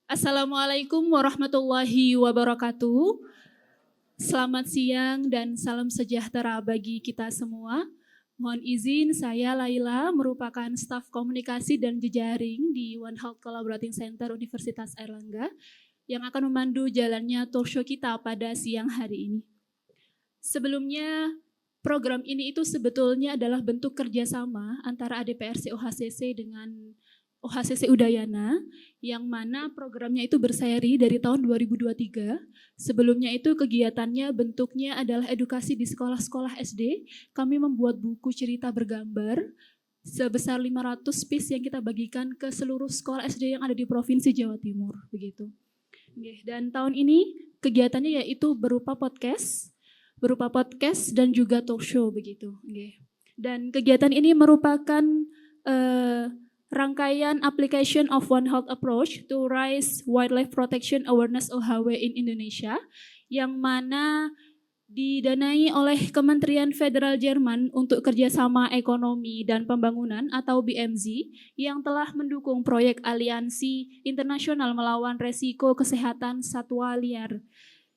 Assalamualaikum warahmatullahi wabarakatuh. Selamat siang dan salam sejahtera bagi kita semua. Mohon izin, saya Laila, merupakan staf komunikasi dan jejaring di One Health Collaborating Center Universitas Airlangga yang akan memandu jalannya talk show kita pada siang hari ini. Sebelumnya, program ini itu sebetulnya adalah bentuk kerjasama antara ADPRC OHCC dengan OHCC Udayana, yang mana programnya itu berseri dari tahun 2023. Sebelumnya itu kegiatannya bentuknya adalah edukasi di sekolah-sekolah SD. Kami membuat buku cerita bergambar sebesar 500 piece yang kita bagikan ke seluruh sekolah SD yang ada di Provinsi Jawa Timur. Begitu. Dan tahun ini kegiatannya yaitu berupa podcast dan juga talk show begitu. Dan kegiatan ini merupakan rangkaian application of One Health approach to raise wildlife protection awareness OHW in Indonesia, yang mana didanai oleh Kementerian Federal Jerman untuk Kerjasama Ekonomi dan Pembangunan atau BMZ, yang telah mendukung proyek Aliansi Internasional Melawan Resiko Kesehatan Satwa Liar,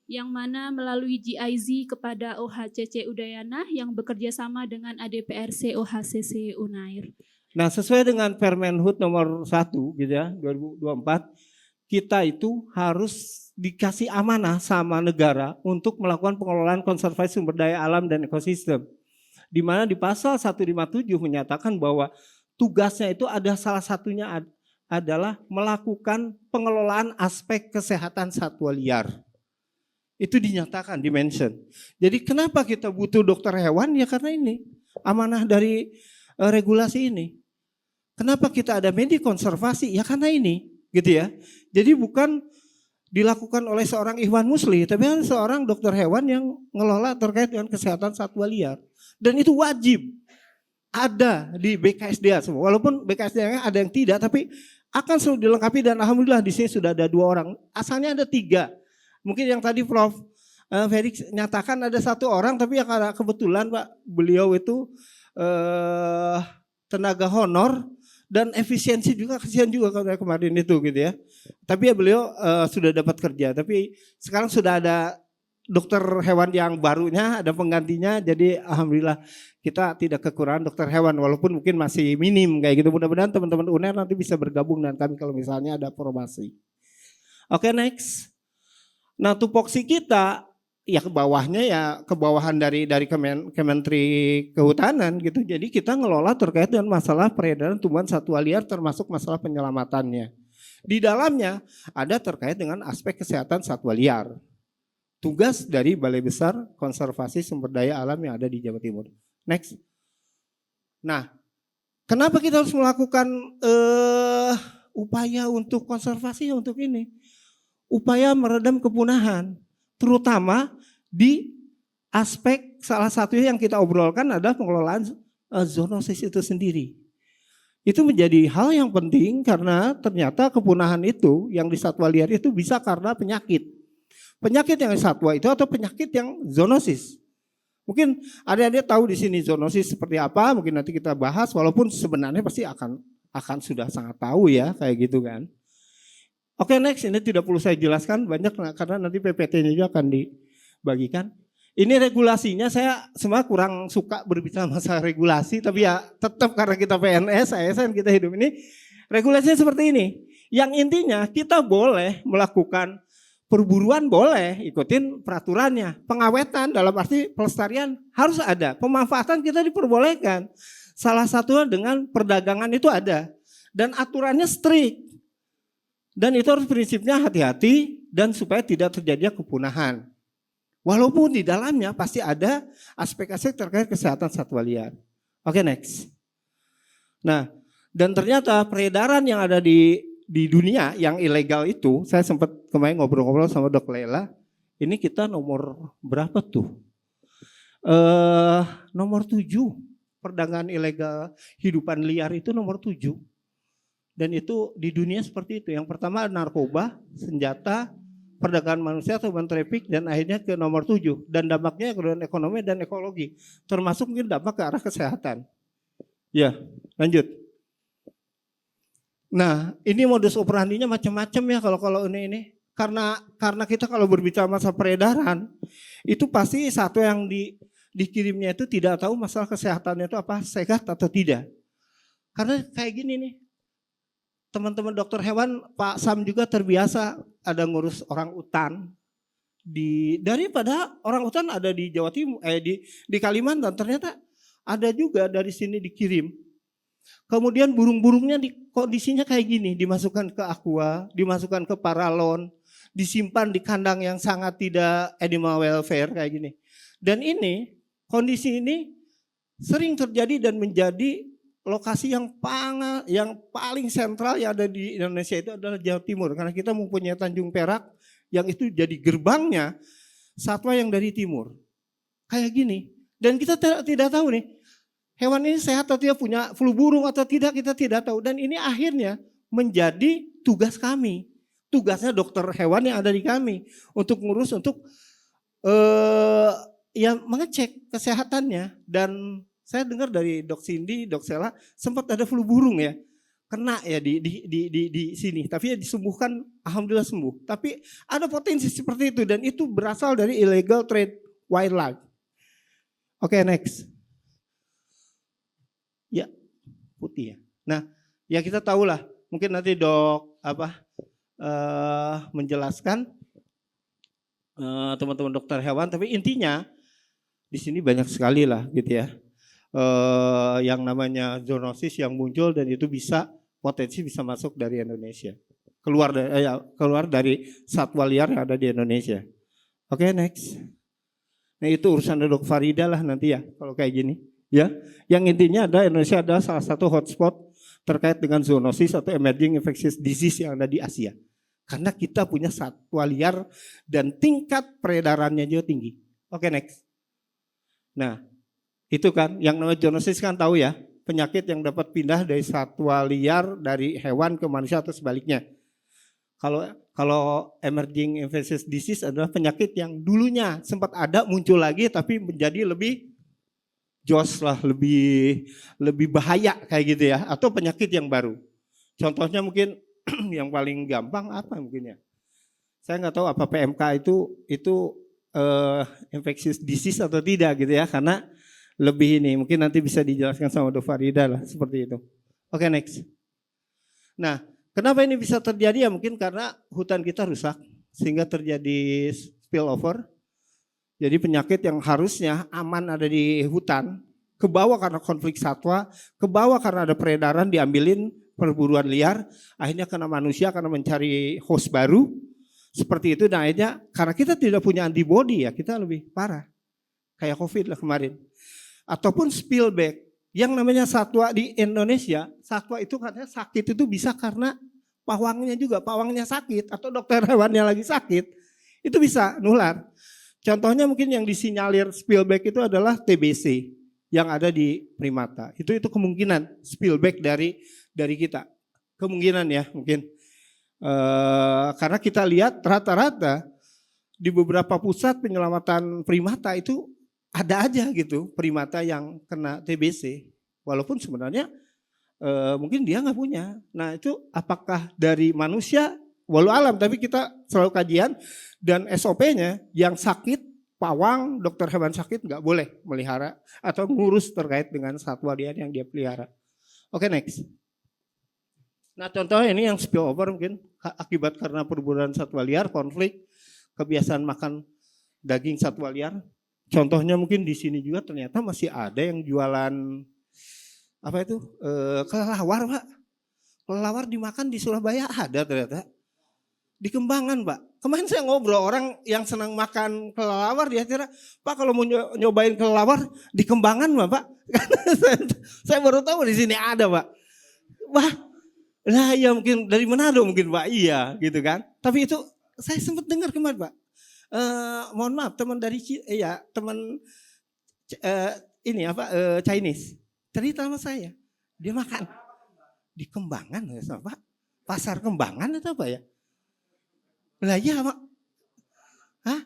yang mana melalui GIZ kepada OHCC Udayana yang bekerja sama dengan ADPRC OHCC Unair. Nah, sesuai dengan Permenhub nomor 1 gitu ya, 2024, kita itu harus dikasih amanah sama negara untuk melakukan pengelolaan konservasi sumber daya alam dan ekosistem. Di mana di pasal 157 menyatakan bahwa tugasnya itu ada salah satunya adalah melakukan pengelolaan aspek kesehatan satwa liar. Itu dinyatakan, dimention. Jadi kenapa kita butuh dokter hewan? Ya karena ini amanah dari regulasi ini. Kenapa kita ada media konservasi? Ya karena ini, gitu ya. Jadi bukan dilakukan oleh seorang Ikhwan Musli, tapi seorang dokter hewan yang ngelola terkait dengan kesehatan satwa liar. Dan itu wajib ada di BKSDA semua. Walaupun BKSDA ada yang tidak, tapi akan selalu dilengkapi dan alhamdulillah di sini sudah ada 2 orang. Asalnya ada 3. Mungkin yang tadi Prof. Felix nyatakan ada 1 orang, tapi yang kebetulan Pak, beliau itu tenaga honor dan efisiensi juga, kasihan juga kemarin itu gitu ya. Tapi ya beliau sudah dapat kerja, tapi sekarang sudah ada dokter hewan yang barunya, ada penggantinya, jadi alhamdulillah kita tidak kekurangan dokter hewan walaupun mungkin masih minim kayak gitu. Mudah-mudahan teman-teman UNER nanti bisa bergabung dengan kami kalau misalnya ada formasi. Oke, next. Nah, tupoksi kita ya ke bawahnya ya kebawahan dari Kementeri Kehutanan gitu. Jadi kita ngelola terkait dengan masalah peredaran tumbuhan satwa liar termasuk masalah penyelamatannya. Di dalamnya ada terkait dengan aspek kesehatan satwa liar. Tugas dari Balai Besar Konservasi Sumber Daya Alam yang ada di Jawa Timur. Next. Nah, kenapa kita harus melakukan upaya untuk konservasi untuk ini? Upaya meredam kepunahan. Terutama di aspek salah satunya yang kita obrolkan adalah pengelolaan zoonosis itu sendiri. Itu menjadi hal yang penting karena ternyata kepunahan itu yang di satwa liar itu bisa karena penyakit. Penyakit yang di satwa itu atau penyakit yang zoonosis. Mungkin adik-adik tahu di sini zoonosis seperti apa, mungkin nanti kita bahas walaupun sebenarnya pasti akan sudah sangat tahu ya kayak gitu kan. Oke, next, ini tidak perlu saya jelaskan banyak karena nanti PPT-nya juga akan dibagikan. Ini regulasinya, saya semua kurang suka berbicara masalah regulasi, tapi ya tetap karena kita PNS, ASN, kita hidup ini, regulasinya seperti ini. Yang intinya kita boleh melakukan perburuan, boleh ikutin peraturannya. Pengawetan dalam arti pelestarian harus ada, pemanfaatan kita diperbolehkan. Salah satunya dengan perdagangan itu ada. Dan aturannya strict. Dan itu harus prinsipnya hati-hati dan supaya tidak terjadi kepunahan. Walaupun di dalamnya pasti ada aspek-aspek terkait kesehatan satwa liar. Oke, next. Nah, dan ternyata peredaran yang ada di dunia yang ilegal itu, saya sempat kemarin ngobrol-ngobrol sama Dok Lela, ini kita nomor berapa tuh? Nomor 7, perdagangan ilegal hidupan liar itu nomor 7. Dan itu di dunia seperti itu. Yang pertama narkoba, senjata, perdagangan manusia atau human traffic, dan akhirnya ke nomor 7. Dan dampaknya ke ekonomi dan ekologi. Termasuk mungkin dampak ke arah kesehatan. Ya, lanjut. Nah, ini modus operandinya macam-macam ya kalau ini. Karena kita kalau berbicara masalah peredaran, itu pasti satu yang dikirimnya itu tidak tahu masalah kesehatannya itu apa, sehat atau tidak. Karena kayak gini nih, teman-teman dokter hewan, Pak Sam juga terbiasa ada ngurus orang utan. Daripada orang utan ada di Jawa Timur, di Kalimantan, ternyata ada juga dari sini dikirim. Kemudian burung-burungnya kondisinya kayak gini, dimasukkan ke aqua, dimasukkan ke paralon, disimpan di kandang yang sangat tidak animal welfare kayak gini. Dan ini, kondisi ini sering terjadi dan menjadi lokasi yang paling sentral yang ada di Indonesia itu adalah Jawa Timur. Karena kita mempunyai Tanjung Perak yang itu jadi gerbangnya satwa yang dari timur. Kayak gini. Dan kita tidak tahu nih, hewan ini sehat atau tidak, punya flu burung atau tidak, kita tidak tahu. Dan ini akhirnya menjadi tugas kami. Tugasnya dokter hewan yang ada di kami. Untuk ngurus, untuk mengecek kesehatannya. Dan saya dengar dari Dok Cindy, Dok Sela, sempat ada flu burung ya. Kena ya di sini. Tapi ya disembuhkan, alhamdulillah sembuh. Tapi ada potensi seperti itu. Dan itu berasal dari illegal trade wildlife. Oke, next. Ya, putih ya. Nah, ya kita tahulah. Mungkin nanti dok menjelaskan teman-teman dokter hewan. Tapi intinya di sini banyak sekali lah gitu ya. Yang namanya zoonosis yang muncul dan itu potensi bisa masuk dari Indonesia. Keluar dari satwa liar yang ada di Indonesia. Oke, next. Nah itu urusan Dok Farida lah nanti ya kalau kayak gini. Ya, yang intinya Indonesia adalah salah satu hotspot terkait dengan zoonosis atau emerging infectious disease yang ada di Asia. Karena kita punya satwa liar dan tingkat peredarannya juga tinggi. Oke, next. Nah, itu kan yang namanya zoonosis kan tahu ya, penyakit yang dapat pindah dari satwa liar dari hewan ke manusia atau sebaliknya. Kalau emerging infectious disease adalah penyakit yang dulunya sempat ada, muncul lagi tapi menjadi lebih jos lah, lebih bahaya kayak gitu ya, atau penyakit yang baru. Contohnya mungkin yang paling gampang apa mungkin ya? Saya nggak tahu apa PMK itu infectious disease atau tidak gitu ya, karena lebih ini mungkin nanti bisa dijelaskan sama Dok Farida lah seperti itu. Oke, next. Nah, kenapa ini bisa terjadi ya? Mungkin karena hutan kita rusak sehingga terjadi spillover. Jadi penyakit yang harusnya aman ada di hutan, kebawa karena konflik satwa, kebawa karena ada peredaran, diambilin perburuan liar, akhirnya kena manusia karena mencari host baru, seperti itu. Dan akhirnya karena kita tidak punya antibody ya, kita lebih parah, kayak COVID lah kemarin. Ataupun spillback, yang namanya satwa di Indonesia, satwa itu katanya sakit itu bisa karena pawangnya juga, pawangnya sakit, atau dokter hewannya lagi sakit, itu bisa nular. Contohnya mungkin yang disinyalir spillback itu adalah TBC yang ada di primata. Itu kemungkinan spillback dari kita. Kemungkinan ya mungkin. Karena kita lihat rata-rata di beberapa pusat penyelamatan primata itu ada aja gitu primata yang kena TBC. Walaupun sebenarnya mungkin dia nggak punya. Nah itu apakah dari manusia? Walau alam, tapi kita selalu kajian dan SOP-nya yang sakit, pawang, dokter hewan sakit nggak boleh melihara atau ngurus terkait dengan satwa liar yang dia pelihara. Oke, next. Nah contohnya ini yang spillover mungkin akibat karena perburuan satwa liar, konflik, kebiasaan makan daging satwa liar. Contohnya mungkin di sini juga ternyata masih ada yang jualan kelelawar, Pak. Kelelawar dimakan di Surabaya ada ternyata. Di Kembangan, Pak. Kemarin saya ngobrol orang yang senang makan kelelawar, dia kira, Pak kalau mau nyobain kelelawar di Kembangan, Pak. Saya baru tahu di sini ada, Pak. Wah, lah ya mungkin dari Manado mungkin, Pak. Iya, gitu kan. Tapi itu saya sempat dengar kemarin, Pak. Mohon maaf, teman dari Chinese cerita sama saya, dia makan di Kembangan, Pak. Pasar Kembangan atau apa ya? Lah iya, Pak. Hah?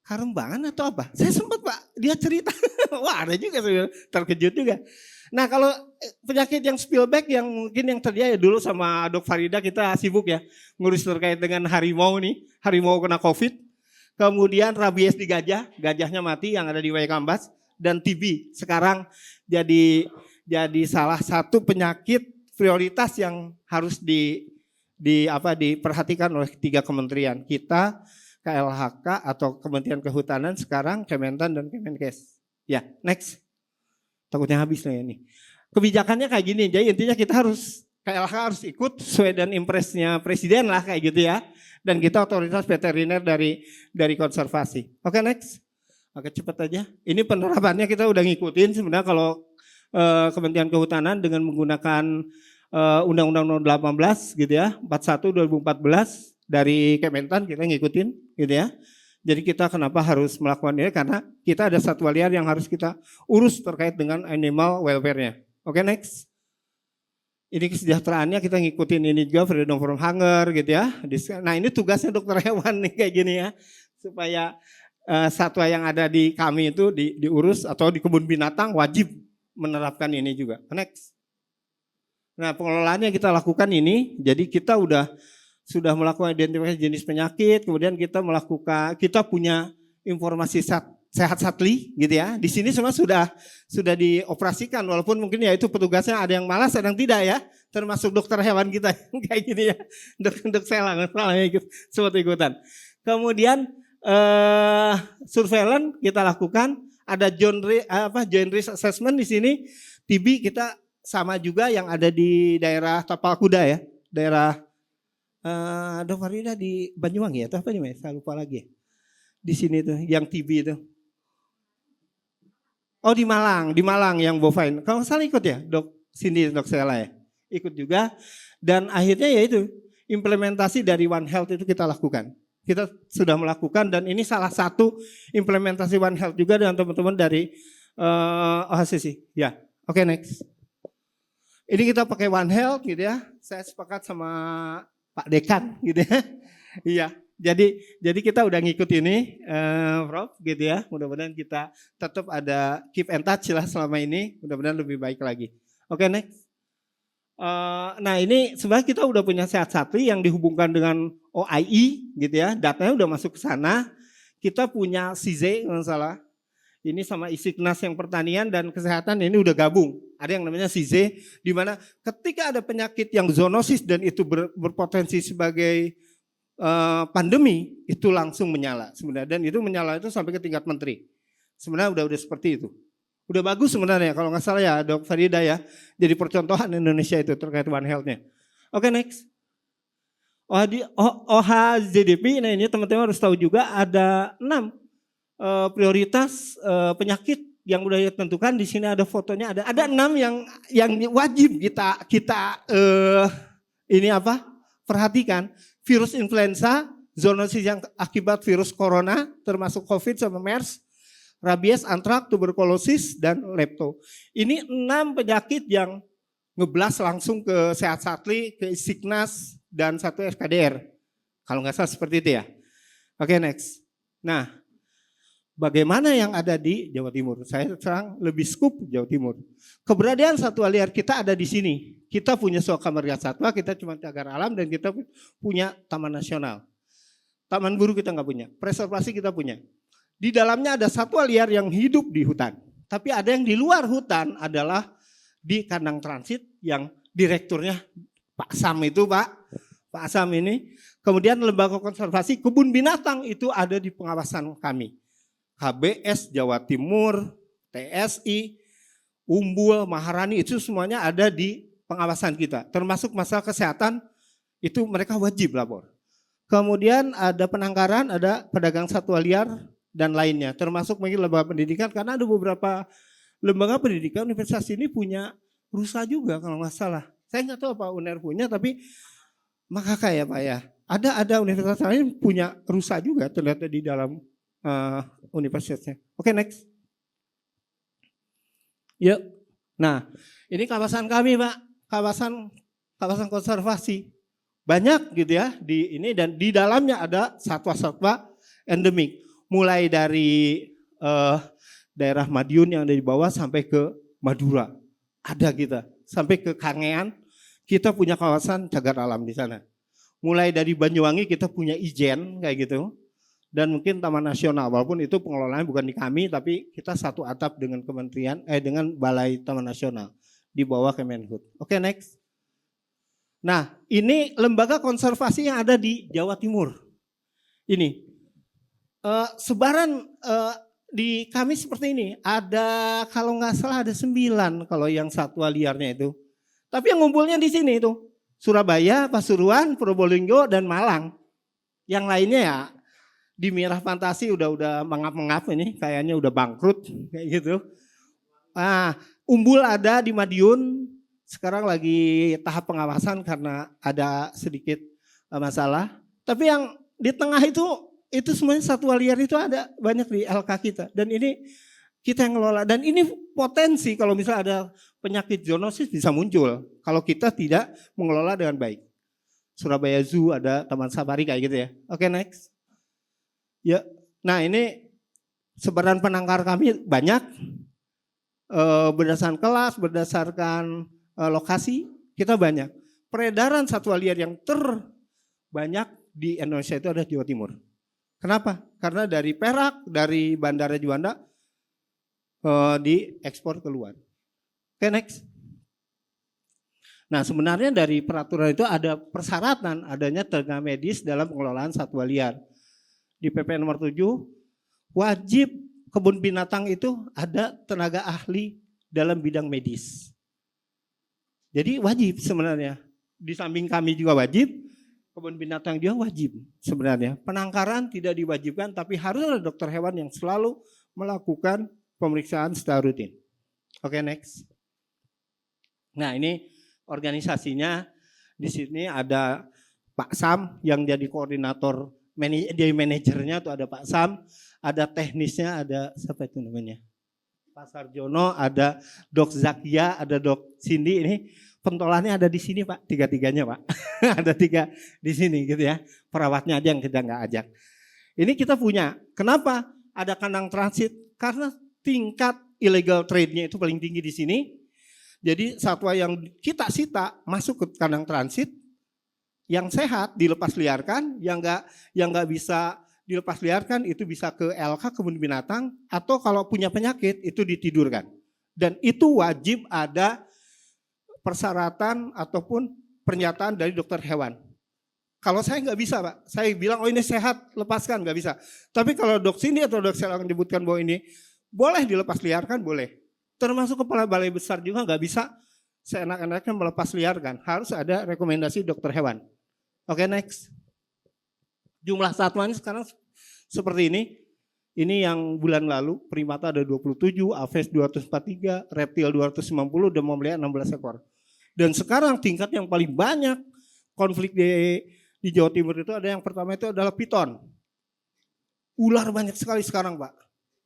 Karembangan atau apa? Saya sempat, Pak, dia cerita. Wah, ada juga, saya terkejut juga. Nah kalau penyakit yang spillback yang mungkin yang terjadi dulu sama Dok Farida kita sibuk ya ngurus terkait dengan harimau nih, harimau kena COVID. Kemudian rabies di gajah, gajahnya mati yang ada di Waikambas dan TB sekarang jadi salah satu penyakit prioritas yang harus diperhatikan oleh 3 kementerian. Kita, KLHK atau Kementerian Kehutanan, sekarang Kementan dan Kemenkes. Ya, next. Takutnya habis nih ini. Kebijakannya kayak gini, jadi intinya kita harus, KLHK harus ikut sesuai dan impresnya presiden lah kayak gitu ya. Dan kita otoritas veteriner dari konservasi. Oke, next. Oke, cepat aja. Ini penerapannya kita udah ngikutin sebenarnya kalau Kementerian Kehutanan dengan menggunakan Undang-Undang Nomor 18 gitu ya, 41 2014 dari Kementan kita ngikutin gitu ya. Jadi kita kenapa harus melakukan ini karena kita ada satwa liar yang harus kita urus terkait dengan animal welfare-nya. Oke, next. Ini kesejahteraannya kita ngikutin ini juga freedom from hunger gitu ya. Nah ini tugasnya dokter hewan nih kayak gini ya. Supaya satwa yang ada di kami itu diurus atau di kebun binatang wajib menerapkan ini juga. Next. Nah pengelolaannya kita lakukan ini. Jadi kita sudah melakukan identifikasi jenis penyakit. Kemudian kita punya informasi sehat satli gitu ya. Di sini semua sudah dioperasikan walaupun mungkin ya itu petugasnya ada yang malas ada yang tidak ya. Termasuk dokter hewan kita kayak gini ya. Dok Sela ikut semua ikutan. Kemudian surveillance kita lakukan ada joint risk assessment di sini. TB kita sama juga yang ada di daerah Tapal Kuda ya. Daerah Dok Farida di Banyuwangi atau apa nih saya lupa lagi. Di sini tuh yang TB itu. Oh di Malang yang bovine. Kalau salah ikut ya Dok Cindy, Dok Sela ya. Ikut juga dan akhirnya ya itu implementasi dari One Health itu kita lakukan. Kita sudah melakukan dan ini salah satu implementasi One Health juga dengan teman-teman dari OHCC. Ya, oke, next. Ini kita pakai One Health gitu ya. Saya sepakat sama Pak Dekan gitu ya. Iya. Jadi kita udah ngikut ini, Prof, gitu ya. Mudah-mudahan kita tetap ada keep and touch lah selama ini. Mudah-mudahan lebih baik lagi. Oke, next. Nah ini sebenarnya kita udah punya sehat satli yang dihubungkan dengan OIE, gitu ya. Datanya udah masuk ke sana. Kita punya CIZE, kalau salah. Ini sama Isiknas yang pertanian dan kesehatan ini udah gabung. Ada yang namanya CIZE, di mana ketika ada penyakit yang zoonosis dan itu berpotensi sebagai pandemi itu langsung menyala sebenarnya dan itu menyala itu sampai ke tingkat menteri. Sebenarnya udah seperti itu. Udah bagus sebenarnya kalau nggak salah ya Dok Farida ya. Jadi percontohan Indonesia itu terkait One Health-nya. Oke, next. OHZDP, nah ini teman-teman harus tahu juga ada 6 prioritas penyakit yang udah ditentukan. Di sini ada fotonya, ada 6 yang wajib kita perhatikan. Virus influenza, zoonosis yang akibat virus corona, termasuk COVID sama MERS, rabies, antraks, tuberkulosis, dan lepto. Ini 6 penyakit yang ngeblas langsung ke sehat satli, ke Isiknas, dan 1 SKDR. Kalau nggak salah seperti itu ya. Oke, next. Nah, bagaimana yang ada di Jawa Timur? Saya terang lebih skup Jawa Timur. Keberadaan satwa liar kita ada di sini. Kita punya Suaka Marga Satwa, kita cuma cagar alam dan kita punya taman nasional. Taman buru kita nggak punya, preservasi kita punya. Di dalamnya ada satwa liar yang hidup di hutan. Tapi ada yang di luar hutan adalah di kandang transit yang direkturnya Pak Sam itu Pak Sam ini. Kemudian lembaga konservasi kebun binatang itu ada di pengawasan kami. KBS Jawa Timur, TSI, Umbul, Maharani itu semuanya ada di pengawasan kita. Termasuk masalah kesehatan itu mereka wajib lapor. Kemudian ada penangkaran, ada pedagang satwa liar dan lainnya. Termasuk mungkin lembaga pendidikan karena ada beberapa lembaga pendidikan universitas ini punya rusa juga kalau nggak salah. Saya nggak tahu apa UNER punya tapi maka kayak Pak ya. Ada universitas lain punya rusa juga terlihat di dalam universitasnya. Oke, next. Yuk. Nah, ini kawasan kami, Pak. Kawasan konservasi. Banyak gitu ya di ini dan di dalamnya ada satwa-satwa endemik. Mulai dari daerah Madiun yang ada di bawah sampai ke Madura. ada kita. Sampai ke Kangean, kita punya kawasan cagar alam di sana. Mulai dari Banyuwangi kita punya Ijen kayak gitu. Dan mungkin Taman Nasional, walaupun itu pengelolaannya bukan di kami, tapi kita satu atap dengan dengan Balai Taman Nasional di bawah Kemenhub. Oke, next. Nah, ini lembaga konservasi yang ada di Jawa Timur. Ini sebaran di kami seperti ini. Ada kalau nggak salah ada 9 kalau yang satwa liarnya itu. Tapi yang ngumpulnya di sini itu Surabaya, Pasuruan, Probolinggo, dan Malang. Yang lainnya ya di Mirah Fantasi udah mengap-mengap ini, kayaknya udah bangkrut kayak gitu. Umbul ada di Madiun, sekarang lagi tahap pengawasan karena ada sedikit masalah. Tapi yang di tengah itu semuanya satwa liar itu ada banyak di LK kita. Dan ini kita yang ngelola. Dan ini potensi kalau misalnya ada penyakit zoonosis bisa muncul kalau kita tidak mengelola dengan baik. Surabaya Zoo ada Taman Safari kayak gitu ya. Oke, next. Ya, nah ini sebaran penangkar kami banyak berdasarkan kelas, berdasarkan lokasi kita banyak. Peredaran satwa liar yang terbanyak di Indonesia itu ada di Jawa Timur. Kenapa? Karena dari Perak, dari Bandara Juanda diekspor keluar. Oke, next. Nah, sebenarnya dari peraturan itu ada persyaratan adanya tenaga medis dalam pengelolaan satwa liar. Di PP nomor 7 wajib kebun binatang itu ada tenaga ahli dalam bidang medis. Jadi wajib sebenarnya. Di samping kami juga wajib, kebun binatang juga wajib sebenarnya. Penangkaran tidak diwajibkan tapi harus ada dokter hewan yang selalu melakukan pemeriksaan secara rutin. Oke, next. Nah, ini organisasinya di sini ada Pak Sam yang jadi koordinator. Jadi manajernya tuh ada Pak Sam, ada teknisnya ada siapa itu namanya? Pak Sarjono, ada Dok Zakia, ada Dok Cindy. Ini pentolannya ada di sini Pak, tiga-tiganya Pak. Ada 3 di sini gitu ya. Perawatnya aja yang kita nggak ajak. Ini kita punya. Kenapa ada kandang transit? Karena tingkat illegal trade-nya itu paling tinggi di sini. Jadi satwa yang kita sita masuk ke kandang transit. Yang sehat dilepas liarkan, yang nggak bisa dilepas liarkan itu bisa ke LK kebun binatang atau kalau punya penyakit itu ditidurkan. Dan itu wajib ada persyaratan ataupun pernyataan dari dokter hewan. Kalau saya nggak bisa Pak, saya bilang oh ini sehat lepaskan nggak bisa. Tapi kalau dok sini atau dok saya menyebutkan bahwa ini boleh dilepas liarkan boleh. Termasuk kepala balai besar juga nggak bisa seenak-enaknya melepas liarkan. Harus ada rekomendasi dokter hewan. Oke, next. Jumlah satwanya sekarang seperti ini. Ini yang bulan lalu, primata ada 27, aves 243, reptil 290, dan mammalia 16 ekor. Dan sekarang tingkat yang paling banyak konflik di Jawa Timur itu ada yang pertama itu adalah piton. Ular banyak sekali sekarang Pak.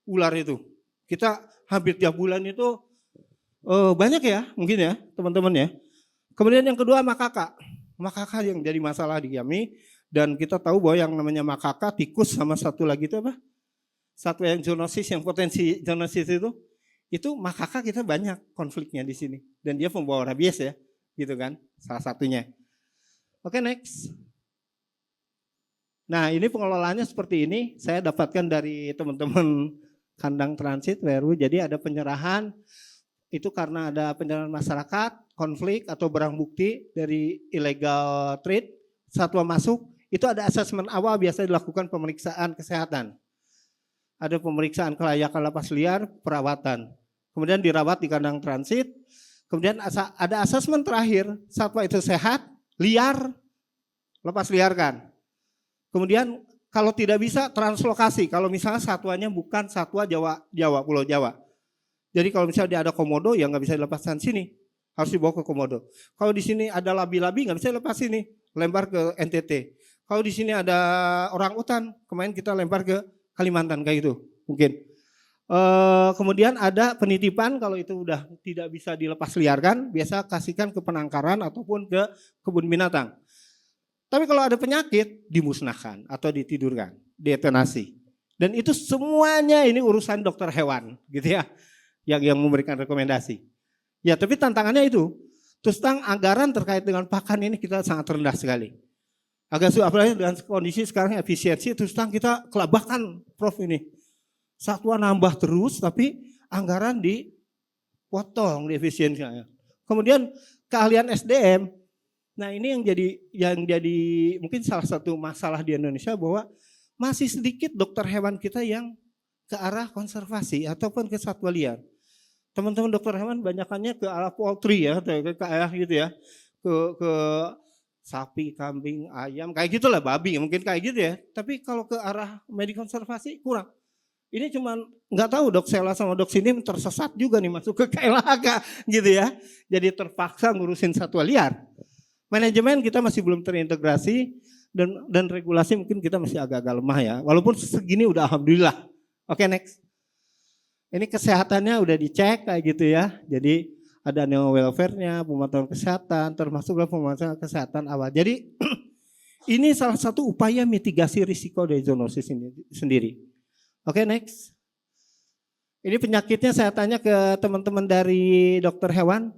Ular itu. Kita hampir tiap bulan itu banyak ya mungkin ya teman-teman ya. Kemudian yang kedua makaka. Makaka yang jadi masalah di kami. Dan kita tahu bahwa yang namanya makaka, tikus sama satu lagi itu apa? Satu yang zoonosis, yang potensi zoonosis itu makaka kita banyak konfliknya di sini. Dan dia pembawa rabies ya, gitu kan, salah satunya. Oke, next. Nah ini pengelolaannya seperti ini, saya dapatkan dari teman-teman kandang transit, WRU, jadi ada penyerahan, itu karena ada penyerahan masyarakat, konflik atau barang bukti dari illegal trade, satwa masuk, itu ada asesmen awal biasa dilakukan pemeriksaan kesehatan. Ada pemeriksaan kelayakan lapas liar, perawatan. Kemudian dirawat di kandang transit. Kemudian ada asesmen terakhir, satwa itu sehat, liar, lepas liarkan. Kemudian kalau tidak bisa translokasi, kalau misalnya satwanya bukan satwa Pulau Jawa. Jadi kalau misalnya dia ada komodo, ya nggak bisa dilepaskan sini, harus dibawa ke komodo. Kalau di sini ada labi-labi, nggak bisa lepas sini, lempar ke NTT. Kalau di sini ada orang utan, kemarin kita lempar ke Kalimantan kayak gitu mungkin. Kemudian ada penitipan kalau itu udah tidak bisa dilepas liarkan, biasa kasihkan ke penangkaran ataupun ke kebun binatang. Tapi kalau ada penyakit dimusnahkan atau ditidurkan, dietanasi. Dan itu semuanya ini urusan dokter hewan gitu ya, yang memberikan rekomendasi. Ya, tapi tantangannya itu. Terus anggaran terkait dengan pakan ini kita sangat rendah sekali. Agak sulit, apalagi dengan kondisi sekarang efisiensi, terus kita kelabakan Prof ini. Satuan nambah terus, tapi anggaran dipotong di efisiensinya. Kemudian keahlian SDM. Nah, ini yang jadi mungkin salah satu masalah di Indonesia bahwa masih sedikit dokter hewan kita yang ke arah konservasi ataupun ke satwa liar. Teman-teman dokter hewan banyakannya ke arah poultry ya, ke arah gitu ya, ke sapi, kambing, ayam, kayak gitulah, babi mungkin kayak gitu ya. Tapi kalau ke arah medik konservasi kurang. Ini cuman nggak tahu dok Sela sama dok sini tersesat juga nih masuk ke KLHK gitu ya. Jadi terpaksa ngurusin satwa liar. Manajemen kita masih belum terintegrasi dan regulasi mungkin kita masih agak-agak lemah ya. Walaupun segini udah alhamdulillah. Oke, next. Ini kesehatannya udah dicek kayak gitu ya. Jadi ada neo welfare-nya, pemantauan kesehatan, termasuklah pemantauan kesehatan awal. Jadi ini salah satu upaya mitigasi risiko dari zoonosis ini sendiri. Oke, next. Ini penyakitnya saya tanya ke teman-teman dari dokter hewan.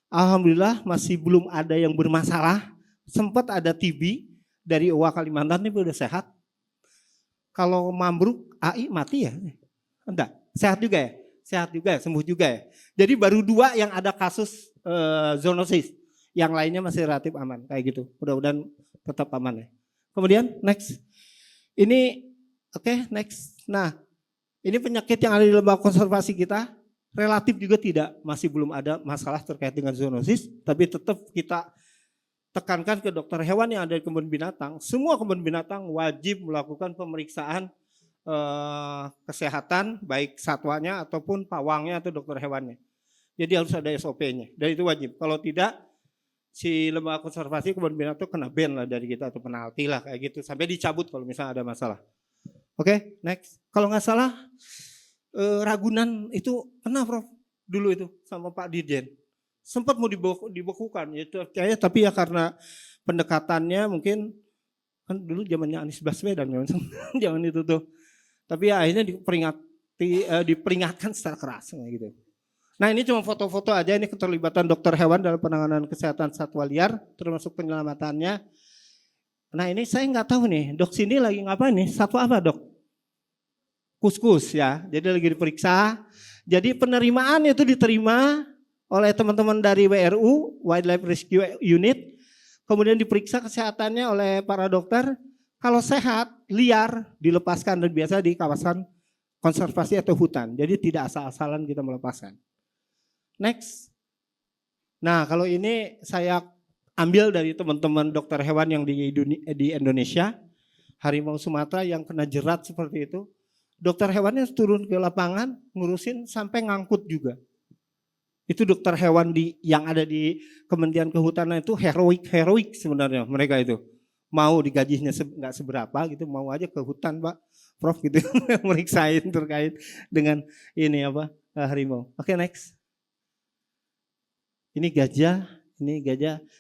Alhamdulillah masih belum ada yang bermasalah. Sempat ada TB dari OA Kalimantan ini udah sehat. Kalau mambruk AI mati ya? Enggak. Sehat juga ya? Sehat juga ya, sembuh juga ya. Jadi baru 2 yang ada kasus zoonosis. Yang lainnya masih relatif aman kayak gitu. Mudah-mudahan tetap aman ya. Kemudian next. Ini oke, next. Nah, ini penyakit yang ada di lembaga konservasi kita relatif juga masih belum ada masalah terkait dengan zoonosis, tapi tetap kita tekankan ke dokter hewan yang ada di kebun binatang. Semua kebun binatang wajib melakukan pemeriksaan kesehatan baik satwanya ataupun pawangnya atau dokter hewannya. Jadi harus ada SOP-nya. Dan itu wajib. Kalau tidak si lembaga konservasi kebun binatang kena ban lah dari kita atau penalti lah kayak gitu sampai dicabut kalau misalnya ada masalah. Oke, next. Kalau nggak salah Ragunan itu pernah Prof dulu itu sama Pak Dirjen. Sempat mau dibekukan itu kayaknya tapi ya karena pendekatannya mungkin kan dulu zamannya Anies Baswedan zaman itu tuh. Tapi ya akhirnya diperingatkan secara keras gitu. Nah, ini cuma foto-foto aja, ini keterlibatan dokter hewan dalam penanganan kesehatan satwa liar termasuk penyelamatannya. Nah, ini saya nggak tahu nih, dok sini lagi ngapain nih? Satwa apa dok? Kuskus ya, jadi lagi diperiksa. Jadi penerimaan itu diterima oleh teman-teman dari WRU, Wildlife Rescue Unit. Kemudian diperiksa kesehatannya oleh para dokter. Kalau sehat, liar, dilepaskan dan biasa di kawasan konservasi atau hutan. Jadi tidak asal-asalan kita melepaskan. Next. Nah, kalau ini saya ambil dari teman-teman dokter hewan yang di Indonesia. Harimau Sumatera yang kena jerat seperti itu. Dokter hewannya turun ke lapangan, ngurusin sampai ngangkut juga. Itu dokter hewan yang ada di Kementerian Kehutanan itu heroik sebenarnya mereka itu. Mau digajinya nggak seberapa gitu, mau aja ke hutan Pak Prof gitu meriksain terkait dengan ini harimau. Oke, next. Ini gajah.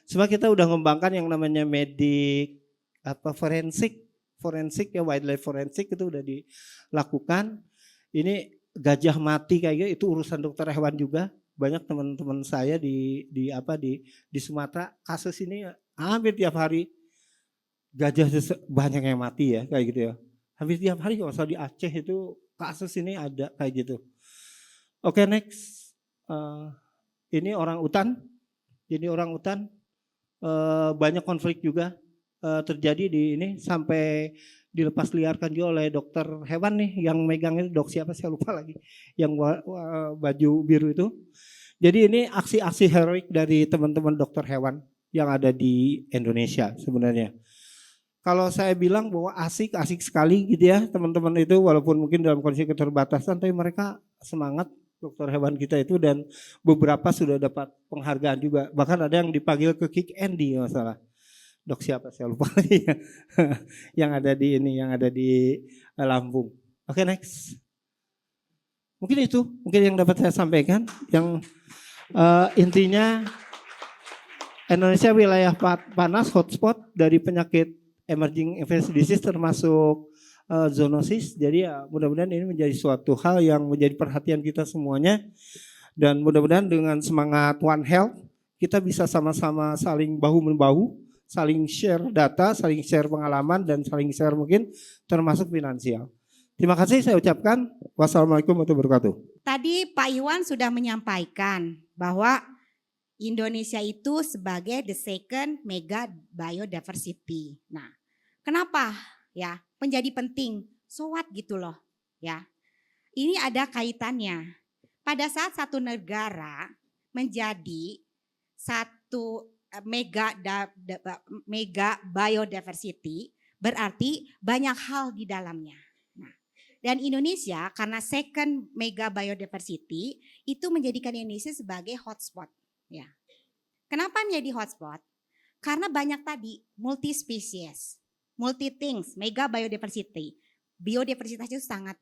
Semua kita udah ngembangkan yang namanya medik forensik ya, wildlife forensik itu udah dilakukan. Ini gajah mati kayak gitu itu urusan dokter hewan juga. Banyak teman-teman saya di Sumatera kasus ini hampir tiap hari gajah banyak yang mati ya kayak gitu ya. Hampir tiap hari kalau di Aceh itu kasus ini ada kayak gitu. Oke, next. Ini orang utan. Jadi orang utan banyak konflik juga terjadi di ini sampai dilepas liarkan juga oleh dokter hewan nih yang megang itu dok siapa saya lupa lagi yang baju biru itu. Jadi ini aksi-aksi heroik dari teman-teman dokter hewan yang ada di Indonesia sebenarnya. Kalau saya bilang bahwa asik sekali gitu ya teman-teman itu walaupun mungkin dalam kondisi keterbatasan tapi mereka semangat dokter hewan kita itu dan beberapa sudah dapat penghargaan juga. Bahkan ada yang dipanggil ke Kick Andy masalah. Dok siapa saya lupa lagi yang ada di Lampung. Oke, next. Mungkin yang dapat saya sampaikan yang intinya Indonesia wilayah panas hotspot dari penyakit emerging infectious disease termasuk zoonosis. Jadi ya mudah-mudahan ini menjadi suatu hal yang menjadi perhatian kita semuanya Dan mudah-mudahan dengan semangat One Health kita bisa sama-sama saling bahu-membahu, saling share data, saling share pengalaman, dan saling share mungkin termasuk finansial. Terima kasih saya ucapkan. Wassalamualaikum warahmatullahi wabarakatuh. Tadi Pak Iwan sudah menyampaikan bahwa Indonesia itu sebagai the second mega biodiversity. Nah, kenapa ya menjadi penting? So what gitu loh ya. Ini ada kaitannya. Pada saat satu negara menjadi satu mega biodiversity, berarti banyak hal di dalamnya. Nah, dan Indonesia karena second mega biodiversity itu menjadikan Indonesia sebagai hotspot. Ya. Kenapa menjadi hotspot? Karena banyak tadi multi species, multi things, mega biodiversity. Biodiversitas itu sangat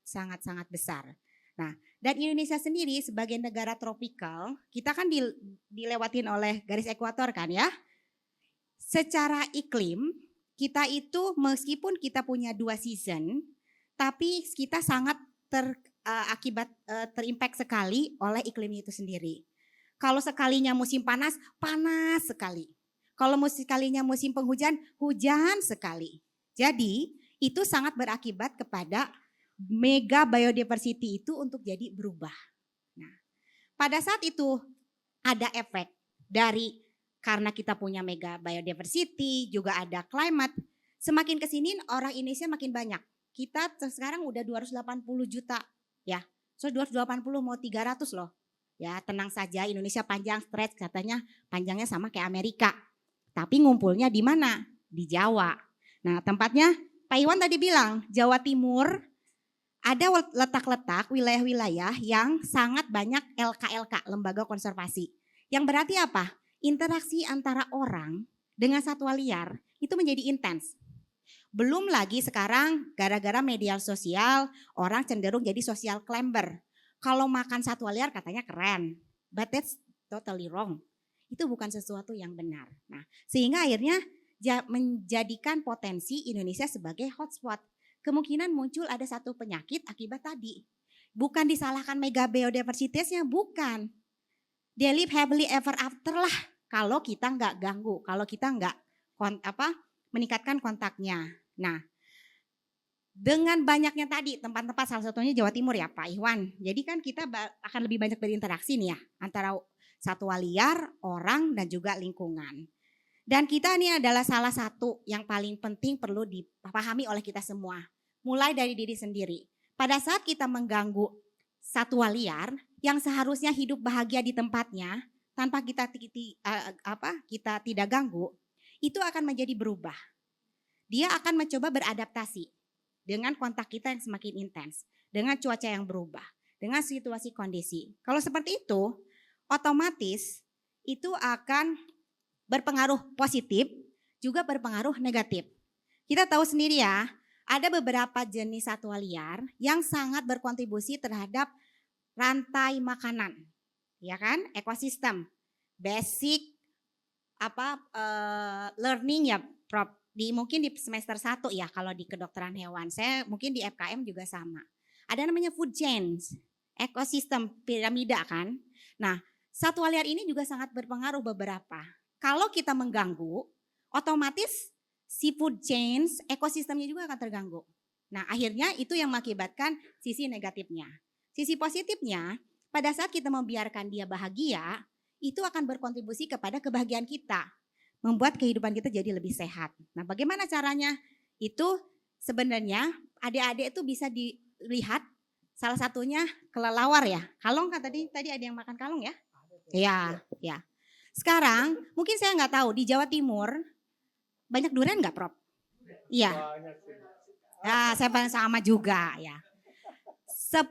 besar. Nah, dan Indonesia sendiri sebagai negara tropikal, kita kan dilewatin oleh garis ekuator kan ya. Secara iklim, kita itu meskipun kita punya 2 season, tapi kita sangat terimpact sekali oleh iklimnya itu sendiri. Kalau sekalinya musim panas, panas sekali. Kalau sekalinya musim penghujan, hujan sekali. Jadi itu sangat berakibat kepada mega biodiversity itu untuk jadi berubah. Nah, pada saat itu ada efek dari karena kita punya mega biodiversity, juga ada climate. Semakin kesini orang Indonesia makin banyak. Kita sekarang udah 280 juta ya. So 280 mau 300 loh. Ya tenang saja, Indonesia panjang stretch katanya panjangnya sama kayak Amerika. Tapi ngumpulnya di mana? Di Jawa. Nah tempatnya Pak Iwan tadi bilang Jawa Timur ada letak-letak wilayah-wilayah yang sangat banyak LKLK, lembaga konservasi. Yang berarti apa? Interaksi antara orang dengan satwa liar itu menjadi intens. Belum lagi sekarang gara-gara media sosial orang cenderung jadi social climber. Kalau makan satwa liar katanya keren, but that's totally wrong. Itu bukan sesuatu yang benar. Nah, sehingga akhirnya menjadikan potensi Indonesia sebagai hotspot. Kemungkinan muncul ada satu penyakit akibat tadi. Bukan disalahkan mega biodiversitasnya, bukan. They live happily ever after lah kalau kita nggak ganggu, kalau kita nggak meningkatkan kontaknya. Nah, dengan banyaknya tadi tempat-tempat salah satunya Jawa Timur ya Pak Iwan. Jadi kan kita akan lebih banyak berinteraksi nih ya antara satwa liar, orang dan juga lingkungan. Dan kita ini adalah salah satu yang paling penting perlu dipahami oleh kita semua. Mulai dari diri sendiri. Pada saat kita mengganggu satwa liar yang seharusnya hidup bahagia di tempatnya tanpa kita tidak ganggu, itu akan menjadi berubah. Dia akan mencoba beradaptasi dengan kontak kita yang semakin intens, dengan cuaca yang berubah, dengan situasi kondisi. Kalau seperti itu, otomatis itu akan berpengaruh positif, juga berpengaruh negatif. Kita tahu sendiri ya, ada beberapa jenis satwa liar yang sangat berkontribusi terhadap rantai makanan, ya kan? Ekosistem, basic learning ya, Prof. Mungkin di semester 1 ya kalau di kedokteran hewan. Saya mungkin di FKM juga sama. Ada namanya food chains, ekosistem piramida kan. Nah, satwa liar ini juga sangat berpengaruh beberapa. Kalau kita mengganggu, otomatis si food chains, ekosistemnya juga akan terganggu. Nah, akhirnya itu yang mengakibatkan sisi negatifnya. Sisi positifnya, pada saat kita membiarkan dia bahagia, itu akan berkontribusi kepada kebahagiaan kita. Membuat kehidupan kita jadi lebih sehat. Nah, bagaimana caranya? Itu sebenarnya adik-adik itu bisa dilihat salah satunya kelelawar ya. Kalong kan tadi ada yang makan kalong ya? Iya, ya. Sekarang mungkin saya nggak tahu di Jawa Timur banyak durian nggak, Prof? Iya. Nah, saya sama juga ya. 10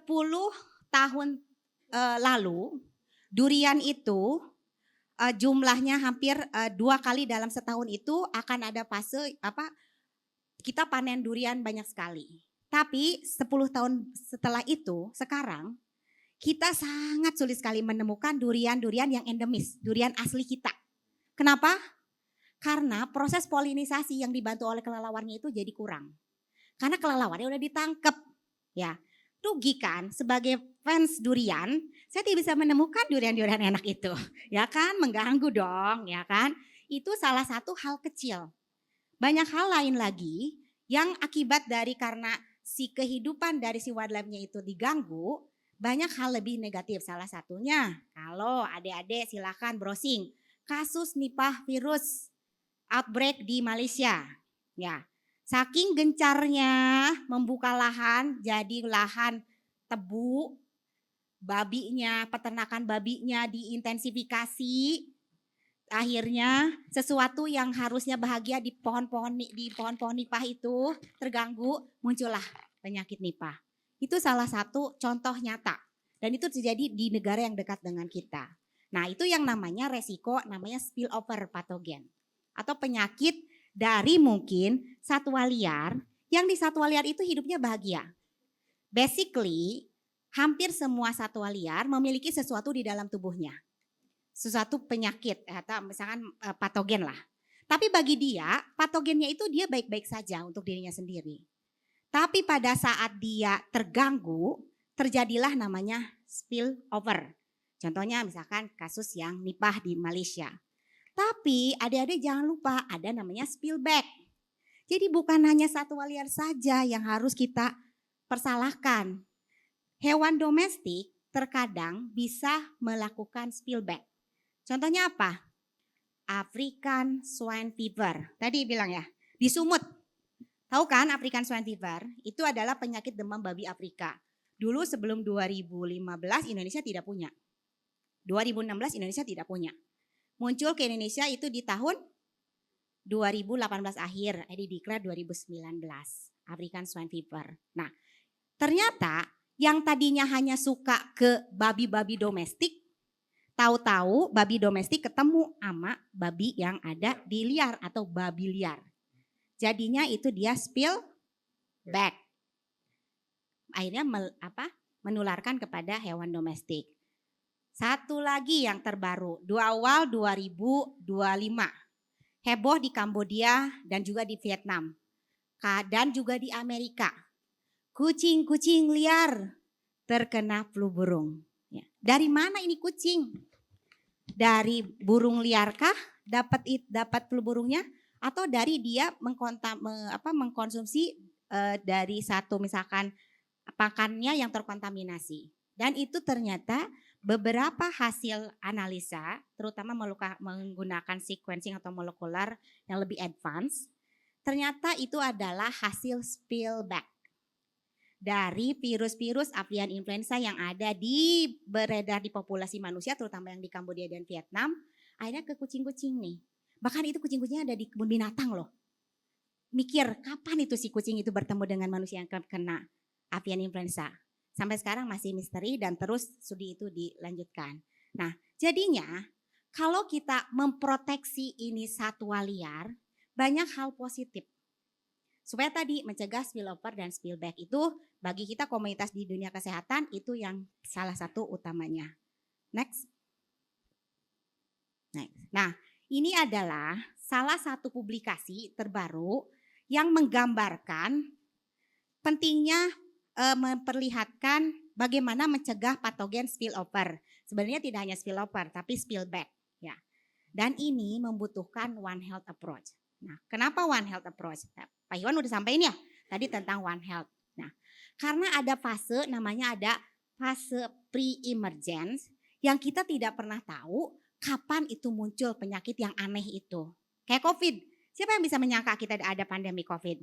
tahun lalu durian itu jumlahnya hampir 2 kali dalam setahun itu akan ada fase kita panen durian banyak sekali. Tapi 10 tahun setelah itu sekarang kita sangat sulit sekali menemukan durian-durian yang endemis, durian asli kita. Kenapa? Karena proses polinisasi yang dibantu oleh kelelawarnya itu jadi kurang. Karena kelelawarnya udah ditangkep ya. rugi kan sebagai fans durian, saya tidak bisa menemukan durian-durian enak itu. Ya kan, mengganggu dong, ya kan. Itu salah satu hal kecil. Banyak hal lain lagi yang akibat dari karena si kehidupan dari si wildlife-nya itu diganggu, banyak hal lebih negatif. Salah satunya, kalau adik-adik silakan browsing kasus Nipah virus outbreak di Malaysia. Ya, saking gencarnya membuka lahan, jadi lahan tebu, babinya, peternakan babinya diintensifikasi. Akhirnya sesuatu yang harusnya bahagia di pohon-pohon nipah itu terganggu, muncullah penyakit nipah. Itu salah satu contoh nyata dan itu terjadi di negara yang dekat dengan kita. Nah, itu yang namanya resiko, namanya spillover patogen atau penyakit dari mungkin satwa liar yang di satwa liar itu hidupnya bahagia. Basically, hampir semua satwa liar memiliki sesuatu di dalam tubuhnya. Sesuatu penyakit atau misalkan patogen lah. Tapi bagi dia, patogennya itu dia baik-baik saja untuk dirinya sendiri. Tapi pada saat dia terganggu, terjadilah namanya spillover. Contohnya misalkan kasus yang nipah di Malaysia. Tapi adik-adik jangan lupa ada namanya spillback. Jadi bukan hanya satwa liar saja yang harus kita persalahkan. Hewan domestik terkadang bisa melakukan spillback. Contohnya apa? African swine fever. Tadi bilang ya, di Sumut. Tahu kan African swine fever? Itu adalah penyakit demam babi Afrika. Dulu sebelum 2015 Indonesia tidak punya. 2016 Indonesia tidak punya. Muncul ke Indonesia itu di tahun 2018 akhir, declare 2019. African swine fever. Nah, ternyata yang tadinya hanya suka ke babi-babi domestik, tahu-tahu babi domestik ketemu sama babi yang ada di liar atau babi liar. Jadinya itu dia spill back. Akhirnya menularkan kepada hewan domestik. Satu lagi yang terbaru, awal 2025. Heboh di Kambodia dan juga di Vietnam. Dan juga di Amerika. Kucing-kucing liar terkena flu burung. Ya. Dari mana ini kucing? Dari burung liarkah dapat flu burungnya atau dari dia mengkonsumsi dari satu misalkan pakannya yang terkontaminasi. Dan itu ternyata beberapa hasil analisa terutama menggunakan sequencing atau molekular yang lebih advance, ternyata itu adalah hasil spillback dari virus-virus avian influenza yang ada beredar di populasi manusia terutama yang di Kambodia dan Vietnam, akhirnya ke kucing-kucing nih. Bahkan itu kucing-kucingnya ada di kebun binatang loh. Mikir kapan itu si kucing itu bertemu dengan manusia yang kena avian influenza. Sampai sekarang masih misteri dan terus studi itu dilanjutkan. Nah, jadinya kalau kita memproteksi ini satwa liar, banyak hal positif. Supaya tadi mencegah spillover dan spillback itu bagi kita komunitas di dunia kesehatan itu yang salah satu utamanya. Next. Nah, ini adalah salah satu publikasi terbaru yang menggambarkan pentingnya memperlihatkan bagaimana mencegah patogen spillover. Sebenarnya tidak hanya spillover tapi spillback ya. Dan ini membutuhkan One Health approach. Nah, kenapa One Health approach? Nah, Pak Iwan udah sampaikan ya tadi tentang One Health. Nah, karena ada fase namanya ada fase pre-emergence yang kita tidak pernah tahu kapan itu muncul penyakit yang aneh itu. Kayak COVID. Siapa yang bisa menyangka kita ada pandemi COVID?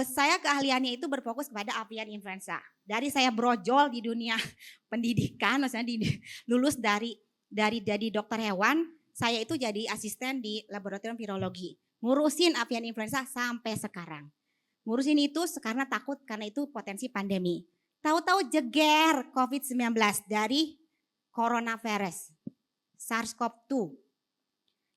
Saya keahliannya itu berfokus kepada avian influenza. Dari saya brojol di dunia pendidikan, maksudnya lulus dari jadi dokter hewan, saya itu jadi asisten di laboratorium virologi. Ngurusin avian influenza sampai sekarang. Ngurusin itu karena takut karena itu potensi pandemi. Tahu-tahu jeger COVID-19 dari coronavirus, SARS-CoV-2.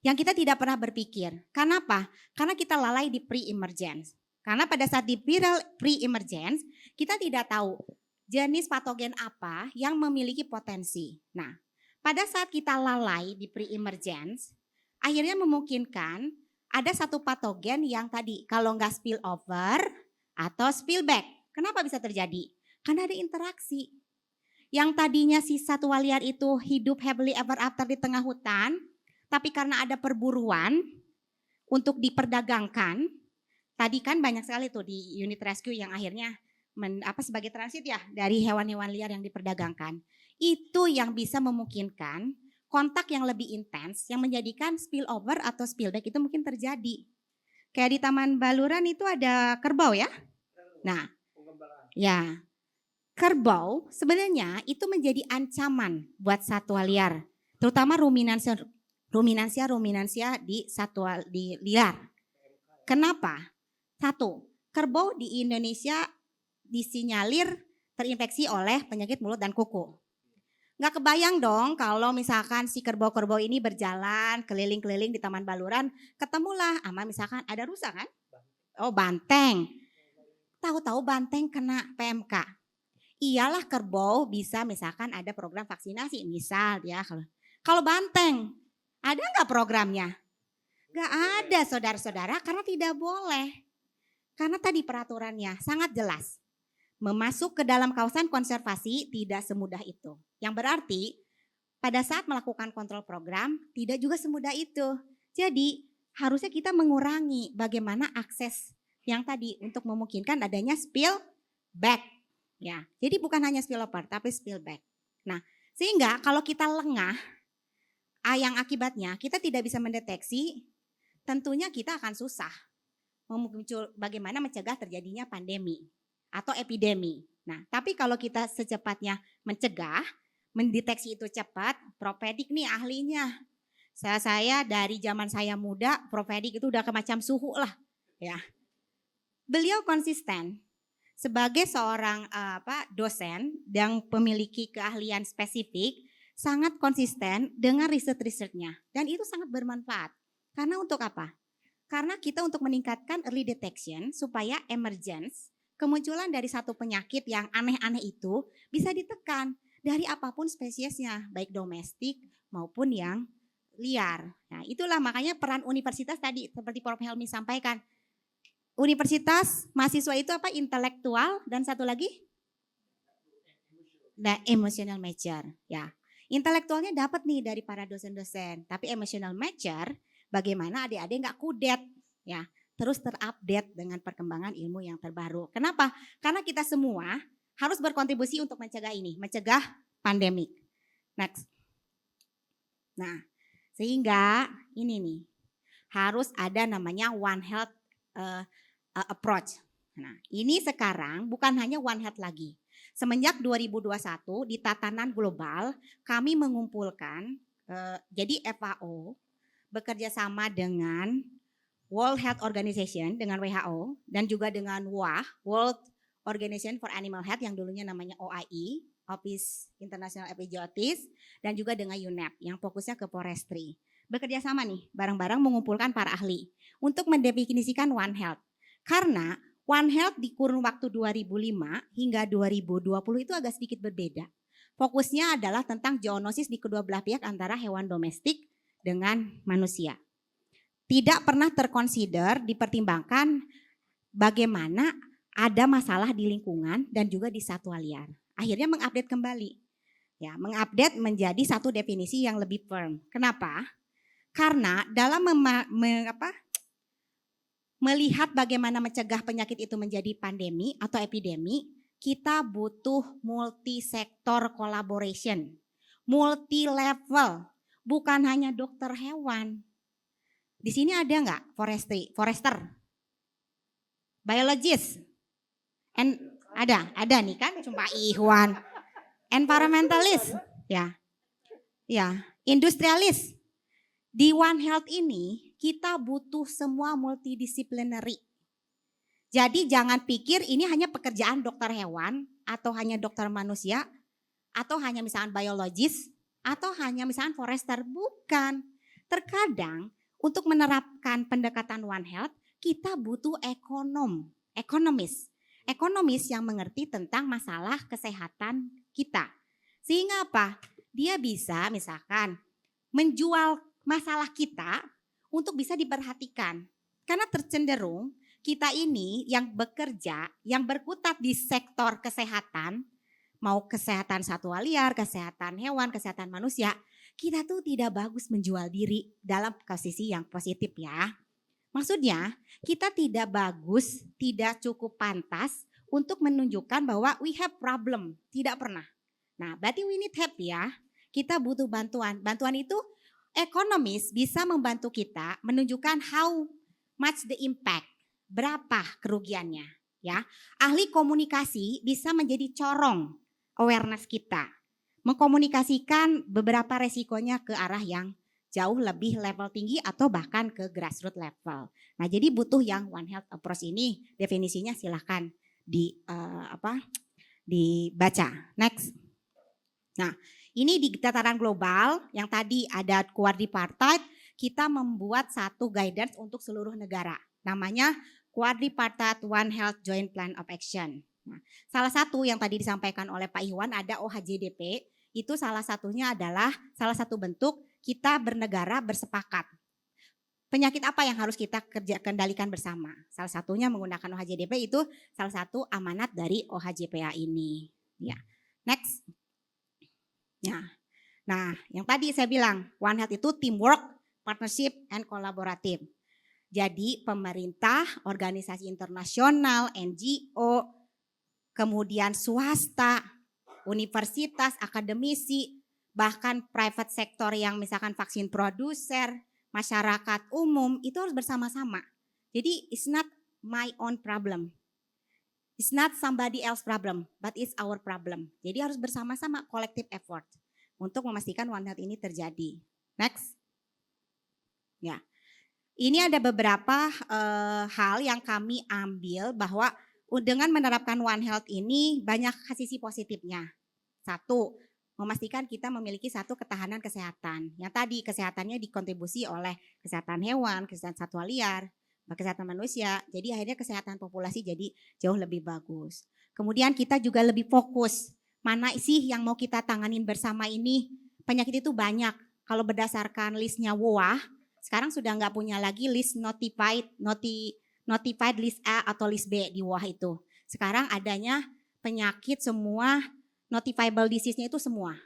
Yang kita tidak pernah berpikir. Kenapa? Karena kita lalai di pre-emergence. Karena pada saat di pre-emergence, kita tidak tahu jenis patogen apa yang memiliki potensi. Nah, pada saat kita lalai di pre-emergence, akhirnya memungkinkan ada satu patogen yang tadi kalau nggak spill over atau spillback. Kenapa bisa terjadi? Karena ada interaksi. Yang tadinya si satwa liar itu hidup happily ever after di tengah hutan, tapi karena ada perburuan untuk diperdagangkan, tadi kan banyak sekali tuh di unit rescue yang akhirnya sebagai transit ya dari hewan-hewan liar yang diperdagangkan. Itu yang bisa memungkinkan kontak yang lebih intens yang menjadikan spillover atau spillback itu mungkin terjadi. Kayak di Taman Baluran itu ada kerbau ya. Nah, ya. Kerbau sebenarnya itu menjadi ancaman buat satwa liar, terutama ruminansia di satwa di liar. Kenapa? Satu, kerbau di Indonesia disinyalir terinfeksi oleh penyakit mulut dan kuku. Nggak kebayang dong kalau misalkan si kerbau-kerbau ini berjalan keliling-keliling di Taman Baluran, ketemulah sama misalkan ada rusa kan? Oh, banteng. Tahu-tahu banteng kena PMK. Iyalah kerbau bisa misalkan ada program vaksinasi misal ya. Kalau banteng ada nggak programnya? Nggak ada saudara-saudara karena tidak boleh. Karena tadi peraturannya sangat jelas. Memasuk ke dalam kawasan konservasi tidak semudah itu. Yang berarti pada saat melakukan kontrol program tidak juga semudah itu. Jadi harusnya kita mengurangi bagaimana akses yang tadi untuk memungkinkan adanya spill back. Ya, jadi bukan hanya spillover tapi spillback. Nah, sehingga kalau kita lengah, yang akibatnya kita tidak bisa mendeteksi, tentunya kita akan susah bagaimana mencegah terjadinya pandemi atau epidemi. Nah, tapi kalau kita secepatnya mencegah, mendeteksi itu cepat, Propedik nih ahlinya. Saya dari zaman saya muda, Propedik itu udah ke macam suhu lah, ya. Beliau konsisten. Sebagai seorang dosen yang memiliki keahlian spesifik, sangat konsisten dengan riset-risetnya. Dan itu sangat bermanfaat. Karena untuk apa? Karena kita untuk meningkatkan early detection supaya emergence, kemunculan dari satu penyakit yang aneh-aneh itu bisa ditekan dari apapun spesiesnya, baik domestik maupun yang liar. Nah, itulah makanya peran universitas tadi seperti Prof. Helmi sampaikan. Universitas, mahasiswa itu apa? Intelektual dan satu lagi? Nah, emotional mature. Ya, intelektualnya dapat nih dari para dosen-dosen. Tapi emotional mature, bagaimana adik-adik nggak kudet? Ya, terus terupdate dengan perkembangan ilmu yang terbaru. Kenapa? Karena kita semua harus berkontribusi untuk mencegah ini, mencegah pandemik. Next. Nah, sehingga ini nih harus ada namanya One Health approach. Nah, ini sekarang bukan hanya One Health lagi. Semenjak 2021 di tatanan global kami mengumpulkan, jadi FAO bekerja sama dengan World Health Organization dengan WHO dan juga dengan WAH, World Organization for Animal Health yang dulunya namanya OIE, Office International Epizootis, dan juga dengan UNEP yang fokusnya ke forestry. Bekerja sama nih, bareng-bareng mengumpulkan para ahli untuk mendefinisikan One Health. Karena One Health di kurun waktu 2005 hingga 2020 itu agak sedikit berbeda. Fokusnya adalah tentang zoonosis di kedua belah pihak antara hewan domestik dengan manusia. Tidak pernah terconsider, dipertimbangkan bagaimana ada masalah di lingkungan dan juga di satwa liar. Akhirnya mengupdate kembali. Ya, mengupdate menjadi satu definisi yang lebih firm. Kenapa? Karena dalam melihat bagaimana mencegah penyakit itu menjadi pandemi atau epidemi, kita butuh multi-sektor collaboration, multi-level, bukan hanya dokter hewan. Di sini ada nggak forester, biologist, ada nih kan, cuma Ikhwan, environmentalist, ya, industrialis. Di One Health ini kita butuh semua multidisciplinary. Jadi jangan pikir ini hanya pekerjaan dokter hewan atau hanya dokter manusia atau hanya misalkan biologis atau hanya misalkan forester. Bukan. Terkadang untuk menerapkan pendekatan One Health kita butuh ekonomis. Ekonomis yang mengerti tentang masalah kesehatan kita. Sehingga apa? Dia bisa misalkan menjual masalah kita untuk bisa diperhatikan. Karena tercenderung kita ini yang bekerja, yang berkutat di sektor kesehatan, mau kesehatan satwa liar, kesehatan hewan, kesehatan manusia, kita tuh tidak bagus menjual diri dalam posisi yang positif ya. Maksudnya kita tidak bagus, tidak cukup pantas untuk menunjukkan bahwa we have problem, tidak pernah. Nah berarti we need help ya, kita butuh bantuan. Bantuan itu ekonomis bisa membantu kita menunjukkan how much the impact, berapa kerugiannya ya. Ahli komunikasi bisa menjadi corong awareness kita, mengkomunikasikan beberapa resikonya ke arah yang jauh lebih level tinggi atau bahkan ke grassroots level. Nah jadi butuh yang One Health approach ini, definisinya silahkan dibaca. Next. Nah ini di tataran global yang tadi ada quadripartite, kita membuat satu guidance untuk seluruh negara. Namanya Quadripartite One Health Joint Plan of Action. Nah, salah satu yang tadi disampaikan oleh Pak Iwan ada OHJDP, itu salah satunya adalah salah satu bentuk kita bernegara bersepakat. Penyakit apa yang harus kita kendalikan bersama? Salah satunya menggunakan OHJDP, itu salah satu amanat dari OHJPA ini. Ya. Next. Nah, yang tadi saya bilang One Health itu teamwork, partnership, and collaborative. Jadi pemerintah, organisasi internasional, NGO, kemudian swasta, universitas, akademisi, bahkan private sector yang misalkan vaksin produser, masyarakat umum, itu harus bersama-sama. Jadi it's not my own problem. It's not somebody else problem, but it's our problem. Jadi harus bersama-sama, collective effort untuk memastikan One Health ini terjadi. Next. Ya. Ini ada beberapa hal yang kami ambil bahwa dengan menerapkan One Health ini banyak sisi positifnya. Satu, memastikan kita memiliki satu ketahanan kesehatan. Yang tadi kesehatannya dikontribusi oleh kesehatan hewan, kesehatan satwa liar, kesehatan manusia. Jadi akhirnya kesehatan populasi jadi jauh lebih bagus. Kemudian kita juga lebih fokus. Mana sih yang mau kita tanganin bersama ini? Penyakit itu banyak. Kalau berdasarkan listnya WOA, sekarang sudah nggak punya lagi list notified list A atau list B di WOA itu. Sekarang adanya penyakit semua, notifiable disease-nya itu semua.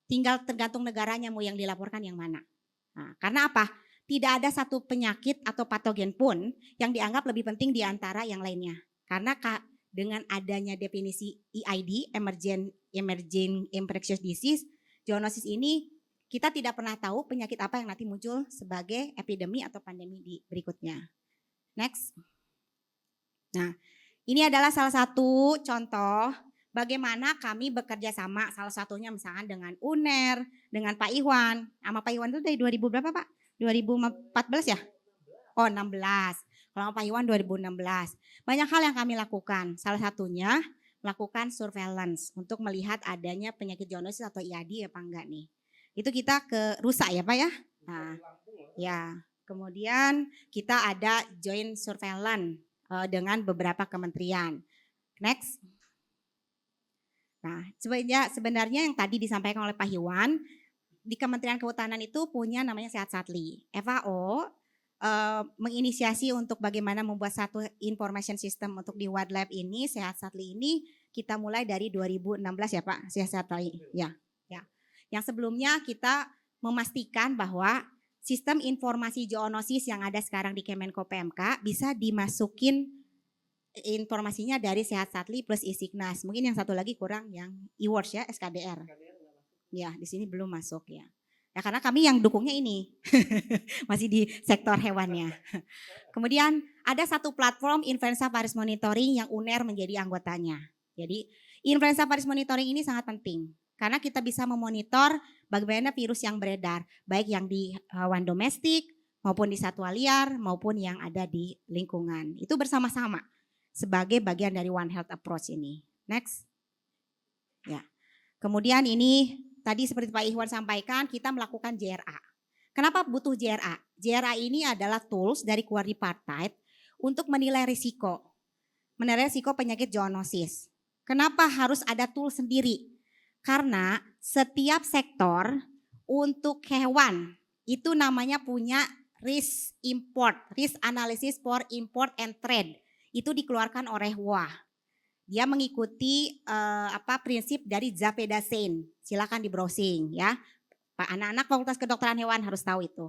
Tinggal tergantung negaranya mau yang dilaporkan yang mana. Nah, karena apa? Tidak ada satu penyakit atau patogen pun yang dianggap lebih penting di antara yang lainnya. Karena dengan adanya definisi EID, Emerging Infectious Disease, zoonosis ini kita tidak pernah tahu penyakit apa yang nanti muncul sebagai epidemi atau pandemi di berikutnya. Next. Nah, ini adalah salah satu contoh bagaimana kami bekerja sama, salah satunya misalkan dengan UNER, dengan Pak Iwan. Sama Pak Iwan itu dari 2000 berapa Pak? 2014 ya? Oh 16. Kalau sama Pak Iwan 2016. Banyak hal yang kami lakukan. Salah satunya melakukan surveillance untuk melihat adanya penyakit zoonosis atau IAD apa enggak nih. Itu kita ke Rusa ya Pak ya? Nah, ya. Kemudian kita ada joint surveillance dengan beberapa kementerian. Next. Nah, sebenarnya yang tadi disampaikan oleh Pak Iwan, di Kementerian Kehutanan itu punya namanya Sehat Satli. FAO menginisiasi untuk bagaimana membuat satu information system untuk di wildlife ini, Sehat Satli ini kita mulai dari 2016 ya Pak, Sehat Satli. Ya. Yang sebelumnya kita memastikan bahwa sistem informasi zoonosis yang ada sekarang di Kemenko PMK bisa dimasukin informasinya dari Sehat Satli plus Isignas. Mungkin yang satu lagi kurang yang e-words ya, SKDR. Ya, di sini belum masuk ya. Ya karena kami yang dukungnya ini. Masih di sektor hewannya. Kemudian ada satu platform influenza virus monitoring yang UNER menjadi anggotanya. Jadi influenza virus monitoring ini sangat penting. Karena kita bisa memonitor bagaimana virus yang beredar. Baik yang di hewan domestik maupun di satwa liar maupun yang ada di lingkungan. Itu bersama-sama sebagai bagian dari One Health approach ini. Next. Ya. Kemudian ini tadi seperti Pak Iwan sampaikan, kita melakukan JRA. Kenapa butuh JRA? JRA ini adalah tools dari quadripartite untuk menilai risiko. Menilai risiko penyakit zoonosis. Kenapa harus ada tool sendiri? Karena setiap sektor untuk hewan itu namanya punya risk import, risk analysis for import and trade. Itu dikeluarkan oleh WA. Dia mengikuti prinsip dari Zapedasen. Silakan di browsing ya. Pak anak-anak Fakultas Kedokteran Hewan harus tahu itu.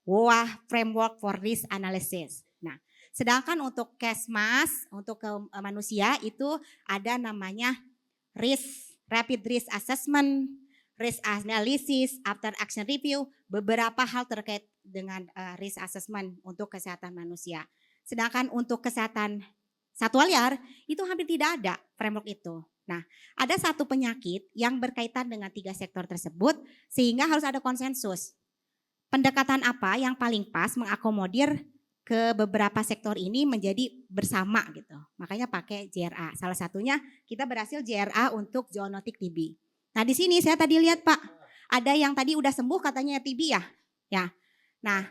WA Framework for Risk Analysis. Nah, sedangkan untuk Kesmas, untuk ke manusia itu ada namanya Rapid Risk Assessment, Risk Analysis, After Action Review, beberapa hal terkait dengan risk assessment untuk kesehatan manusia. Sedangkan untuk kesehatan satwa liar itu hampir tidak ada framework itu. Nah, ada satu penyakit yang berkaitan dengan 3 sektor tersebut sehingga harus ada konsensus. Pendekatan apa yang paling pas mengakomodir ke beberapa sektor ini menjadi bersama gitu. Makanya pakai JRA. Salah satunya kita berhasil JRA untuk zoonotic TB. Nah, di sini saya tadi lihat Pak, ada yang tadi udah sembuh katanya TB ya. Ya. Nah,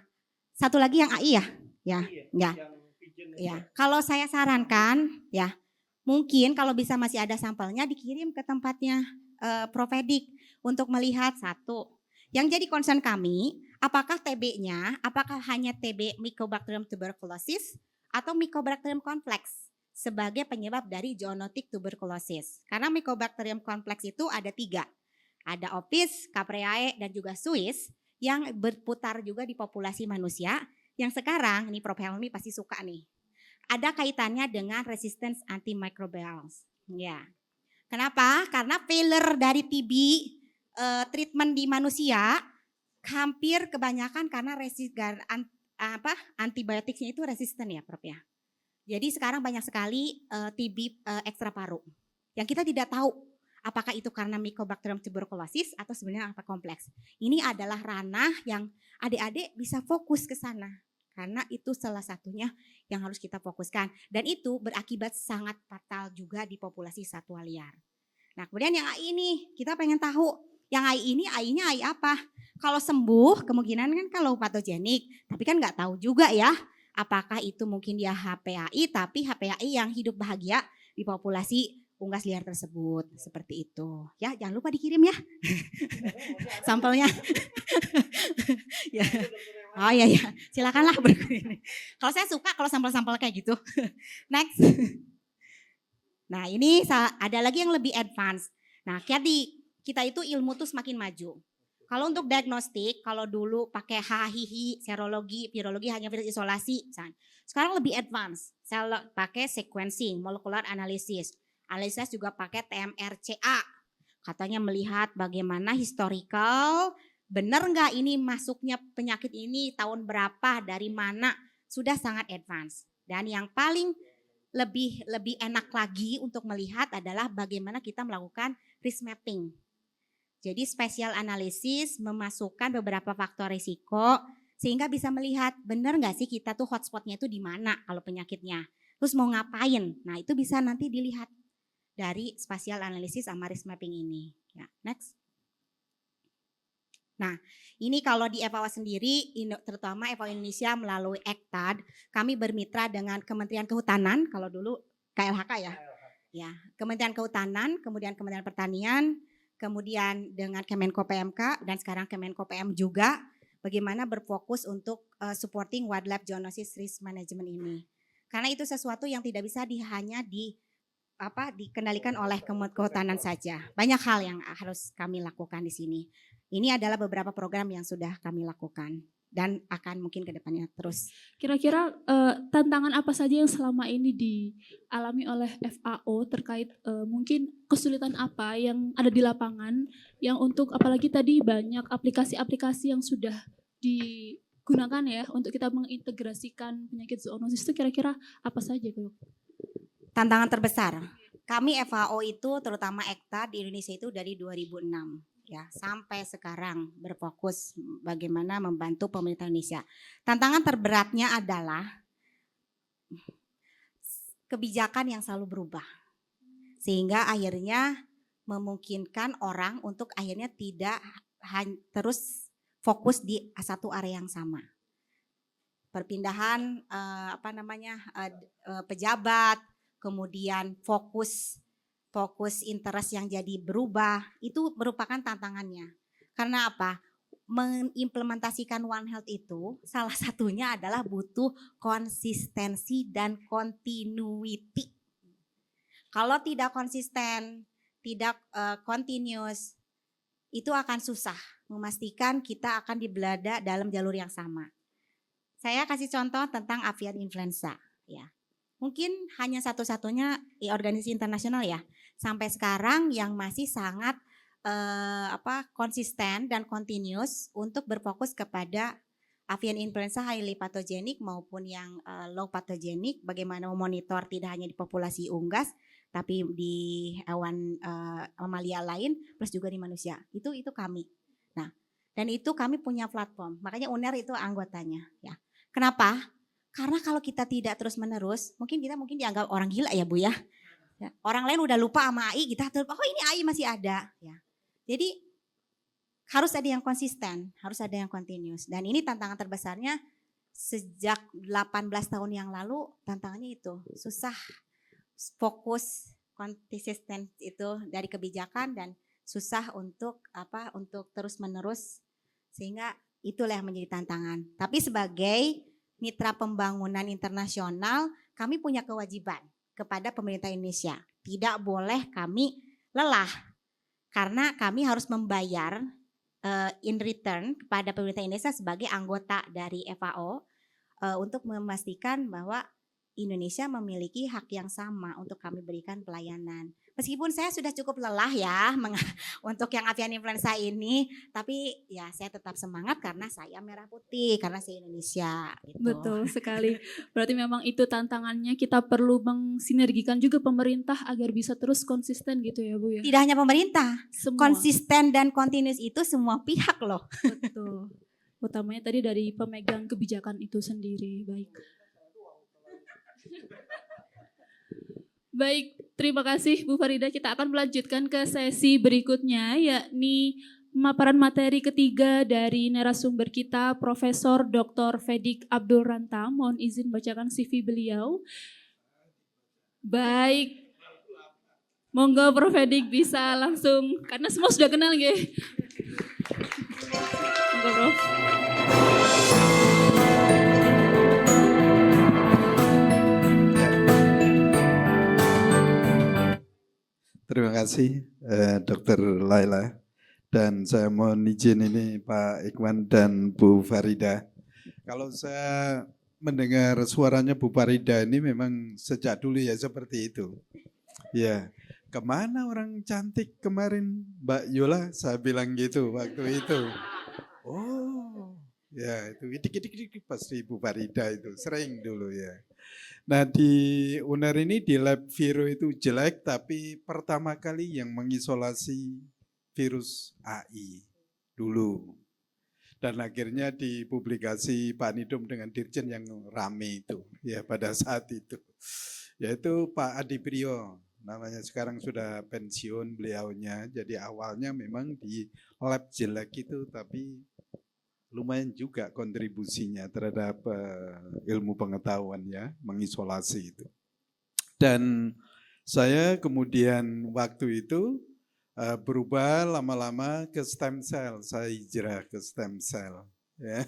satu lagi yang AI ya. Ya. Ya. Ya. Kalau saya sarankan ya, mungkin kalau bisa masih ada sampelnya dikirim ke tempatnya Profedik untuk melihat satu. Yang jadi concern kami, apakah TB-nya, apakah hanya TB Mycobacterium tuberculosis atau Mycobacterium complex sebagai penyebab dari zoonotic tuberculosis. Karena Mycobacterium complex itu ada 3. Ada Ovis, Capreae, dan juga Suis yang berputar juga di populasi manusia. Yang sekarang, ini Prof. Helmi pasti suka nih. Ada kaitannya dengan resistance antimicrobials. Ya. Kenapa? Karena failure dari TB treatment di manusia hampir kebanyakan karena antibiotiknya itu resisten ya Prof ya. Jadi sekarang banyak sekali TB ekstra paru. Yang kita tidak tahu apakah itu karena Mycobacterium tuberculosis atau sebenarnya apa kompleks. Ini adalah ranah yang adik-adik bisa fokus ke sana. Karena itu salah satunya yang harus kita fokuskan. Dan itu berakibat sangat fatal juga di populasi satwa liar. Nah kemudian yang AI ini kita pengen tahu. Yang AI ini AI-nya AI apa? Kalau sembuh kemungkinan kan kalau patogenik. Tapi kan gak tahu juga ya. Apakah itu mungkin dia HPAI tapi HPAI yang hidup bahagia di populasi unggas liar tersebut. Seperti itu. Ya jangan lupa dikirim ya. Sampelnya. Ya. Oh iya ya, silakanlah berkirim. Kalau saya suka kalau sampel-sampel kayak gitu. Next. Nah ini ada lagi yang lebih advance. Nah kita itu ilmu tuh semakin maju. Kalau untuk diagnostik, kalau dulu pakai HIHI, serologi, virologi hanya virus isolasi. Sekarang lebih advance. Saya pakai sequencing, molecular analysis. Analysis juga pakai TMRCA. Katanya melihat bagaimana historical, benar nggak ini masuknya penyakit ini tahun berapa, dari mana, sudah sangat advance. Dan yang paling lebih enak lagi untuk melihat adalah bagaimana kita melakukan risk mapping. Jadi spatial analysis memasukkan beberapa faktor risiko sehingga bisa melihat benar nggak sih kita tuh hotspotnya itu di mana kalau penyakitnya. Terus mau ngapain? Nah itu bisa nanti dilihat dari spatial analysis sama risk mapping ini. Ya, next. Nah ini kalau di FAO sendiri, terutama FAO Indonesia melalui ECTAD, kami bermitra dengan Kementerian Kehutanan, kalau dulu KLHK ya. Ya, Kementerian Kehutanan, kemudian Kementerian Pertanian, kemudian dengan Kemenko PMK dan sekarang Kemenko PM juga bagaimana berfokus untuk supporting wildlife zoonosis risk management ini. Karena itu sesuatu yang tidak bisa hanya dikendalikan oleh Kehutanan saja. Banyak hal yang harus kami lakukan di sini. Ini adalah beberapa program yang sudah kami lakukan dan akan mungkin ke depannya terus. Kira-kira tantangan apa saja yang selama ini dialami oleh FAO terkait mungkin kesulitan apa yang ada di lapangan yang untuk apalagi tadi banyak aplikasi-aplikasi yang sudah digunakan ya untuk kita mengintegrasikan penyakit zoonosis itu kira-kira apa saja Bu? Tantangan terbesar. Kami FAO itu terutama ECTA di Indonesia itu dari 2006. Ya, sampai sekarang berfokus bagaimana membantu pemerintah Indonesia. Tantangan terberatnya adalah kebijakan yang selalu berubah. Sehingga akhirnya memungkinkan orang untuk akhirnya tidak terus fokus di satu area yang sama. Perpindahan pejabat, kemudian fokus interest yang jadi berubah, itu merupakan tantangannya. Karena apa? mengimplementasikan One Health itu salah satunya adalah butuh konsistensi dan continuity. Kalau tidak konsisten, tidak continuous, itu akan susah memastikan kita akan dibelada dalam jalur yang sama. Saya kasih contoh tentang avian influenza, ya. Mungkin hanya satu-satunya organisasi internasional ya sampai sekarang yang masih sangat konsisten dan continuous untuk berfokus kepada avian influenza highly pathogenic maupun yang low pathogenic, bagaimana memonitor tidak hanya di populasi unggas tapi di hewan mamalia lain plus juga di manusia. Itu kami. Nah, dan itu kami punya platform. Makanya UNER itu anggotanya, ya. Kenapa? Karena kalau kita tidak terus-menerus, mungkin dianggap orang gila ya Bu ya. Orang lain udah lupa sama AI, kita oh ini AI masih ada, ya. Jadi harus ada yang konsisten, harus ada yang continuous. Dan ini tantangan terbesarnya sejak 18 tahun yang lalu, tantangannya itu susah fokus konsisten itu dari kebijakan dan susah untuk terus-menerus, sehingga itulah yang menjadi tantangan. Tapi sebagai mitra pembangunan internasional, kami punya kewajiban kepada pemerintah Indonesia. Tidak boleh kami lelah karena kami harus membayar in return kepada pemerintah Indonesia sebagai anggota dari FAO untuk memastikan bahwa Indonesia memiliki hak yang sama untuk kami berikan pelayanan. Meskipun saya sudah cukup lelah ya untuk yang avian influenza ini, tapi ya saya tetap semangat karena saya merah putih, karena saya Indonesia. Gitu. Betul sekali. Berarti memang itu tantangannya, kita perlu mensinergikan juga pemerintah agar bisa terus konsisten gitu ya Bu ya. Tidak hanya pemerintah, Semua. konsisten dan continuous itu semua pihak loh. Betul. Utamanya tadi dari pemegang kebijakan itu sendiri. Baik, terima kasih Bu Farida. Kita akan melanjutkan ke sesi berikutnya, yakni pemaparan materi ketiga dari narasumber kita, Profesor Dr. Fedik Abdul Ranta. Mohon izin bacakan CV beliau. Baik, monggo Prof. Fedik bisa langsung, karena semua sudah kenal ya. Monggo Prof. Terima kasih Dr. Laila, dan saya mohon izin ini Pak Ikhwan dan Bu Farida. Kalau saya mendengar suaranya Bu Farida ini memang sejak dulu ya seperti itu. Ya, kemana orang cantik kemarin Mbak Yola, saya bilang gitu waktu itu. Oh, ya itu dikit-dikit pasti Bu Farida itu sering dulu ya. Nah di UNER ini di lab Viro itu jelek, tapi pertama kali yang mengisolasi virus AI dulu. Dan akhirnya dipublikasi Pak Nidom dengan Dirjen yang rame itu ya pada saat itu. Yaitu Pak Adi Priyo, namanya sekarang sudah pensiun beliaunya. Jadi awalnya memang di lab jelek itu, tapi lumayan juga kontribusinya terhadap ilmu pengetahuan ya, mengisolasi itu. Dan saya kemudian waktu itu berubah lama-lama ke stem cell, saya hijrah ke stem cell. Ya.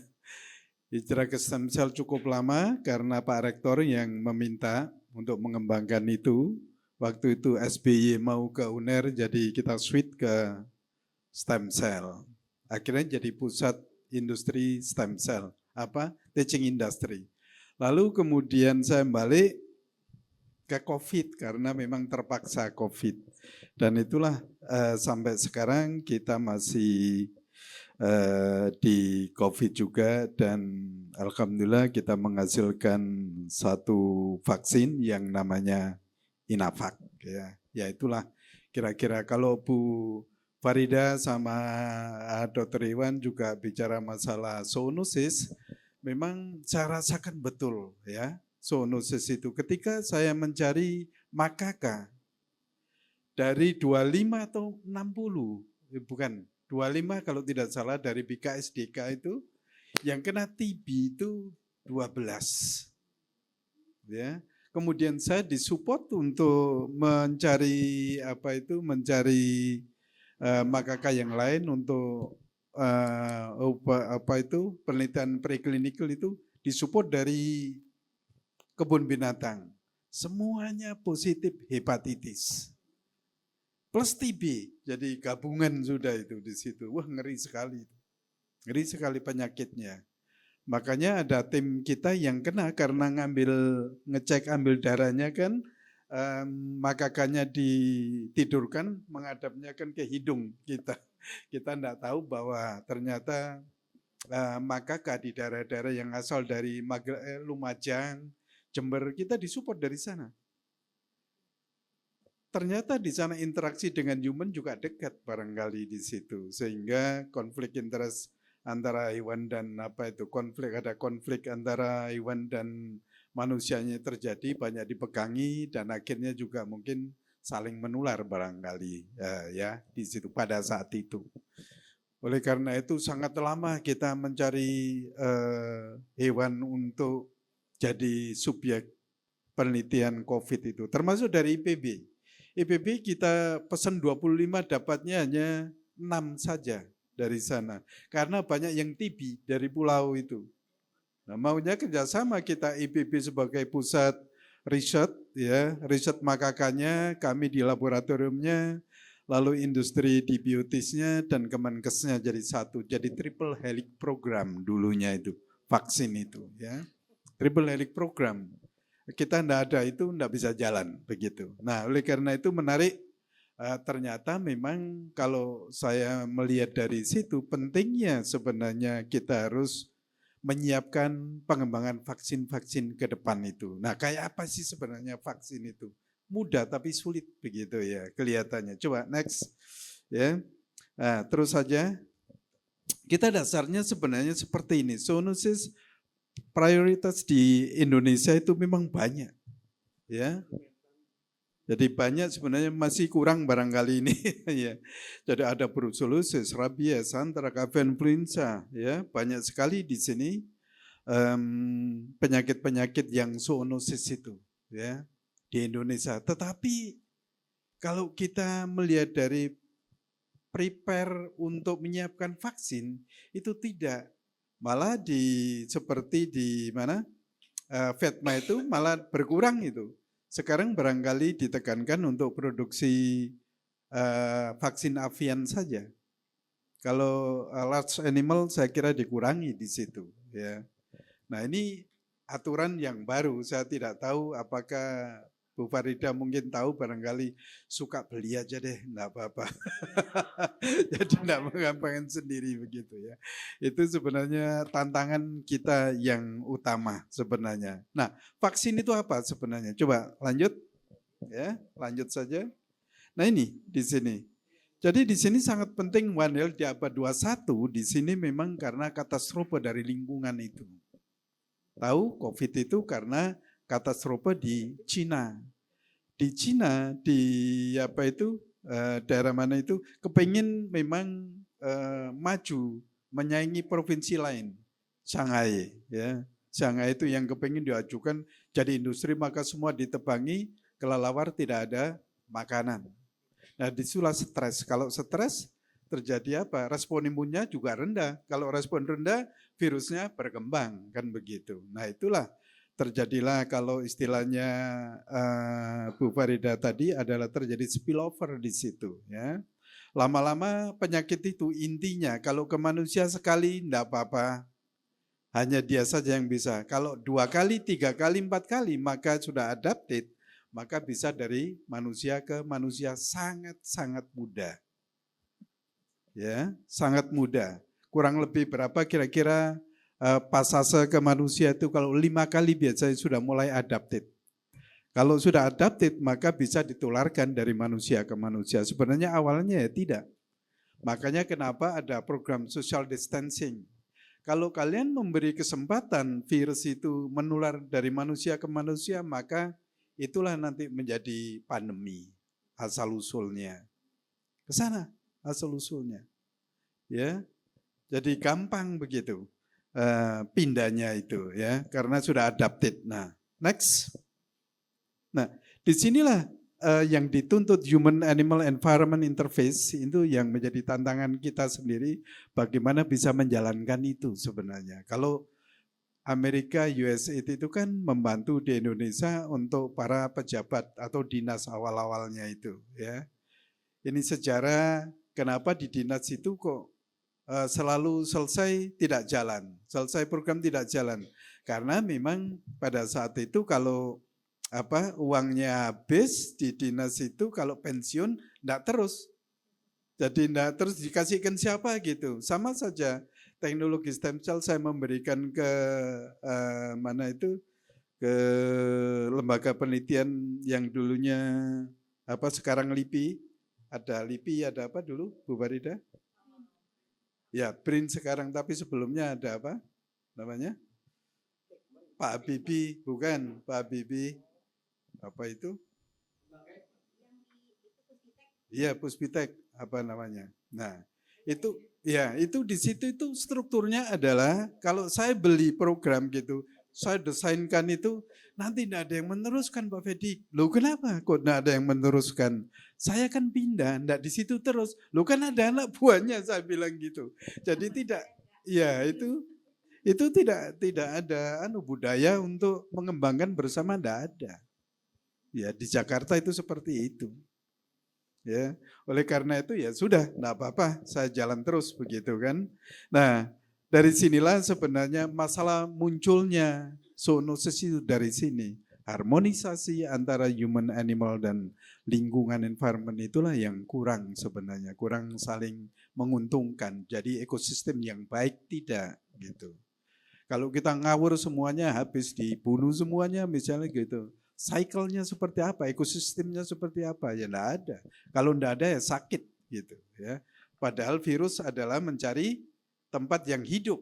Hijrah ke stem cell cukup lama karena Pak Rektor yang meminta untuk mengembangkan itu. Waktu itu SBY mau ke UNER, jadi kita switch ke stem cell. Akhirnya jadi pusat industri stem cell, teaching industry. Lalu kemudian saya balik ke COVID karena memang terpaksa COVID. Dan itulah sampai sekarang kita masih di COVID juga, dan alhamdulillah kita menghasilkan satu vaksin yang namanya Inavac. Ya itulah kira-kira. Kalau Bu Farida sama Dr. Iwan juga bicara masalah zoonosis, memang saya rasakan betul ya zoonosis itu. Ketika saya mencari makaka dari 25 atau 60, bukan 25 kalau tidak salah dari BKSDK itu, yang kena TB itu 12. Ya. Kemudian saya disupport untuk mencari makaka yang lain untuk penelitian preklinikal itu disupport dari kebun binatang. Semuanya positif hepatitis. Plus TB, jadi gabungan sudah itu di situ. Wah, ngeri sekali. Ngeri sekali penyakitnya. Makanya ada tim kita yang kena karena ngecek ambil darahnya kan, makakanya ditidurkan, menghadapnya kan ke hidung kita. Kita enggak tahu bahwa ternyata makaka di daerah-daerah yang asal dari Lumajang, Jember, kita disupport dari sana. Ternyata di sana interaksi dengan human juga dekat barangkali di situ, sehingga konflik interest antara hewan dan ada konflik antara hewan dan manusianya terjadi, banyak dipegangi dan akhirnya juga mungkin saling menular barangkali ya di situ pada saat itu. Oleh karena itu sangat lama kita mencari hewan untuk jadi subjek penelitian COVID itu, termasuk dari IPB. IPB kita pesan 25, dapatnya hanya 6 saja dari sana. Karena banyak yang TB dari pulau itu. Nah, maunya kerjasama kita IPB sebagai pusat riset, ya, riset makakanya, kami di laboratoriumnya, lalu industri di biotisnya dan Kemenkesnya jadi satu. Jadi triple helix program dulunya itu, vaksin itu, ya. Triple helix program. Kita enggak ada itu enggak bisa jalan begitu. Nah, oleh karena itu menarik, ternyata memang kalau saya melihat dari situ pentingnya sebenarnya kita harus menyiapkan pengembangan vaksin-vaksin ke depan itu. Nah, kayak apa sih sebenarnya vaksin itu? Mudah tapi sulit begitu ya kelihatannya. Coba next ya. Nah, terus saja kita dasarnya sebenarnya seperti ini. Zoonosis prioritas di Indonesia itu memang banyak, ya. Jadi banyak sebenarnya masih kurang barangkali ini, ya. Jadi ada brucellosis, rabies, antraks, influenza, ya. Banyak sekali di sini penyakit-penyakit yang zoonosis itu, ya, di Indonesia. Tetapi kalau kita melihat dari prepare untuk menyiapkan vaksin itu tidak. Malah seperti di mana Vietnam itu malah berkurang itu. Sekarang barangkali ditekankan untuk produksi vaksin avian saja. Kalau large animal saya kira dikurangi di situ. Ya. Nah ini aturan yang baru. Saya tidak tahu apakah Bu Farida mungkin tahu, barangkali suka beli aja deh, enggak apa-apa. Jadi enggak menggampangkan sendiri begitu ya. Itu sebenarnya tantangan kita yang utama sebenarnya. Nah, vaksin itu apa sebenarnya? Coba lanjut ya, lanjut saja. Nah, ini di sini. Jadi di sini sangat penting One Health di abad 21 di sini memang karena katastrofe dari lingkungan itu. Tahu COVID itu karena katastrofe di Cina. Di Cina, di daerah mana itu, kepingin memang maju, menyaingi provinsi lain. Shanghai, ya. Shanghai itu yang kepingin diajukan jadi industri, maka semua ditebangi, kelelawar tidak ada makanan. Nah, disitulah stres. Kalau stres terjadi apa? Respon imunnya juga rendah. Kalau respon rendah, virusnya berkembang, kan begitu. Nah, itulah terjadilah kalau istilahnya Bu Farida tadi adalah terjadi spillover di situ, ya. Lama-lama penyakit itu intinya kalau ke manusia sekali enggak apa-apa, hanya dia saja yang bisa. Kalau 2 kali, 3 kali, 4 kali maka sudah adapted, maka bisa dari manusia ke manusia sangat-sangat mudah. Ya, sangat mudah. Kurang lebih berapa kira-kira pasase ke manusia itu kalau 5 kali biasanya sudah mulai adapted. Kalau sudah adapted maka bisa ditularkan dari manusia ke manusia. Sebenarnya awalnya ya tidak. Makanya kenapa ada program social distancing. Kalau kalian memberi kesempatan virus itu menular dari manusia ke manusia, maka itulah nanti menjadi pandemi asal-usulnya. Ke sana asal-usulnya. Ya. Jadi gampang begitu. Pindahnya itu ya karena sudah adapted. Nah, next. Nah, disinilah yang dituntut human animal environment interface itu yang menjadi tantangan kita sendiri, bagaimana bisa menjalankan itu sebenarnya. Kalau Amerika, USA itu kan membantu di Indonesia untuk para pejabat atau dinas awal-awalnya itu, ya. Ini sejarah kenapa di dinas itu kok selalu selesai tidak jalan, selesai program tidak jalan. Karena memang pada saat itu kalau uangnya habis di dinas itu, kalau pensiun enggak terus. Jadi enggak terus dikasihkan siapa gitu. Sama saja teknologi stem cell saya memberikan ke ke lembaga penelitian yang dulunya sekarang LIPI, ada LIPI, ada apa dulu Bu Farida? Ya, BRIN sekarang, tapi sebelumnya ada apa namanya? Pak Habibie, bukan Pak Habibie. Apa itu? Iya, Puspitek, apa namanya. Nah, itu di situ itu strukturnya adalah kalau saya beli program gitu, saya desainkan itu, nanti tidak ada yang meneruskan Pak Fedi. Loh kenapa kok tidak ada yang meneruskan? Saya kan pindah, tidak di situ terus. Loh kan ada anak buahnya, saya bilang gitu. Jadi tidak, ya itu tidak ada budaya untuk mengembangkan bersama, tidak ada. Ya di Jakarta itu seperti itu. Ya, oleh karena itu ya sudah, enggak apa-apa, saya jalan terus begitu kan. Nah, dari sinilah sebenarnya masalah munculnya zoonosis itu dari sini. Harmonisasi antara human, animal, dan lingkungan environment itulah yang kurang sebenarnya, kurang saling menguntungkan. Jadi ekosistem yang baik tidak gitu. Kalau kita ngawur semuanya habis dibunuh semuanya misalnya gitu. Cycle-nya seperti apa, ekosistemnya seperti apa, ya enggak ada. Kalau enggak ada ya sakit gitu ya. Padahal virus adalah mencari tempat yang hidup,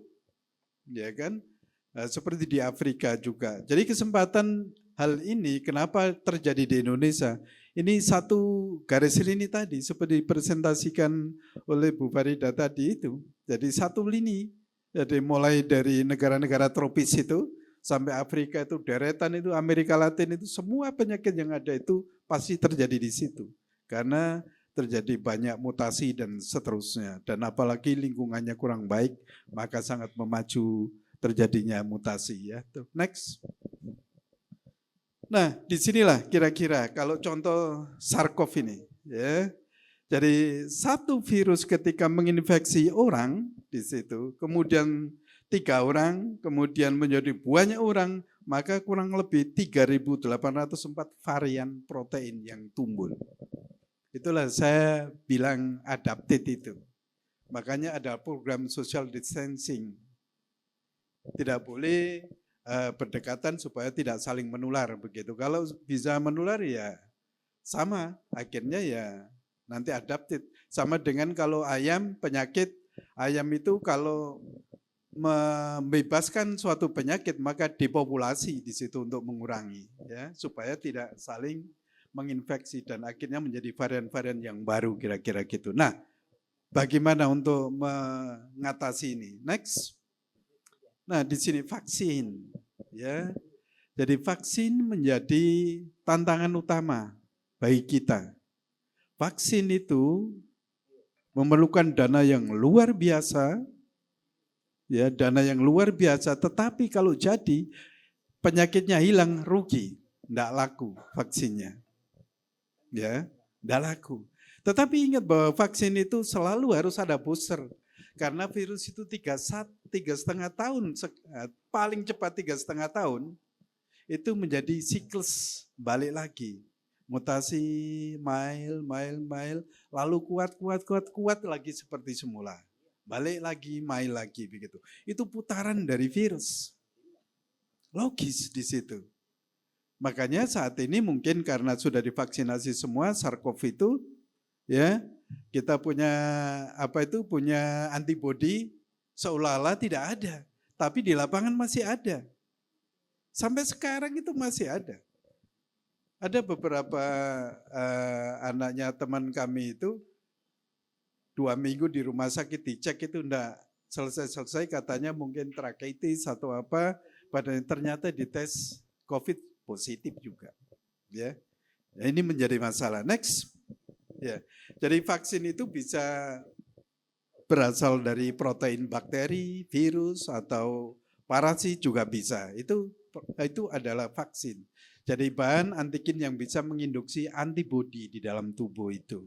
ya kan? Nah, seperti di Afrika juga. Jadi kesempatan hal ini kenapa terjadi di Indonesia? Ini satu garis lini tadi seperti dipresentasikan oleh Bu Farida tadi itu. Jadi satu lini, jadi mulai dari negara-negara tropis itu sampai Afrika itu, deretan itu, Amerika Latin itu, semua penyakit yang ada itu pasti terjadi di situ. Karena terjadi banyak mutasi dan seterusnya. Dan apalagi lingkungannya kurang baik, maka sangat memacu terjadinya mutasi. Ya. Next. Nah, disinilah kira-kira kalau contoh SARS-CoV ini. Ya. Jadi satu virus ketika menginfeksi orang di situ, kemudian 3 orang, kemudian menjadi banyak orang, maka kurang lebih 3.804 varian protein yang tumbuh. Itulah saya bilang adapted itu. Makanya ada program social distancing. Tidak boleh berdekatan supaya tidak saling menular begitu. Kalau bisa menular ya sama, akhirnya ya nanti adapted. Sama dengan kalau ayam, penyakit, ayam itu kalau membebaskan suatu penyakit maka depopulasi di situ untuk mengurangi ya supaya tidak saling menginfeksi dan akhirnya menjadi varian-varian yang baru kira-kira gitu. Nah, bagaimana untuk mengatasi ini? Next. Nah, di sini vaksin ya. Jadi vaksin menjadi tantangan utama bagi kita. Vaksin itu memerlukan dana yang luar biasa. Ya, dana yang luar biasa, tetapi kalau jadi penyakitnya hilang rugi, enggak laku vaksinnya. Ya, enggak laku. Tetapi ingat bahwa vaksin itu selalu harus ada booster. Karena virus itu 3,5 tahun, paling cepat 3,5 tahun, itu menjadi siklus balik lagi. Mutasi, lalu kuat lagi seperti semula. Balik lagi, main lagi begitu. Itu putaran dari virus. Logis di situ. Makanya saat ini mungkin karena sudah divaksinasi semua SARS-CoV itu, ya kita punya punya antibodi seolah-olah tidak ada, tapi di lapangan masih ada. Sampai sekarang itu masih ada. Ada beberapa anaknya teman kami itu 2 minggu di rumah sakit dicek itu enggak selesai katanya mungkin trakeitis atau apa, padahal ternyata dites COVID positif juga, ya. Ya, ini menjadi masalah. Next. Ya. Jadi vaksin itu bisa berasal dari protein bakteri, virus atau parasit juga bisa. Itu adalah vaksin. Jadi bahan antigen yang bisa menginduksi antibodi di dalam tubuh itu.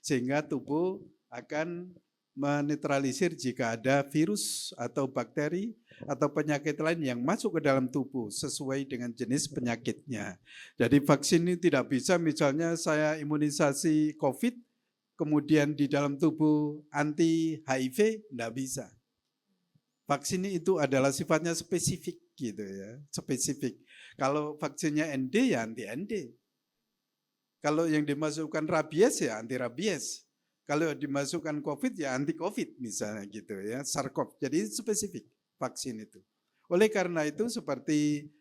Sehingga tubuh akan menetralisir jika ada virus atau bakteri atau penyakit lain yang masuk ke dalam tubuh sesuai dengan jenis penyakitnya. Jadi vaksin ini tidak bisa misalnya saya imunisasi COVID, kemudian di dalam tubuh anti HIV, tidak bisa. Vaksin itu adalah sifatnya spesifik gitu ya, spesifik. Kalau vaksinnya ND ya anti ND. Kalau yang dimasukkan rabies ya anti rabies. Kalau dimasukkan COVID ya anti COVID misalnya gitu ya, SARS-CoV. Jadi spesifik vaksin itu. Oleh karena itu seperti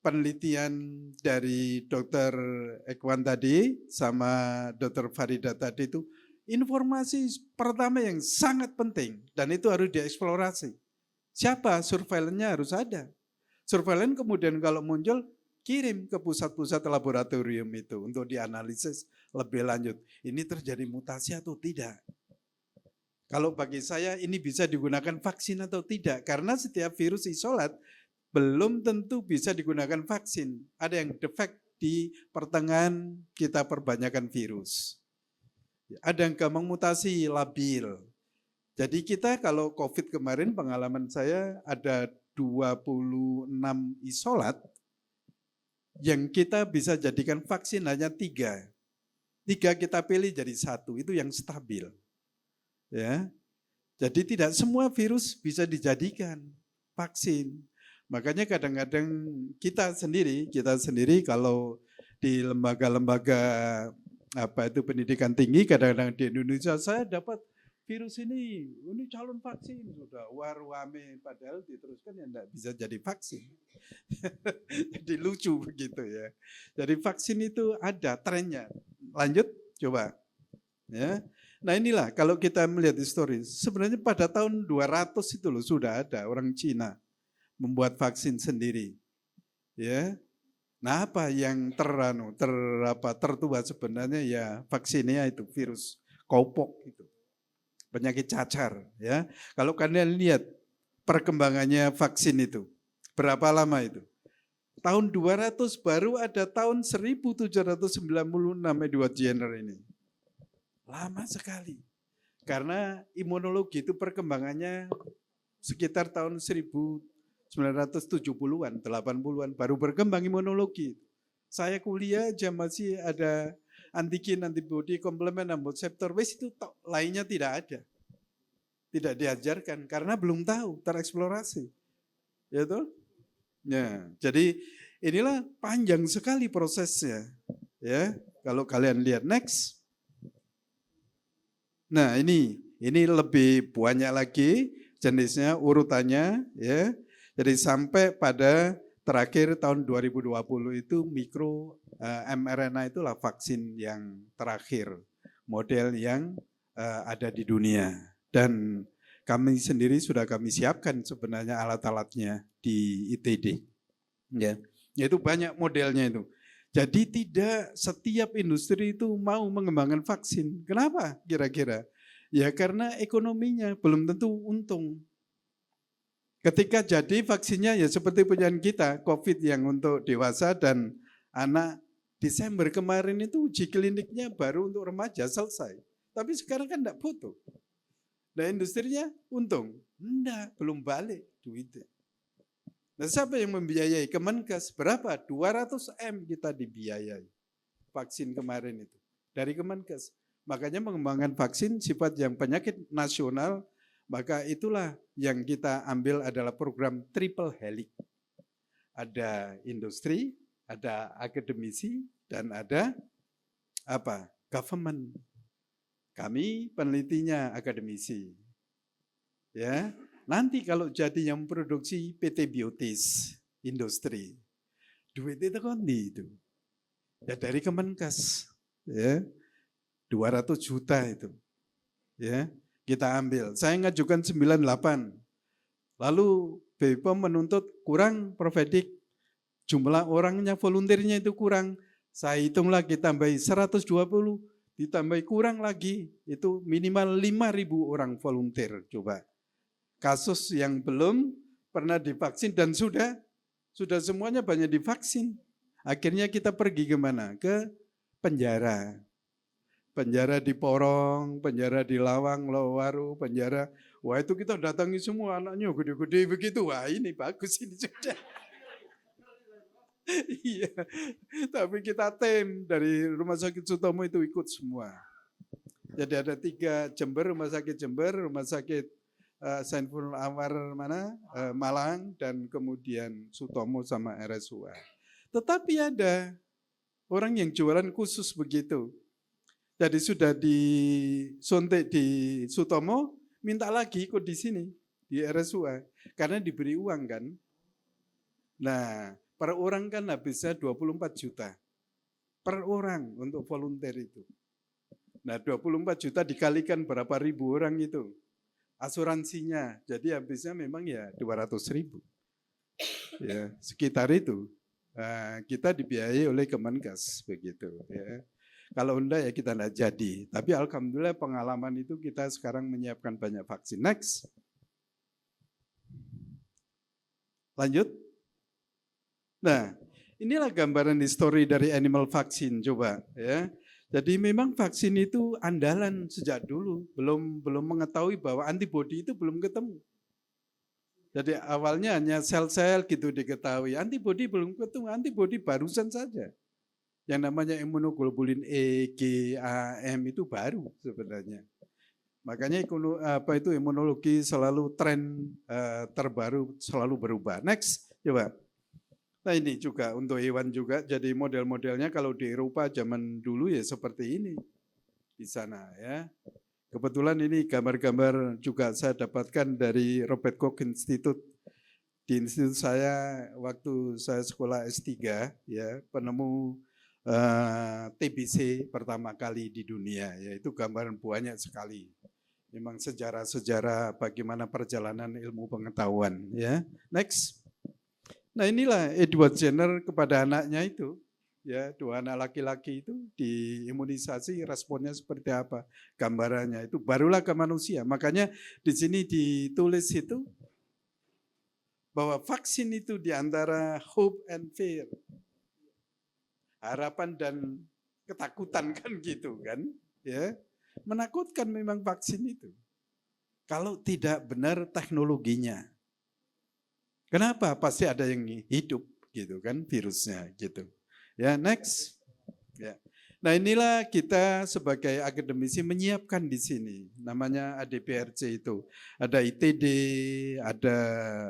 penelitian dari Dr. Ekwan tadi sama Dr. Farida tadi itu, informasi pertama yang sangat penting dan itu harus dieksplorasi. Siapa? Surveillance-nya harus ada. Surveillance kemudian kalau muncul, kirim ke pusat-pusat laboratorium itu untuk dianalisis lebih lanjut. Ini terjadi mutasi atau tidak? Kalau bagi saya ini bisa digunakan vaksin atau tidak. Karena setiap virus isolat belum tentu bisa digunakan vaksin. Ada yang defect di pertengahan kita perbanyakkan virus. Ada yang gampang mutasi, labil. Jadi kita kalau COVID kemarin pengalaman saya ada 26 isolat yang kita bisa jadikan vaksin hanya 3. 3 kita pilih jadi 1, itu yang stabil. Ya. Jadi tidak semua virus bisa dijadikan vaksin. Makanya kadang-kadang kita sendiri kalau di lembaga-lembaga pendidikan tinggi, kadang-kadang di Indonesia saya dapat virus ini calon vaksin sudah war-wame padahal diteruskan ya enggak bisa jadi vaksin. Jadi lucu begitu ya. Jadi vaksin itu ada trennya. Lanjut coba. Ya. Nah inilah kalau kita melihat historis, sebenarnya pada tahun 200 itu loh sudah ada orang Cina membuat vaksin sendiri. Ya. Nah apa yang tertua sebenarnya ya vaksinnya itu virus cowpox itu. Penyakit cacar ya. Kalau kalian lihat perkembangannya vaksin itu, berapa lama itu? Tahun 200 baru ada tahun 1796 Edward Jenner ini. Lama sekali. Karena imunologi itu perkembangannya sekitar tahun 1970-an, 80-an baru berkembang imunologi. Saya kuliah aja masih ada antigen, antibody, komplement, reseptor, itu lainnya tidak ada. Tidak diajarkan karena belum tahu, tereksplorasi. Ya toh? Ya, jadi inilah panjang sekali prosesnya. Ya, kalau kalian lihat next. Nah, ini lebih banyak lagi jenisnya, urutannya ya. Jadi sampai pada terakhir tahun 2020 itu mRNA itulah vaksin yang terakhir, model yang ada di dunia. Dan kami sendiri sudah kami siapkan sebenarnya alat-alatnya di ITD. Ya, itu banyak modelnya itu. Jadi tidak setiap industri itu mau mengembangkan vaksin. Kenapa kira-kira? Ya karena ekonominya belum tentu untung. Ketika jadi vaksinnya ya seperti punyaan kita, COVID yang untuk dewasa dan anak, Desember kemarin itu uji kliniknya baru untuk remaja selesai. Tapi sekarang kan enggak butuh. Nah industrinya untung? Enggak, belum balik duitnya. Nah siapa yang membiayai? Kemenkes berapa? 200 M kita dibiayai. Vaksin kemarin itu. Dari Kemenkes. Makanya mengembangkan vaksin sifat yang penyakit nasional, maka itulah yang kita ambil adalah program triple helix. Ada industri, ada akademisi, dan ada government. Kami penelitinya akademisi. Ya, nanti kalau jadi yang memproduksi PT Biotis industri, duit itu kondi itu. Ya dari Kemenkes, ya 200 juta itu. Ya, kita ambil. Saya ngajukan 98. Lalu BPOM menuntut kurang Profedik. Jumlah orangnya volunteernya itu kurang. Saya hitung lagi tambahi 120, ditambahi kurang lagi, itu minimal 5.000 orang volunteer coba. Kasus yang belum pernah divaksin dan sudah semuanya banyak divaksin. Akhirnya kita pergi kemana? Ke penjara. Penjara di Porong, penjara di Lawang, Lowaru, penjara. Wah itu kita datangi semua anaknya gede-gede begitu. Wah ini bagus ini sudah. Iya, tapi kita tim dari Rumah Sakit Sutomo itu ikut semua. Jadi ada 3 Jember, Rumah Sakit Saiful Anwar Malang, dan kemudian Sutomo sama RSUA. Tetapi ada orang yang jualan khusus begitu. Jadi sudah disuntik di Sutomo, minta lagi ikut di sini, di RSUA. Karena diberi uang kan. Nah, per orang kan habisnya 24 juta. Per orang untuk volunteer itu. Nah 24 juta dikalikan berapa ribu orang itu. Asuransinya, jadi habisnya memang ya 200.000. Ya, sekitar itu. Nah, kita dibiayai oleh Kemenkes begitu ya. Kalau enggak ya kita enggak jadi. Tapi alhamdulillah pengalaman itu kita sekarang menyiapkan banyak vaksin. Next. Lanjut. Nah, inilah gambaran histori dari animal vaccine coba ya. Jadi memang vaksin itu andalan sejak dulu, belum mengetahui bahwa antibodi itu belum ketemu. Jadi awalnya hanya sel-sel gitu diketahui, antibodi belum ketemu, antibodi barusan saja. Yang namanya imunoglobulin E, G, A, M itu baru sebenarnya. Makanya imunologi selalu tren terbaru selalu berubah. Next, coba. Nah ini juga untuk hewan juga, jadi model-modelnya kalau di Eropa zaman dulu ya seperti ini di sana ya. Kebetulan ini gambar-gambar juga saya dapatkan dari Robert Koch Institute. Di institut saya waktu saya sekolah S3 ya, penemu TBC pertama kali di dunia, yaitu gambaran banyak sekali. Memang sejarah-sejarah bagaimana perjalanan ilmu pengetahuan ya. Next. Nah inilah Edward Jenner kepada anaknya itu, ya 2 anak laki-laki itu diimunisasi, responnya seperti apa, gambarannya itu barulah ke manusia. Makanya di sini ditulis itu bahwa vaksin itu diantara hope and fear, harapan dan ketakutan kan gitu kan, ya menakutkan memang vaksin itu. Kalau tidak benar teknologinya. Kenapa? Pasti ada yang hidup gitu kan virusnya gitu. Ya, next. Ya. Nah, inilah kita sebagai akademisi menyiapkan di sini. Namanya ADPRC itu. Ada ITD, ada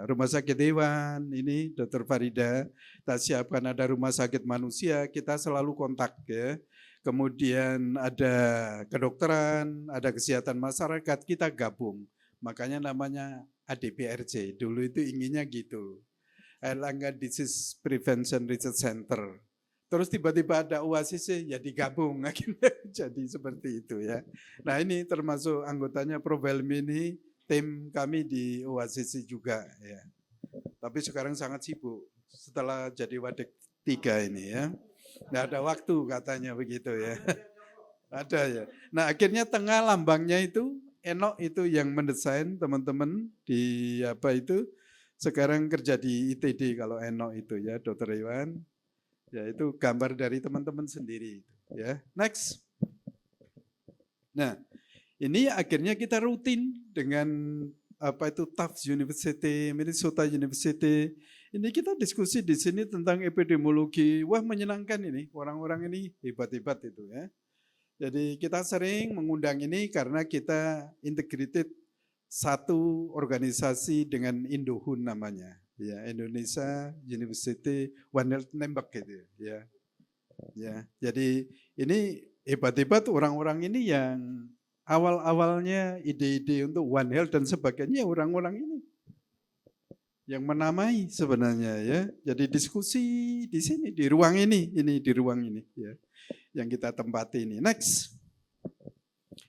Rumah Sakit Hewan, ini Dr. Farida. Kita siapkan ada Rumah Sakit Manusia, kita selalu kontak ya. Kemudian ada kedokteran, ada kesehatan masyarakat, kita gabung. Makanya namanya ADPRC, dulu itu inginnya gitu. Erlangga Disease Prevention Research Center. Terus tiba-tiba ada Oasis ya digabung, akhirnya jadi seperti itu ya. Nah ini termasuk anggotanya Prof. Helmi ini, tim kami di Oasis juga ya. Tapi sekarang sangat sibuk setelah jadi Wadek 3 ini ya. Nggak ada waktu katanya begitu ya. Ada ya. Nah akhirnya tengah lambangnya itu, Enok itu yang mendesain teman-teman di apa itu sekarang kerja di ITD kalau Enok itu ya Dr. Iwan ya itu gambar dari teman-teman sendiri ya. Next. Nah ini akhirnya kita rutin dengan apa itu Tufts University, Minnesota University. Ini kita diskusi di sini tentang epidemiologi. Wah menyenangkan ini orang-orang ini hebat-hebat itu ya. Jadi kita sering mengundang ini karena kita integrated satu organisasi dengan Indohun namanya, ya Indonesia University One Health Nembak gitu ya. Ya, jadi ini hebat-hebat orang-orang ini yang awal-awalnya ide-ide untuk One Health dan sebagainya orang-orang ini yang menamai sebenarnya ya. Jadi diskusi di sini di ruang ini di ruang ini ya. Yang kita tempati ini. Next.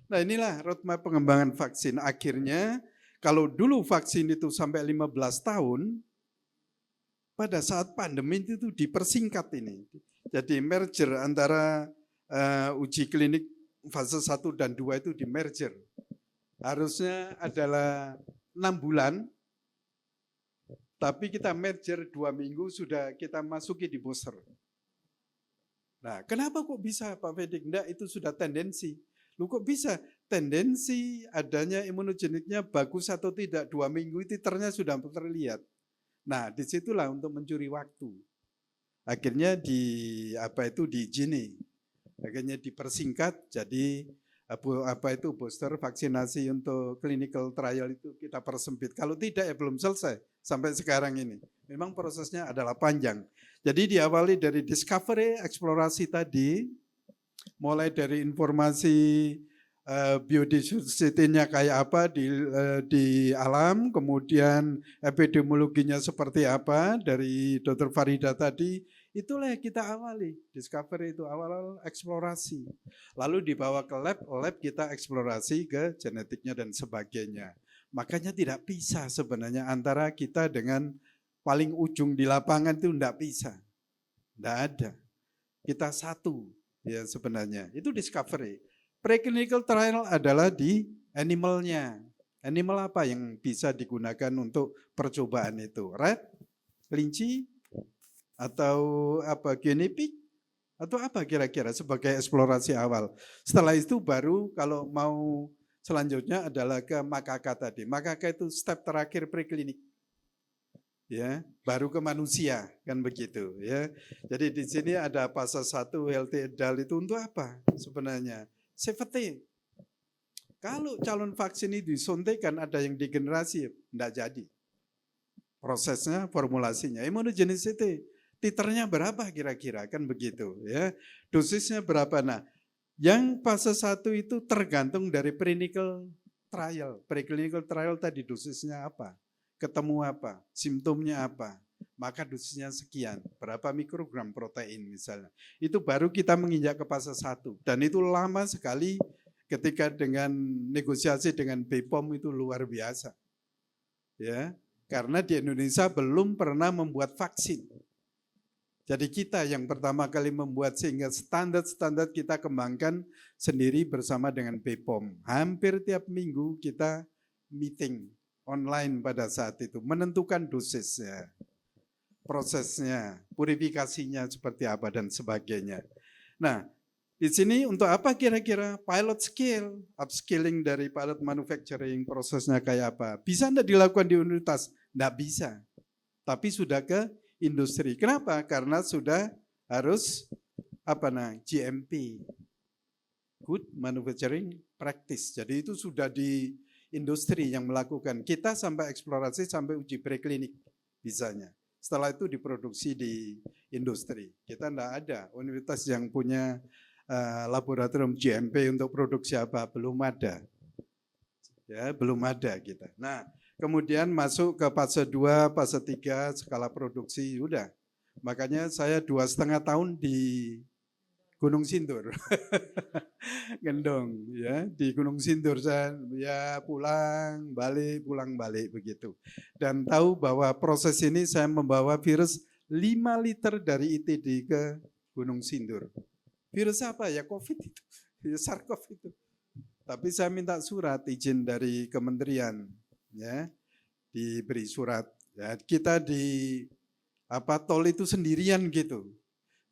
Nah inilah roadmap pengembangan vaksin. Akhirnya kalau dulu vaksin itu sampai 15 tahun, pada saat pandemi itu dipersingkat ini. Jadi merger antara uji klinik fase 1 dan 2 itu di merger. Harusnya adalah 6 bulan, tapi kita merger 2 minggu sudah kita masuki di booster. Nah, kenapa kok bisa Pak Fedik? Enggak, itu sudah tendensi. Lu kok bisa? Tendensi adanya imunogeniknya bagus atau tidak 2 minggu itu titernya sudah terlihat. Nah, disitulah untuk mencuri waktu. Akhirnya diizini. Akhirnya dipersingkat jadi booster vaksinasi untuk clinical trial itu kita persempit. Kalau tidak ya belum selesai sampai sekarang ini. Memang prosesnya adalah panjang. Jadi diawali dari discovery, eksplorasi tadi, mulai dari informasi biodiversity-nya kayak apa di alam, kemudian epidemiologinya seperti apa dari Dr. Farida tadi, itulah yang kita awali. Discovery itu awal eksplorasi. Lalu dibawa ke lab kita eksplorasi ke genetiknya dan sebagainya. Makanya tidak bisa sebenarnya antara kita dengan paling ujung di lapangan itu tidak bisa. Tidak ada. Kita satu ya sebenarnya. Itu discovery. Preclinical trial adalah di animalnya. Animal apa yang bisa digunakan untuk percobaan itu? Rat, kelinci, atau apa guinea pig, atau apa kira-kira sebagai eksplorasi awal. Setelah itu baru kalau mau selanjutnya adalah ke makaka tadi. Makaka itu step terakhir preklinik. Ya, baru ke manusia kan begitu ya. Jadi di sini ada fase 1 healthy adult itu untuk apa sebenarnya? Safety. Kalau calon vaksin ini disuntikan ada yang degenerasi, tidak jadi. Prosesnya, formulasinya, immunogenicity, titernya berapa kira-kira kan begitu ya. Dosisnya berapa? Nah, yang fase 1 itu tergantung dari preclinical trial. Preclinical trial tadi dosisnya apa? Ketemu apa? Simptomnya apa? Maka dosisnya sekian, berapa mikrogram protein misalnya. Itu baru kita menginjak ke fase 1. Dan itu lama sekali ketika dengan negosiasi dengan BPOM itu luar biasa. Ya, karena di Indonesia belum pernah membuat vaksin. Jadi kita yang pertama kali membuat sehingga standar-standar kita kembangkan sendiri bersama dengan BPOM. Hampir tiap minggu kita meeting online pada saat itu, menentukan dosisnya, prosesnya, purifikasinya seperti apa dan sebagainya. Nah, di sini untuk apa kira-kira? Pilot skill, upskilling dari pilot manufacturing, prosesnya kayak apa? Bisa enggak dilakukan di universitas? Enggak bisa, tapi sudah ke industri. Kenapa? Karena sudah harus GMP, Good Manufacturing Practice. Jadi itu sudah di industri yang melakukan. Kita sampai eksplorasi, sampai uji preklinik bisanya. Setelah itu diproduksi di industri. Kita enggak ada universitas yang punya laboratorium GMP untuk produksi apa, belum ada. Ya, belum ada kita. Nah, kemudian masuk ke fase 2, fase 3, skala produksi, udah. Makanya saya 2,5 tahun di Gunung Sindur. Gendong ya, di Gunung Sindur saya ya pulang balik begitu. Dan tahu bahwa proses ini saya membawa virus 5 liter dari ITD ke Gunung Sindur. Virus apa ya? COVID itu. Ya, SARS-CoV itu. Tapi saya minta surat izin dari kementerian ya. Diberi surat. Ya, kita di tol itu sendirian gitu.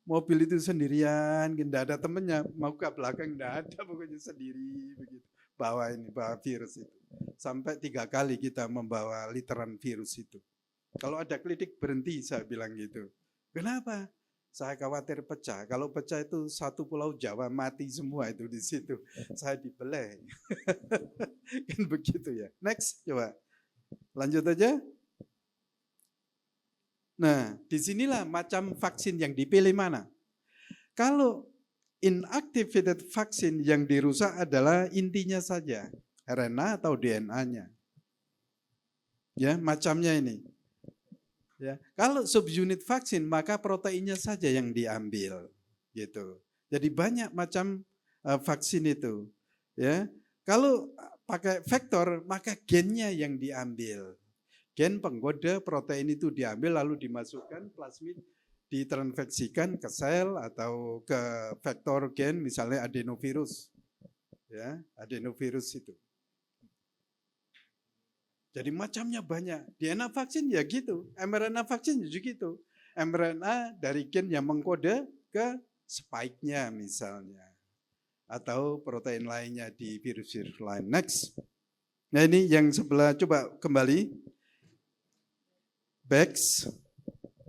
Mobil itu sendirian, tidak ada temennya, mau ke belakang tidak ada, pokoknya sendiri begitu. Bawa virus itu. Sampai 3 kali kita membawa literan virus itu. Kalau ada klinik berhenti, saya bilang gitu. Kenapa? Saya khawatir pecah. Kalau pecah itu satu pulau Jawa mati semua itu di situ. Saya dibeleh. Kan begitu ya. Next, coba. Lanjut aja. Nah, disinilah macam vaksin yang dipilih mana. Kalau inactivated vaksin yang dirusak adalah intinya saja, RNA atau DNA-nya. Ya, macamnya ini. Ya, kalau subunit vaksin maka proteinnya saja yang diambil, gitu. Jadi banyak macam vaksin itu. Ya, kalau pakai vektor maka gennya yang diambil. Gen penggoda protein itu diambil lalu dimasukkan plasmid diterinfeksikan ke sel atau ke vektor gen, misalnya adenovirus. Ya, adenovirus itu. Jadi macamnya banyak. DNA vaksin ya gitu, mRNA vaksin juga gitu. mRNA dari gen yang mengkode ke spike-nya misalnya. Atau protein lainnya di virus-virus lain. Next. Nah ini yang sebelah, coba kembali. Bex.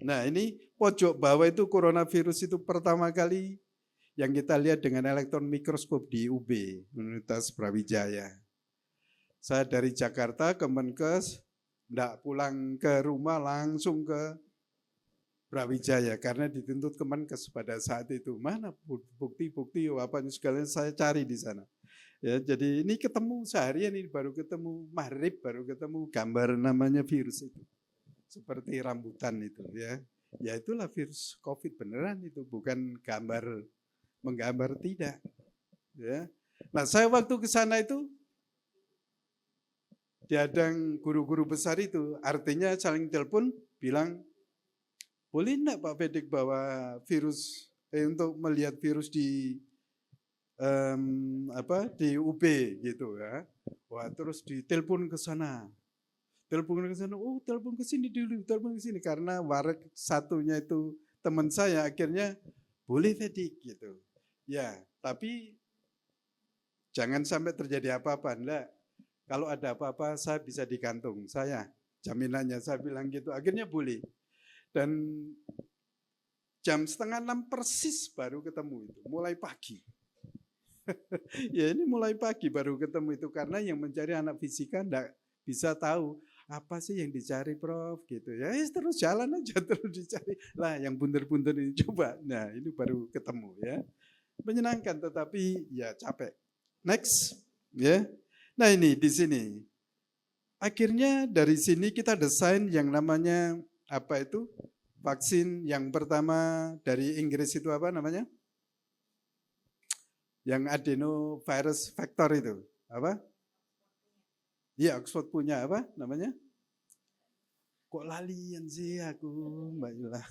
Nah ini pojok bawah itu coronavirus itu pertama kali yang kita lihat dengan elektron mikroskop di UB, Universitas Brawijaya. Saya dari Jakarta ke Menkes, enggak pulang ke rumah langsung ke Brawijaya karena dituntut ke Menkes pada saat itu. Mana bukti-bukti apa sekalian saya cari di sana. Ya, jadi ini ketemu seharian ini baru ketemu maghrib baru ketemu gambar namanya virus itu. Seperti rambutan itu ya. Ya itulah virus COVID beneran itu, bukan menggambar tidak. Ya. Nah, saya waktu ke sana itu diadang guru-guru besar itu, artinya saling telepon bilang, boleh enggak Pak Fedik bawa virus untuk melihat virus di di UB gitu ya. Wah, terus ditelepon ke sana. Telepon ke sana, oh telepon ke sini dulu, telepon ke sini karena warek satunya itu teman saya akhirnya boleh Fedik gitu. Ya, tapi jangan sampai terjadi apa-apa, enggak. Kalau ada apa-apa saya bisa digantung, saya jaminannya saya bilang gitu. Akhirnya boleh. Dan jam 5:30 persis baru ketemu itu, mulai pagi. Ya ini mulai pagi baru ketemu itu karena yang mencari anak fisika enggak bisa tahu apa sih yang dicari Prof gitu ya. Terus jalan aja terus dicari. Lah yang bunder-bunder ini coba. Nah, ini baru ketemu ya. Menyenangkan tetapi ya capek. Next ya. Nah, ini di sini. Akhirnya dari sini kita desain yang namanya apa itu? Vaksin yang pertama dari Inggris itu apa namanya? Yang adenovirus vector itu. Apa? Iya, Oxford punya apa namanya? Kok lalian sih aku, Mbak Yula?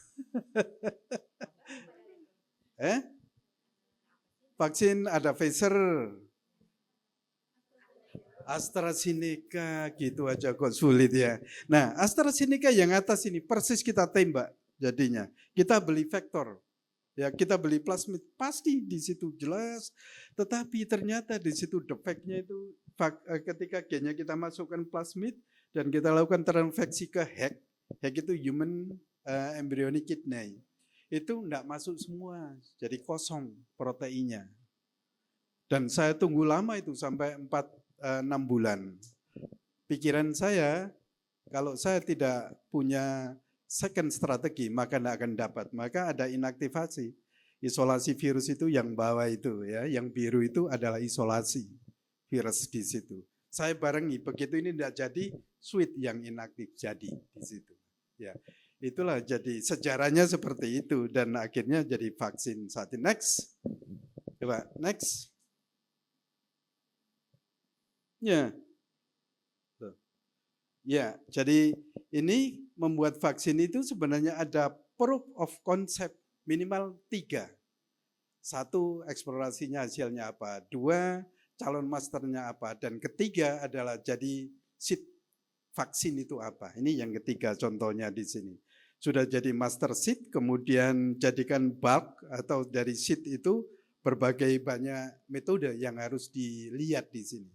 Vaksin ada Pfizer, AstraZeneca gitu aja kok sulit ya. Nah, AstraZeneca yang atas ini persis kita tembak jadinya. Kita beli vektor. Ya, kita beli plasmid pasti di situ jelas, tetapi ternyata di situ defeknya itu ketika gennya kita masukkan plasmid dan kita lakukan terinfeksi ke HEK itu human embryonic kidney, itu enggak masuk semua, jadi kosong proteinnya. Dan saya tunggu lama itu sampai 4-6 bulan. Pikiran saya, kalau saya tidak punya second strategi, maka tidak akan dapat. Maka ada inaktivasi. Isolasi virus itu yang bawah itu ya, yang biru itu adalah isolasi virus di situ. Saya barengi, begitu ini tidak jadi, sweet yang inaktif jadi di situ. Ya, itulah jadi sejarahnya seperti itu dan akhirnya jadi vaksin saat ini. Next, coba next. Ya, ya. Jadi ini membuat vaksin itu sebenarnya ada proof of concept minimal 3. 1, eksplorasinya hasilnya apa. 2, calon masternya apa. Dan ketiga adalah jadi seed vaksin itu apa. Ini yang ketiga contohnya di sini. Sudah jadi master seed, kemudian jadikan bulk atau dari seed itu berbagai banyak metode yang harus dilihat di sini.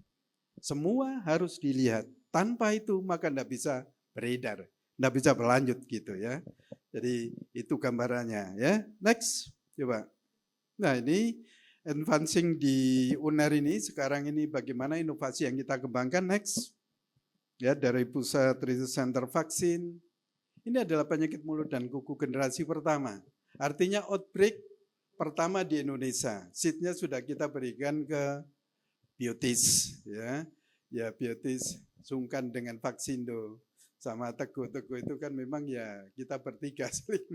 Semua harus dilihat. Tanpa itu maka tidak bisa beredar. Nggak bisa berlanjut gitu ya. Jadi itu gambarannya ya. Next, coba. Nah ini advancing di UNER ini sekarang ini bagaimana inovasi yang kita kembangkan. Next, ya dari Pusat Riset Center Vaksin. Ini adalah penyakit mulut dan kuku generasi pertama. Artinya outbreak pertama di Indonesia. Seednya sudah kita berikan ke Biotis ya. Ya Biotis sungkan dengan Vaksindo. Sama Teguh itu kan memang ya kita bertiga sering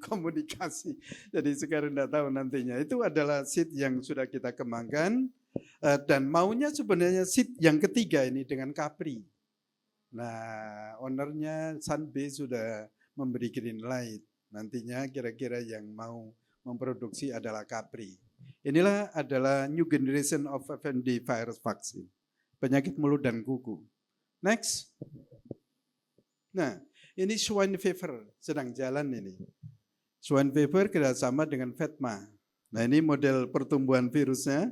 komunikasi. Jadi sekarang tidak tahu nantinya. Itu adalah seed yang sudah kita kembangkan dan maunya sebenarnya seed yang ketiga ini dengan Capri. Nah, ownernya Sunbase sudah memberi green light. Nantinya kira-kira yang mau memproduksi adalah Capri. Inilah adalah new generation of FMD virus vaccine. Penyakit mulut dan kuku. Next. Nah, ini swine fever sedang jalan ini. Swine fever kerjasama dengan VETMA. Nah, ini model pertumbuhan virusnya.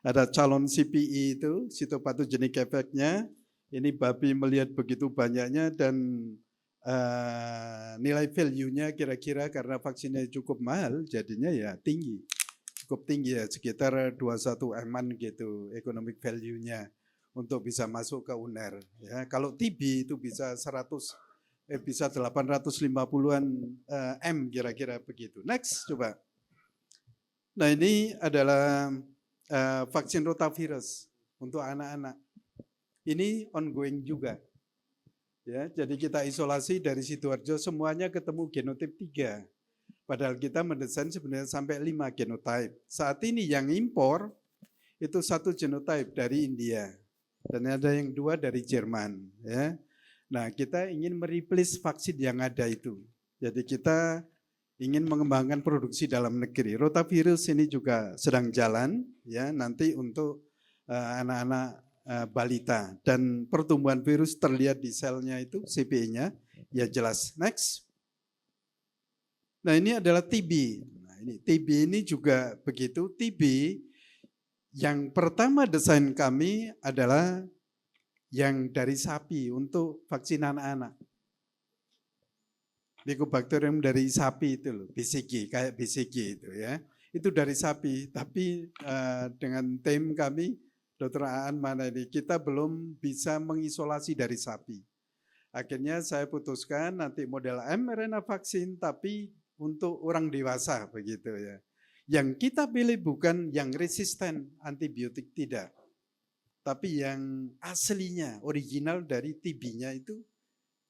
Ada calon CPE itu, cytopatogenic effect-nya. Ini babi melihat begitu banyaknya dan nilai value-nya kira-kira karena vaksinnya cukup mahal, jadinya ya tinggi. Cukup tinggi ya, sekitar 21 M-an gitu economic value-nya untuk bisa masuk ke UNER. Ya, kalau TB itu bisa 850-an M kira-kira begitu. Next, coba. Nah, ini adalah vaksin rotavirus untuk anak-anak. Ini ongoing juga. Ya, jadi kita isolasi dari Sidoarjo semuanya ketemu genotip 3. Padahal kita mendesain sebenarnya sampai 5 genotype. Saat ini yang impor itu 1 genotype dari India. Dan ada yang 2 dari Jerman. Ya. Nah, kita ingin mereplace vaksin yang ada itu. Jadi kita ingin mengembangkan produksi dalam negeri. Rotavirus ini juga sedang jalan, ya nanti untuk anak-anak balita. Dan pertumbuhan virus terlihat di selnya itu, CPE-nya, ya jelas. Next. Nah, ini adalah TB. Nah, ini TB ini juga begitu. TB yang pertama desain kami adalah yang dari sapi untuk vaksin anak-anak. Mycobacterium dari sapi itu loh, BCG, kayak BCG itu ya. Itu dari sapi, tapi dengan tim kami, Dr. Aan mana ini, kita belum bisa mengisolasi dari sapi. Akhirnya saya putuskan nanti model mRNA vaksin, tapi untuk orang dewasa begitu ya. Yang kita pilih bukan yang resisten antibiotik, tidak. Tapi yang aslinya, original dari TB-nya itu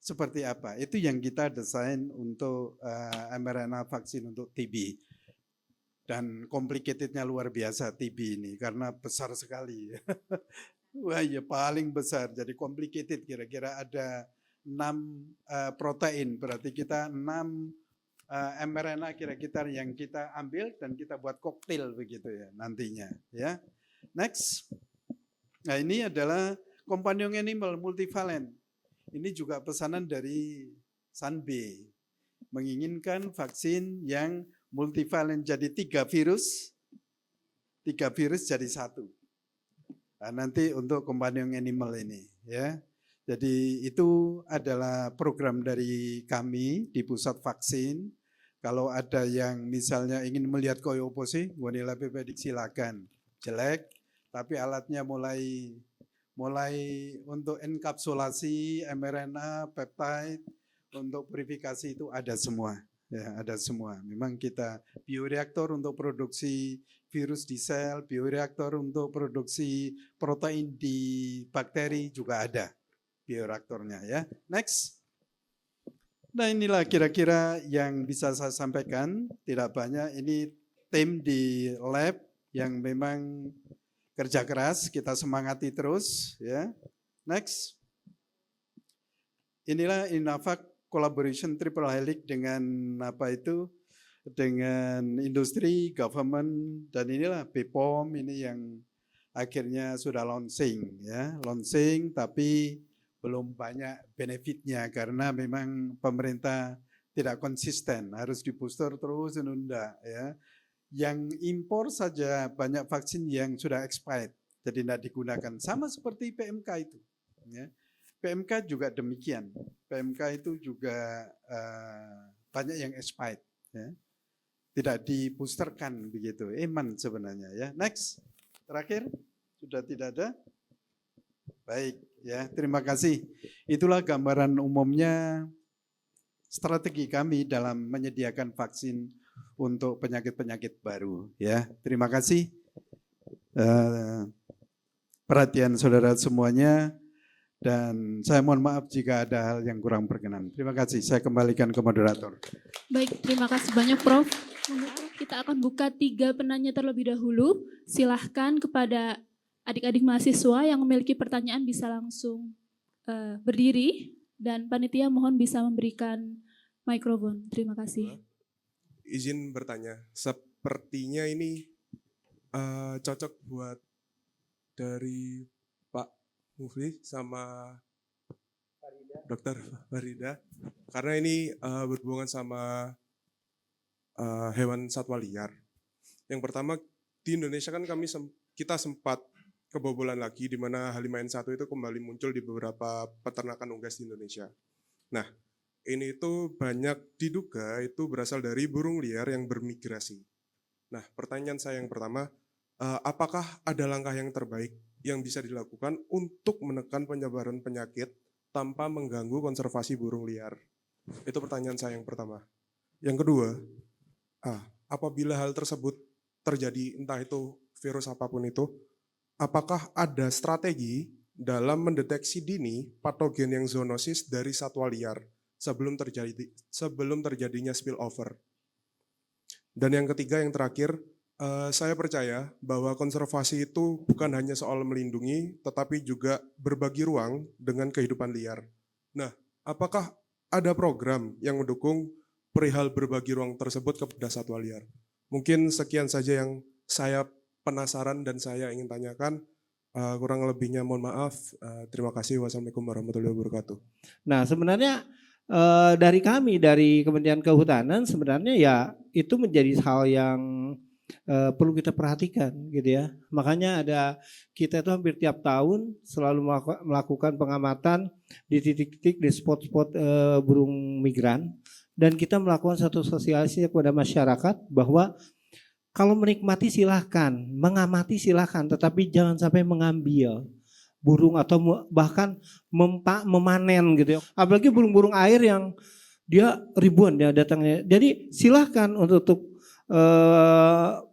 seperti apa? Itu yang kita desain untuk mRNA vaksin untuk TB. Dan complicatednya luar biasa TB ini karena besar sekali. Wah ya paling besar, jadi complicated, kira-kira ada 6 protein, berarti kita 6 mRNA kira-kira yang kita ambil dan kita buat koktail begitu ya nantinya. Ya. Next. Nah ini adalah companion animal multivalent. Ini juga pesanan dari Sanbe, menginginkan vaksin yang multivalent, jadi 3 virus jadi 1. Nah, nanti untuk companion animal ini, ya. Jadi itu adalah program dari kami di pusat vaksin. Kalau ada yang misalnya ingin melihat koyo opo sih, Gonila Pepedik silakan. Jelek, tapi alatnya mulai untuk enkapsulasi, mRNA, peptide, untuk purifikasi itu ada semua. Ya, ada semua. Memang kita bioreaktor untuk produksi virus di sel, bioreaktor untuk produksi protein di bakteri juga ada bioreaktornya ya. Next. Nah inilah kira-kira yang bisa saya sampaikan. Tidak banyak, ini tim di lab yang memang kerja keras, kita semangati terus ya. Next. Inilah Inavac collaboration triple helix dengan dengan industri, government, dan inilah BPOM ini yang akhirnya sudah launching ya. Launching tapi belum banyak benefitnya karena memang pemerintah tidak konsisten, harus di booster terus menunda ya. Yang impor saja banyak vaksin yang sudah expired, jadi tidak digunakan. Sama seperti PMK itu. Ya. PMK juga demikian. PMK itu juga banyak yang expired. Ya. Tidak diboosterkan begitu. Eman sebenarnya ya. Next, terakhir sudah tidak ada. Baik ya, terima kasih. Itulah gambaran umumnya strategi kami dalam menyediakan vaksin untuk penyakit-penyakit baru ya. Terima kasih perhatian saudara semuanya dan saya mohon maaf jika ada hal yang kurang berkenan. Terima kasih, saya kembalikan ke moderator. Baik, terima kasih banyak Prof. Kita akan buka 3 penanya terlebih dahulu. Silahkan kepada adik-adik mahasiswa yang memiliki pertanyaan bisa langsung berdiri dan panitia mohon bisa memberikan mikrofon. Terima kasih. izin bertanya. Sepertinya ini cocok buat dari Pak Mufli sama Dokter Farida. Karena ini berhubungan sama hewan satwa liar. Yang pertama, di Indonesia kan kita sempat kebobolan lagi di mana H5N1 itu kembali muncul di beberapa peternakan unggas di Indonesia. Nah, ini itu banyak diduga itu berasal dari burung liar yang bermigrasi. Nah, pertanyaan saya yang pertama, apakah ada langkah yang terbaik yang bisa dilakukan untuk menekan penyebaran penyakit tanpa mengganggu konservasi burung liar? Itu pertanyaan saya yang pertama. Yang kedua, apabila hal tersebut terjadi, entah itu virus apapun itu, apakah ada strategi dalam mendeteksi dini patogen yang zoonosis dari satwa liar sebelum terjadinya spillover? Dan yang ketiga, yang terakhir, saya percaya bahwa konservasi itu bukan hanya soal melindungi, tetapi juga berbagi ruang dengan kehidupan liar. Nah, apakah ada program yang mendukung perihal berbagi ruang tersebut kepada satwa liar? Mungkin sekian saja yang saya penasaran dan saya ingin tanyakan. Kurang lebihnya mohon maaf. Terima kasih. Wassalamualaikum warahmatullahi wabarakatuh. Nah, sebenarnya dari kami, dari Kementerian Kehutanan, sebenarnya ya itu menjadi hal yang perlu kita perhatikan gitu ya. Makanya kita itu hampir tiap tahun selalu melakukan pengamatan di titik-titik, di spot-spot burung migran. Dan kita melakukan satu sosialisasi kepada masyarakat bahwa kalau menikmati silahkan, mengamati silahkan, tetapi jangan sampai mengambil burung atau bahkan memanen gitu ya. Apalagi burung-burung air yang dia ribuan ya datangnya. Jadi silahkan untuk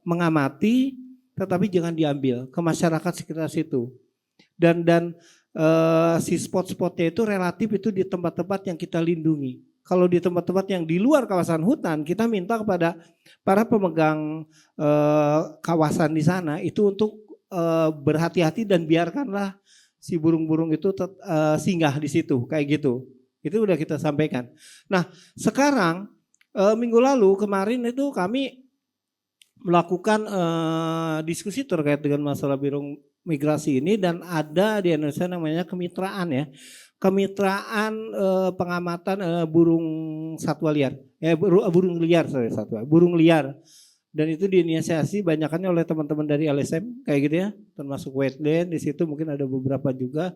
mengamati, tetapi jangan diambil ke masyarakat sekitar situ. Dan si spot-spotnya itu relatif itu di tempat-tempat yang kita lindungi. Kalau di tempat-tempat yang di luar kawasan hutan, kita minta kepada para pemegang kawasan di sana itu untuk berhati-hati dan biarkanlah si burung-burung itu singgah di situ, kayak gitu. Itu udah kita sampaikan. Nah, sekarang minggu lalu kemarin itu kami melakukan diskusi terkait dengan masalah burung migrasi ini, dan ada di Indonesia namanya kemitraan ya. Kemitraan pengamatan burung satwa liar, burung liar, burung liar, dan itu diinisiasi banyakannya oleh teman-teman dari LSM kayak gitu ya, termasuk wetland di situ mungkin ada beberapa juga,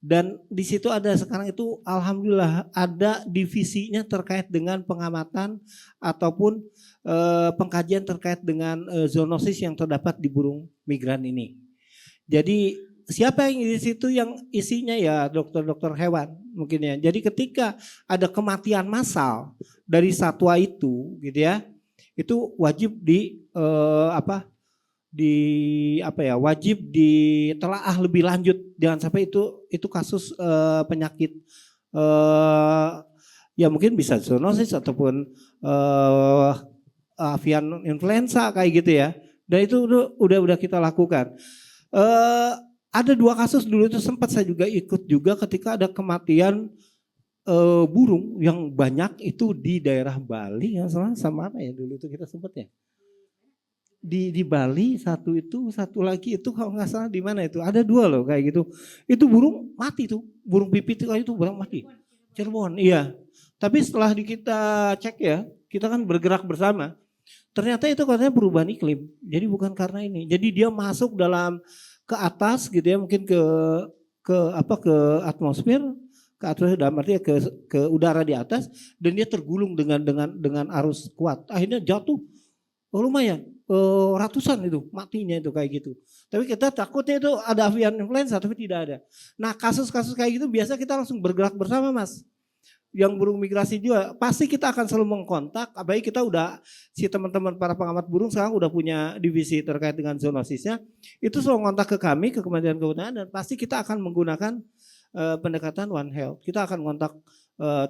dan di situ ada sekarang itu alhamdulillah ada divisinya terkait dengan pengamatan ataupun pengkajian terkait dengan zoonosis yang terdapat di burung migran ini. Jadi siapa yang di situ yang isinya ya dokter-dokter hewan mungkin ya. Jadi ketika ada kematian massal dari satwa itu gitu ya, itu wajib wajib ditelaah lebih lanjut. Jangan sampai itu kasus penyakit ya mungkin bisa zoonosis ataupun avian influenza kayak gitu ya. Dan itu udah kita lakukan. Ada 2 kasus dulu itu sempat saya juga ikut juga ketika ada kematian burung yang banyak itu di daerah Bali ya, sama apa ya dulu itu kita sempat ya. Di Bali satu lagi itu kalau nggak salah di mana itu ada 2 loh kayak gitu. Itu burung mati tuh, burung pipit itu burung mati. Cirebon, iya. Tapi setelah kita cek ya, kita kan bergerak bersama. Ternyata itu katanya perubahan iklim. Jadi bukan karena ini. Jadi dia masuk ke atas gitu ya, mungkin ke atmosfer, dalam artinya ke udara di atas, dan dia tergulung dengan arus kuat. Akhirnya jatuh. Lumayan ratusan itu matinya itu kayak gitu. Tapi kita takutnya itu ada avian influenza, tapi tidak ada. Nah, kasus-kasus kayak gitu biasa kita langsung bergerak bersama, Mas. Yang burung migrasi juga pasti kita akan selalu mengkontak, apalagi kita si teman-teman para pengamat burung sekarang udah punya divisi terkait dengan zoonosisnya, itu selalu kontak ke kami, ke Kementerian Kehutanan, dan pasti kita akan menggunakan pendekatan One Health. Kita akan kontak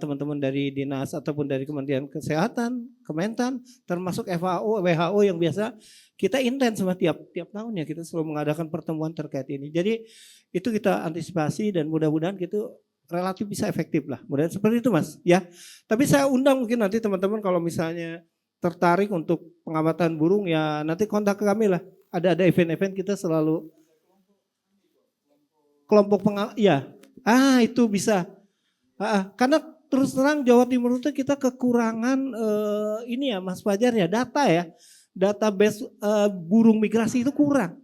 teman-teman dari dinas ataupun dari Kementerian Kesehatan, Kementan, termasuk WHO yang biasa kita intens sama tiap tahunnya kita selalu mengadakan pertemuan terkait ini. Jadi itu kita antisipasi dan mudah-mudahan gitu relatif bisa efektif lah. Mudah-mudahan seperti itu, Mas. Ya. Tapi saya undang mungkin nanti teman-teman kalau misalnya tertarik untuk pengamatan burung ya nanti kontak ke kami lah. Ada event-event kita selalu kelompok ya. Itu bisa. Karena terus terang Jawa Timur itu kita kekurangan ini ya Mas Fajar ya data ya. Database burung migrasi itu kurang.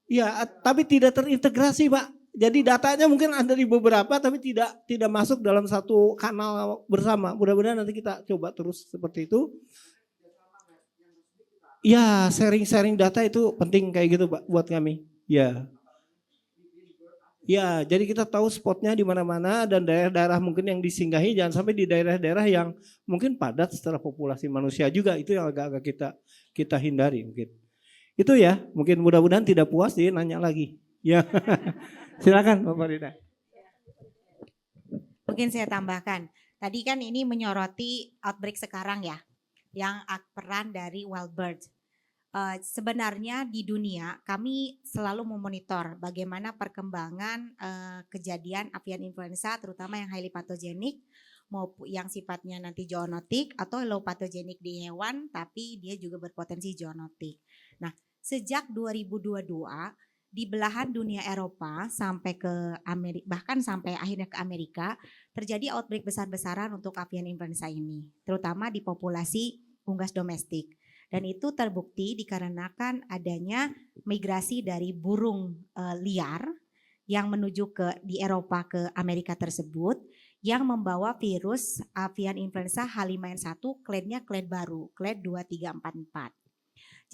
Ya, tapi tidak terintegrasi, Pak. Jadi datanya mungkin ada di beberapa tapi tidak masuk dalam satu kanal bersama. Mudah-mudahan nanti kita coba terus seperti itu. Ya, sharing-sharing data itu penting kayak gitu, Pak, buat kami. Ya. Ya, jadi kita tahu spotnya di mana-mana dan daerah-daerah mungkin yang disinggahi jangan sampai di daerah-daerah yang mungkin padat secara populasi manusia juga itu yang agak-agak kita hindari mungkin. Itu ya, mungkin mudah-mudahan tidak puas dia nanya lagi. Ya, silakan Mbak Farida. Mungkin saya tambahkan, tadi kan ini menyoroti outbreak sekarang ya, yang peran dari wild bird. Sebenarnya di dunia kami selalu memonitor bagaimana perkembangan kejadian avian influenza terutama yang highly pathogenic maupun yang sifatnya nanti zoonotik atau low pathogenic di hewan tapi dia juga berpotensi zoonotik. Nah, sejak 2022 di belahan dunia Eropa sampai ke Amerika bahkan sampai akhirnya ke Amerika terjadi outbreak besar-besaran untuk avian influenza ini, terutama di populasi unggas domestik. Dan itu terbukti dikarenakan adanya migrasi dari burung liar yang menuju di Eropa ke Amerika tersebut yang membawa virus avian influenza H5N1 kladnya klad baru, klad 2344.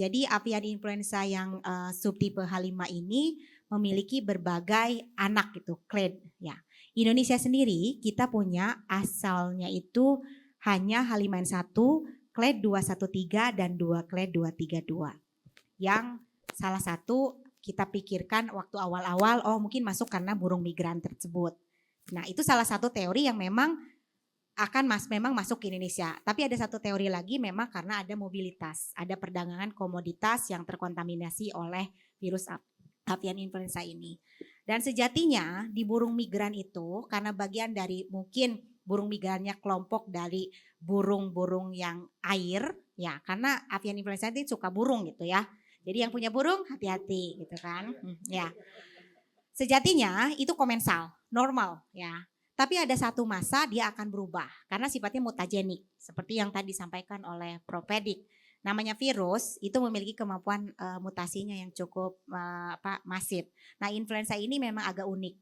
Jadi avian influenza yang subtipe H5 ini memiliki berbagai anak gitu, klad ya. Indonesia sendiri kita punya asalnya itu hanya H5N1 klad 213 dan 2 klad 232. Yang salah satu kita pikirkan waktu awal-awal mungkin masuk karena burung migran tersebut. Nah, itu salah satu teori yang memang memang masuk ke Indonesia. Tapi ada satu teori lagi memang karena ada mobilitas, ada perdagangan komoditas yang terkontaminasi oleh virus avian influenza ini. Dan sejatinya di burung migran itu karena bagian dari mungkin burung migrannya kelompok dari burung-burung yang air ya karena avian influenza itu suka burung gitu ya. Jadi yang punya burung hati-hati gitu kan. Ya. Sejatinya itu komensal, normal ya. Tapi ada satu masa dia akan berubah karena sifatnya mutagenik seperti yang tadi disampaikan oleh Prof. Pedik. Namanya virus itu memiliki kemampuan mutasinya yang cukup masif. Nah, influenza ini memang agak unik.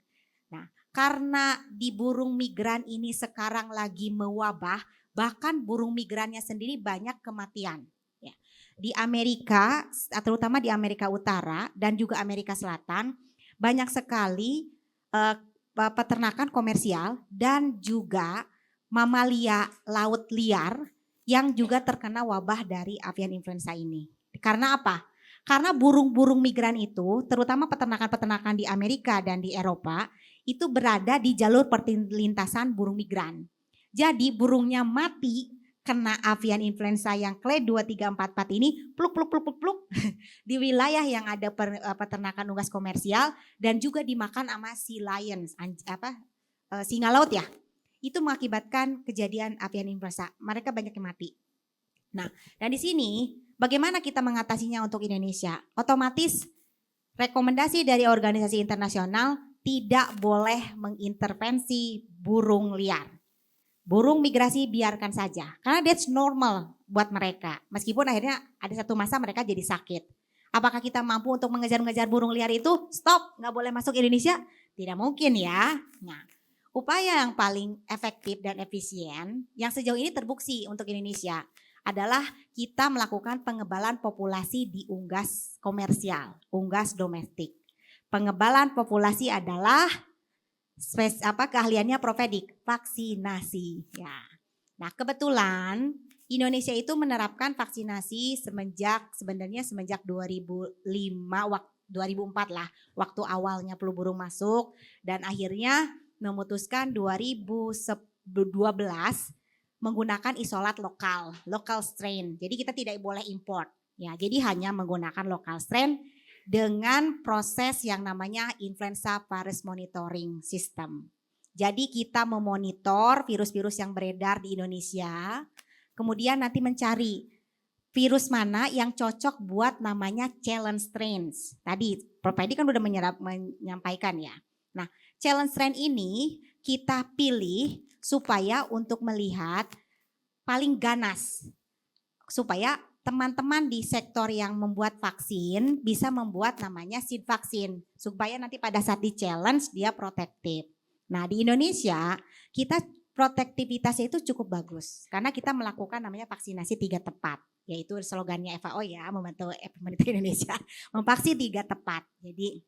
Nah, karena di burung migran ini sekarang lagi mewabah, bahkan burung migrannya sendiri banyak kematian. Ya. Di Amerika, terutama di Amerika Utara dan juga Amerika Selatan, banyak sekali peternakan komersial dan juga mamalia laut liar yang juga terkena wabah dari avian influenza ini. Karena apa? Karena burung-burung migran itu, terutama peternakan-peternakan di Amerika dan di Eropa, itu berada di jalur perlintasan burung migran. Jadi burungnya mati kena avian influenza yang klad 2344 ini pluk di wilayah yang ada peternakan unggas komersial dan juga dimakan sama sea lions, singa laut ya. Itu mengakibatkan kejadian avian influenza. Mereka banyak yang mati. Nah, dan di sini bagaimana kita mengatasinya untuk Indonesia? Otomatis rekomendasi dari organisasi internasional tidak boleh mengintervensi burung liar. Burung migrasi biarkan saja. Karena that's normal buat mereka. Meskipun akhirnya ada satu masa mereka jadi sakit. Apakah kita mampu untuk mengejar-ngejar burung liar itu? Stop, nggak boleh masuk Indonesia? Tidak mungkin ya. Nah, upaya yang paling efektif dan efisien yang sejauh ini terbukti untuk Indonesia adalah kita melakukan pengebalan populasi di unggas komersial, unggas domestik. Pengebalan populasi adalah keahliannya Prof. Pedik, vaksinasi. Ya. Nah, kebetulan Indonesia itu menerapkan vaksinasi semenjak 2005 2004 lah, waktu awalnya flu burung masuk dan akhirnya memutuskan 2012 menggunakan isolat local strain. Jadi kita tidak boleh import. Ya, jadi hanya menggunakan local strain dengan proses yang namanya influenza virus monitoring system. Jadi kita memonitor virus-virus yang beredar di Indonesia, kemudian nanti mencari virus mana yang cocok buat namanya challenge strains. Tadi Prof. Edi kan udah menyampaikan ya. Nah, challenge strain ini kita pilih supaya untuk melihat paling ganas. Supaya teman-teman di sektor yang membuat vaksin bisa membuat namanya seed vaksin. Supaya nanti pada saat di challenge dia protektif. Nah, di Indonesia kita protektivitasnya itu cukup bagus. Karena kita melakukan namanya vaksinasi 3 tepat. Yaitu slogannya FAO ya, membantu pemerintah Indonesia memvaksin 3 tepat. Jadi,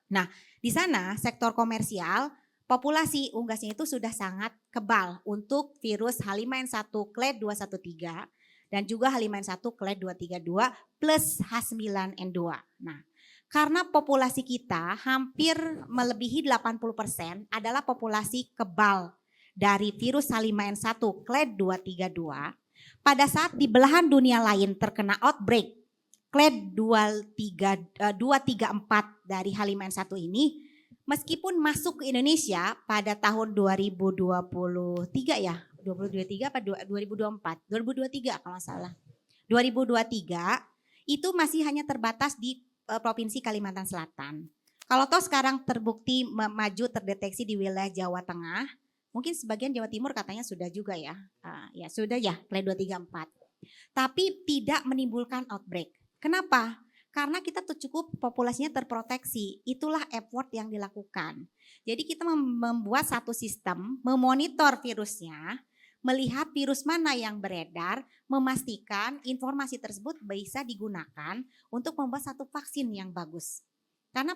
nah di sana sektor komersial populasi unggasnya itu sudah sangat kebal untuk virus H5N1 clade 213 dan juga H5N1 clade 232 plus H9N2. Nah, karena populasi kita hampir melebihi 80% adalah populasi kebal dari virus H5N1 clade 232. Pada saat di belahan dunia lain terkena outbreak clade 234 dari H5N1 ini, meskipun masuk ke Indonesia pada tahun 2023 ya, 2023 apa 2024? 2023 kalau nggak salah. 2023 itu masih hanya terbatas di Provinsi Kalimantan Selatan. Kalau toh sekarang terbukti maju terdeteksi di wilayah Jawa Tengah, mungkin sebagian Jawa Timur katanya sudah juga ya. Ya sudah ya, clade 234. Tapi tidak menimbulkan outbreak. Kenapa? Karena kita tuh cukup populasinya terproteksi. Itulah effort yang dilakukan. Jadi kita membuat satu sistem, memonitor virusnya, melihat virus mana yang beredar, memastikan informasi tersebut bisa digunakan untuk membuat satu vaksin yang bagus. Karena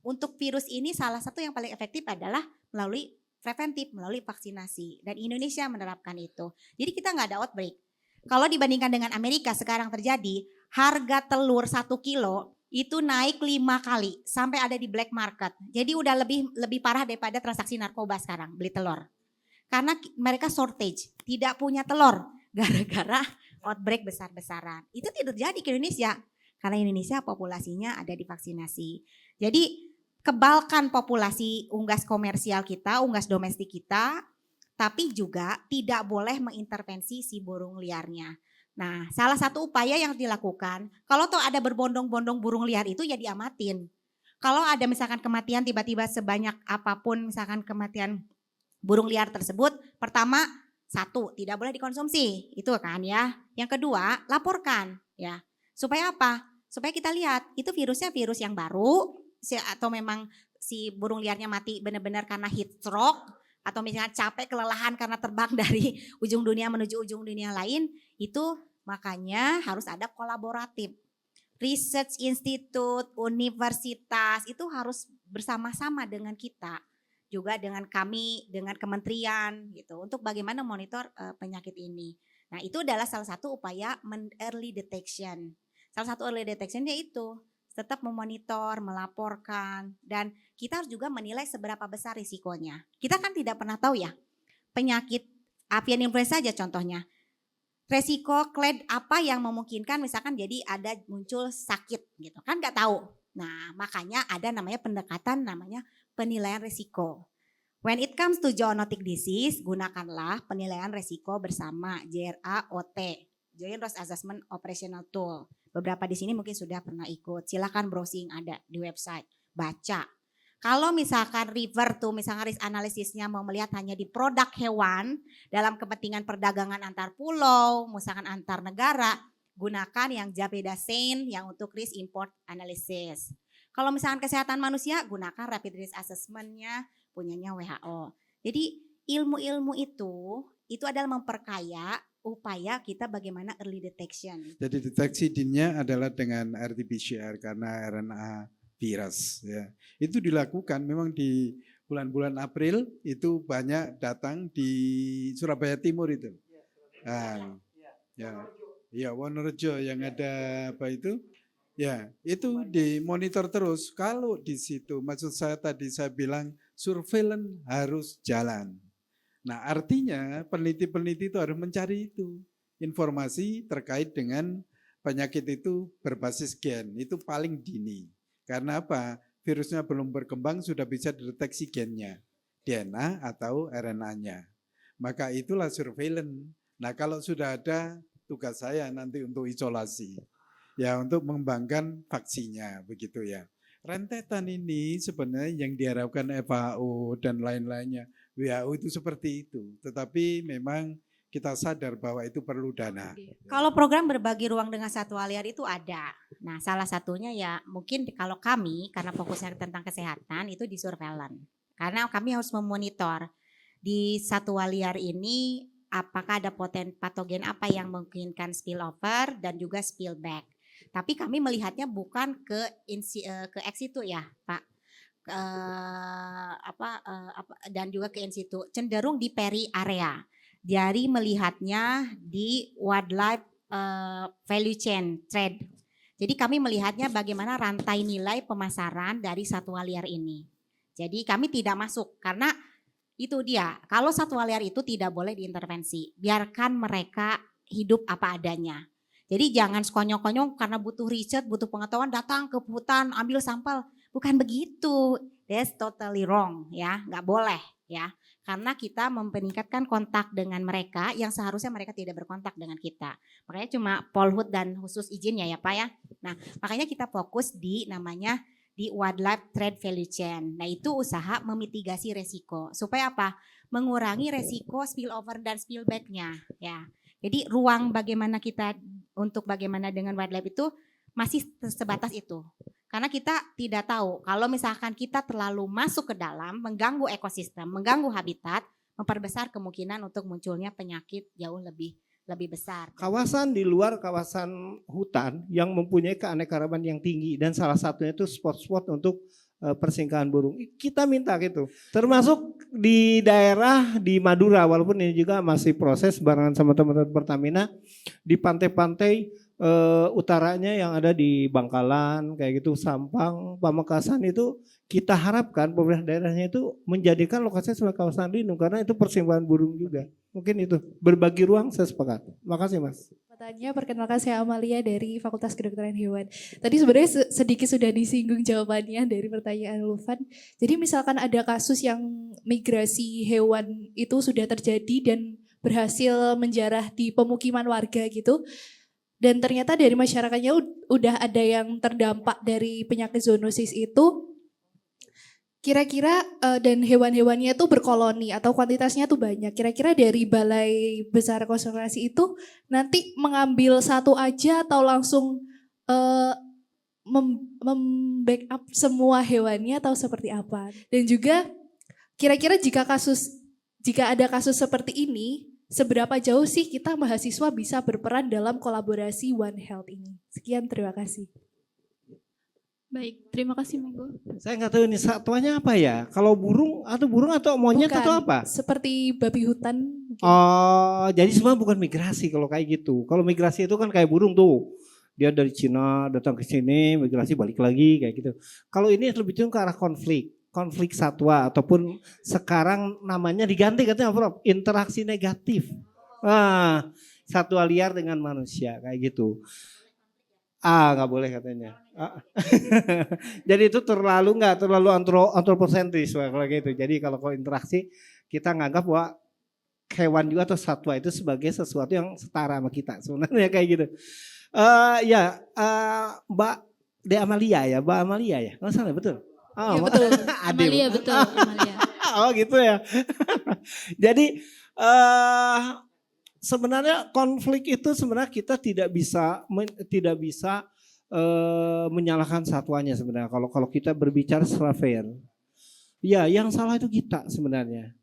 untuk virus ini salah satu yang paling efektif adalah melalui preventif, melalui vaksinasi. Dan Indonesia menerapkan itu. Jadi kita nggak ada outbreak. Kalau dibandingkan dengan Amerika sekarang terjadi, harga telur 1 kilo itu naik 5 kali sampai ada di black market. Jadi udah lebih parah daripada transaksi narkoba sekarang beli telur. Karena mereka shortage, tidak punya telur gara-gara outbreak besar-besaran. Itu tidak terjadi ke Indonesia karena Indonesia populasinya ada di vaksinasi. Jadi kebalkan populasi unggas komersial kita, unggas domestik kita, tapi juga tidak boleh mengintervensi si burung liarnya. Nah, salah satu upaya yang dilakukan, kalau toh ada berbondong-bondong burung liar itu ya diamatin. Kalau ada misalkan kematian tiba-tiba sebanyak apapun misalkan kematian burung liar tersebut, pertama, 1, tidak boleh dikonsumsi, itu kan ya. Yang kedua, laporkan ya. Supaya apa? Supaya kita lihat itu virusnya virus yang baru atau memang si burung liarnya mati benar-benar karena heat stroke atau misalnya capek kelelahan karena terbang dari ujung dunia menuju ujung dunia lain, itu makanya harus ada kolaboratif. Research Institute, universitas itu harus bersama-sama dengan kita, juga dengan kami, dengan kementerian gitu untuk bagaimana monitor penyakit ini. Nah, itu adalah salah satu upaya early detection. Salah satu early detection yaitu tetap memonitor, melaporkan, dan kita harus juga menilai seberapa besar risikonya. Kita kan tidak pernah tahu ya, penyakit avian influenza aja contohnya. Resiko clade apa yang memungkinkan misalkan jadi ada muncul sakit gitu kan nggak tahu. Nah makanya ada namanya pendekatan namanya penilaian risiko. When it comes to zoonotic disease, gunakanlah penilaian risiko bersama JRA-OT, Joint Risk Assessment Operational Tool. Beberapa di sini mungkin sudah pernah ikut. Silakan browsing ada di website, baca. Kalau misalkan revert tuh misalkan risk analisisnya mau melihat hanya di produk hewan dalam kepentingan perdagangan antar pulau, misalkan antar negara, gunakan yang Japedasen yang untuk risk import analysis. Kalau misalkan kesehatan manusia, gunakan rapid risk assessment-nya punyanya WHO. Jadi ilmu-ilmu itu adalah memperkaya upaya kita bagaimana early detection. Jadi deteksi dinnya adalah dengan RT-PCR karena RNA virus ya. Itu dilakukan memang di bulan-bulan April itu banyak datang di Surabaya Timur itu. Nah, ya Wonorejo yang ada apa itu? Ya, itu dimonitor terus. Kalau di situ maksud saya tadi saya bilang surveillance harus jalan. Nah, artinya peneliti-peneliti itu harus mencari itu informasi terkait dengan penyakit itu berbasis gen, itu paling dini. Karena apa? Virusnya belum berkembang sudah bisa dideteksi gennya, DNA atau RNA-nya. Maka itulah surveillance. Nah, kalau sudah ada tugas saya nanti untuk isolasi. Ya, untuk mengembangkan vaksinnya, begitu ya. Rentetan ini sebenarnya yang diharapkan FAO dan lain-lainnya. WHO itu seperti itu. Tetapi memang kita sadar bahwa itu perlu dana. Kalau program berbagi ruang dengan satwa liar itu ada. Nah, salah satunya ya mungkin kalau kami karena fokusnya tentang kesehatan itu di surveillance. Karena kami harus memonitor di satwa liar ini apakah ada patogen apa yang memungkinkan spillover dan juga spillback. Tapi kami melihatnya bukan ke ex situ ya, Pak. Dan juga ke in situ, cenderung di peri area. Dari melihatnya di wildlife value chain trade. Jadi kami melihatnya bagaimana rantai nilai pemasaran dari satwa liar ini. Jadi kami tidak masuk karena itu dia. Kalau satwa liar itu tidak boleh diintervensi. Biarkan mereka hidup apa adanya. Jadi jangan sekonyong-konyong karena butuh riset, butuh pengetahuan datang ke hutan ambil sampel. Bukan begitu. That's totally wrong ya. Nggak boleh ya. Karena kita meningkatkan kontak dengan mereka yang seharusnya mereka tidak berkontak dengan kita. Makanya cuma polhut dan khusus izinnya ya Pak ya. Nah makanya kita fokus di namanya di wildlife trade value chain. Nah itu usaha memitigasi resiko. Supaya apa? Mengurangi resiko spillover dan spillback-nya ya. Jadi ruang bagaimana kita untuk bagaimana dengan wildlife itu masih sebatas itu. Karena kita tidak tahu kalau misalkan kita terlalu masuk ke dalam, mengganggu ekosistem, mengganggu habitat, memperbesar kemungkinan untuk munculnya penyakit jauh lebih besar. Kawasan di luar kawasan hutan yang mempunyai keanekaragaman yang tinggi dan salah satunya itu spot-spot untuk persinggahan burung. Kita minta gitu. Termasuk di daerah di Madura, walaupun ini juga masih proses barengan sama teman-teman Pertamina di pantai-pantai utaranya yang ada di Bangkalan kayak gitu, Sampang, Pamekasan itu kita harapkan pemerintah daerahnya itu menjadikan lokasi sebagai kawasan lindung karena itu persimpangan burung juga. Mungkin itu berbagi ruang saya sepakat. Makasih Mas. Pertanyaannya, perkenalkan saya Amalia dari Fakultas Kedokteran Hewan. Tadi sebenarnya sedikit sudah disinggung jawabannya dari pertanyaan Lufan. Jadi misalkan ada kasus yang migrasi hewan itu sudah terjadi dan berhasil menjarah di pemukiman warga gitu. Dan ternyata dari masyarakatnya udah ada yang terdampak dari penyakit zoonosis itu. Kira-kira dan hewan-hewannya itu berkoloni atau kuantitasnya tuh banyak. Kira-kira dari Balai Besar Konservasi itu nanti mengambil satu aja atau langsung membackup semua hewannya atau seperti apa? Dan juga kira-kira jika ada kasus seperti ini, seberapa jauh sih kita mahasiswa bisa berperan dalam kolaborasi One Health ini? Sekian, terima kasih. Baik, terima kasih monggo. Saya nggak tahu ini satwanya apa ya. Kalau burung atau monyet Bukan, atau apa? Seperti babi hutan. Mungkin. Oh, jadi semua bukan migrasi kalau kayak gitu. Kalau migrasi itu kan kayak burung tuh. Dia dari Cina datang ke sini, migrasi balik lagi kayak gitu. Kalau ini lebih cenderung ke arah konflik satwa ataupun sekarang namanya diganti katanya Prof, interaksi negatif. Satwa liar dengan manusia kayak gitu. Nggak boleh katanya. Jadi itu terlalu antroposentris kalau gitu. Jadi kalau interaksi kita nganggap bahwa hewan juga atau satwa itu sebagai sesuatu yang setara sama kita sebenarnya kayak gitu. Mbak Amalia ya. Nggak salah betul. Ya, betul. Amalia betul. Amalia. Oh gitu ya. Jadi sebenarnya konflik itu sebenarnya kita tidak bisa menyalahkan satwanya sebenarnya. Kalau kita berbicara secara fair, ya yang salah itu kita sebenarnya.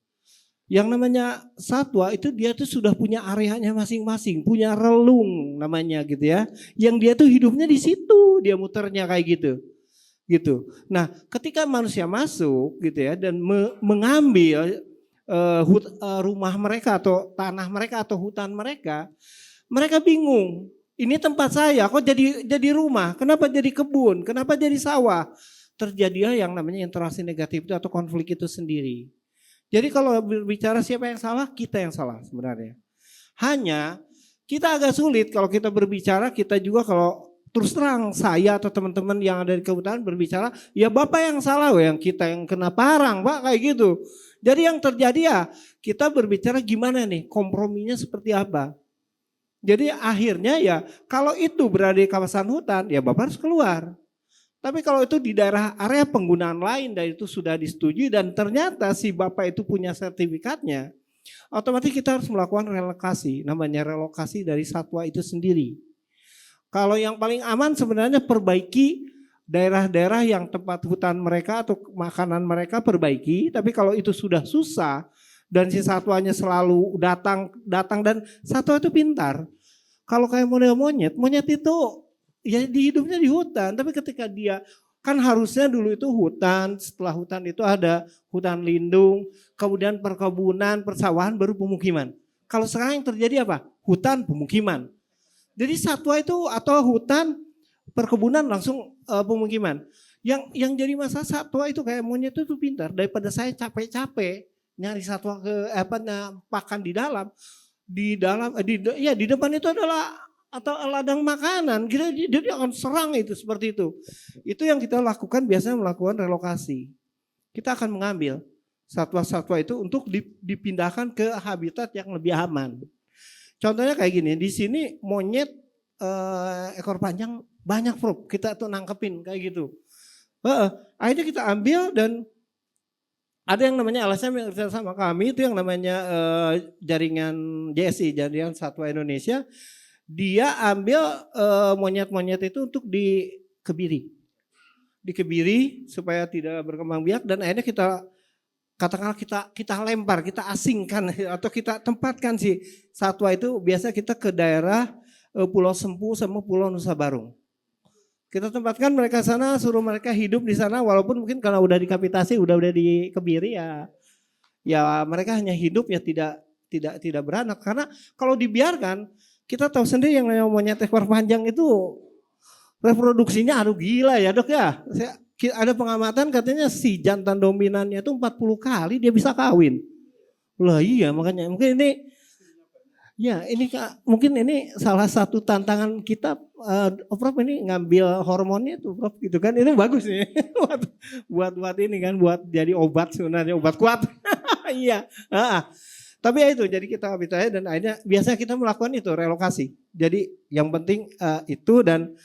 Yang namanya satwa itu dia tuh sudah punya areanya masing-masing, punya relung namanya gitu ya. Yang dia tuh hidupnya di situ, dia muternya kayak gitu. Nah, ketika manusia masuk gitu ya dan mengambil rumah mereka atau tanah mereka atau hutan mereka bingung. Ini tempat saya kok jadi rumah, kenapa jadi kebun, kenapa jadi sawah? Terjadilah yang namanya interaksi negatif itu atau konflik itu sendiri. Jadi kalau berbicara siapa yang salah, kita yang salah sebenarnya. Hanya kita agak sulit kalau kita berbicara, kita juga kalau terus terang saya atau teman-teman yang ada di kehutanan berbicara, ya Bapak yang salah, yang kita yang kena parang Pak kayak gitu. Jadi yang terjadi ya kita berbicara gimana nih komprominya seperti apa. Jadi akhirnya ya kalau itu berada di kawasan hutan ya Bapak harus keluar. Tapi kalau itu di daerah area penggunaan lain dan itu sudah disetujui dan ternyata si Bapak itu punya sertifikatnya, otomatis kita harus melakukan relokasi, namanya relokasi dari satwa itu sendiri. Kalau yang paling aman sebenarnya perbaiki daerah-daerah yang tempat hutan mereka atau makanan mereka perbaiki, tapi kalau itu sudah susah dan si satwanya selalu datang dan satwa itu pintar. Kalau kayak model monyet itu ya hidupnya di hutan, tapi ketika dia kan harusnya dulu itu hutan, setelah hutan itu ada hutan lindung, kemudian perkebunan, persawahan, baru pemukiman. Kalau sekarang yang terjadi apa? Hutan, pemukiman. Jadi satwa itu atau hutan, perkebunan langsung pemukiman. Yang jadi masalah satwa itu kayak monyet itu pintar. Daripada saya capek-capek nyari satwa pakan di depan itu adalah atau ladang makanan, dia akan serang itu seperti itu. Itu yang kita lakukan biasanya melakukan relokasi. Kita akan mengambil satwa-satwa itu untuk dipindahkan ke habitat yang lebih aman. Contohnya kayak gini, di sini monyet ekor panjang banyak Prof, kita tuh nangkepin kayak gitu. Akhirnya kita ambil dan ada yang namanya LSM yang kerja sama kami itu yang namanya jaringan JSI, Jaringan Satwa Indonesia. Dia ambil monyet-monyet itu untuk dikebiri supaya tidak berkembang biak dan akhirnya kita lempar, kita asingkan atau kita tempatkan si satwa itu biasa kita ke daerah Pulau Sempu sama Pulau Nusa Barung. Kita tempatkan mereka sana, suruh mereka hidup di sana walaupun mungkin karena udah dikapitasi, udah dikebiri ya mereka hanya hidup ya tidak beranak karena kalau dibiarkan kita tahu sendiri yang namanya monyet ekor panjang itu reproduksinya aduh gila ya Dok ya. Ada pengamatan katanya si jantan dominannya itu 40 kali dia bisa kawin. Lah iya makanya mungkin ini mungkin ini salah satu tantangan kita Prof ini ngambil hormonnya tuh Prof gitu kan. Ini bagus nih buat ini kan buat jadi obat sebenarnya obat kuat. Iya. Tapi ya itu, jadi kita habitanya dan akhirnya biasanya kita melakukan itu relokasi. Jadi yang penting itu dan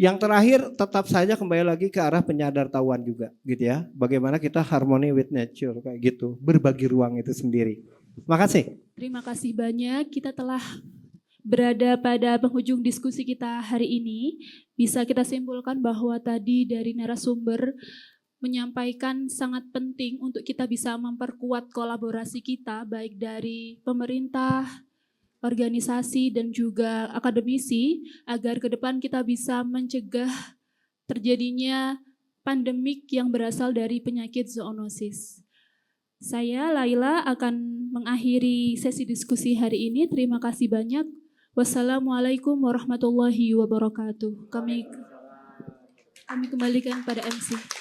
yang terakhir tetap saja kembali lagi ke arah penyadartahuan juga gitu ya. Bagaimana kita harmony with nature kayak gitu, berbagi ruang itu sendiri. Makasih. Terima kasih banyak, kita telah berada pada penghujung diskusi kita hari ini. Bisa kita simpulkan bahwa tadi dari narasumber menyampaikan sangat penting untuk kita bisa memperkuat kolaborasi kita baik dari pemerintah, organisasi dan juga akademisi agar ke depan kita bisa mencegah terjadinya pandemik yang berasal dari penyakit zoonosis. Saya Laila akan mengakhiri sesi diskusi hari ini. Terima kasih banyak. Wassalamualaikum warahmatullahi wabarakatuh. Kami kembalikan pada MC.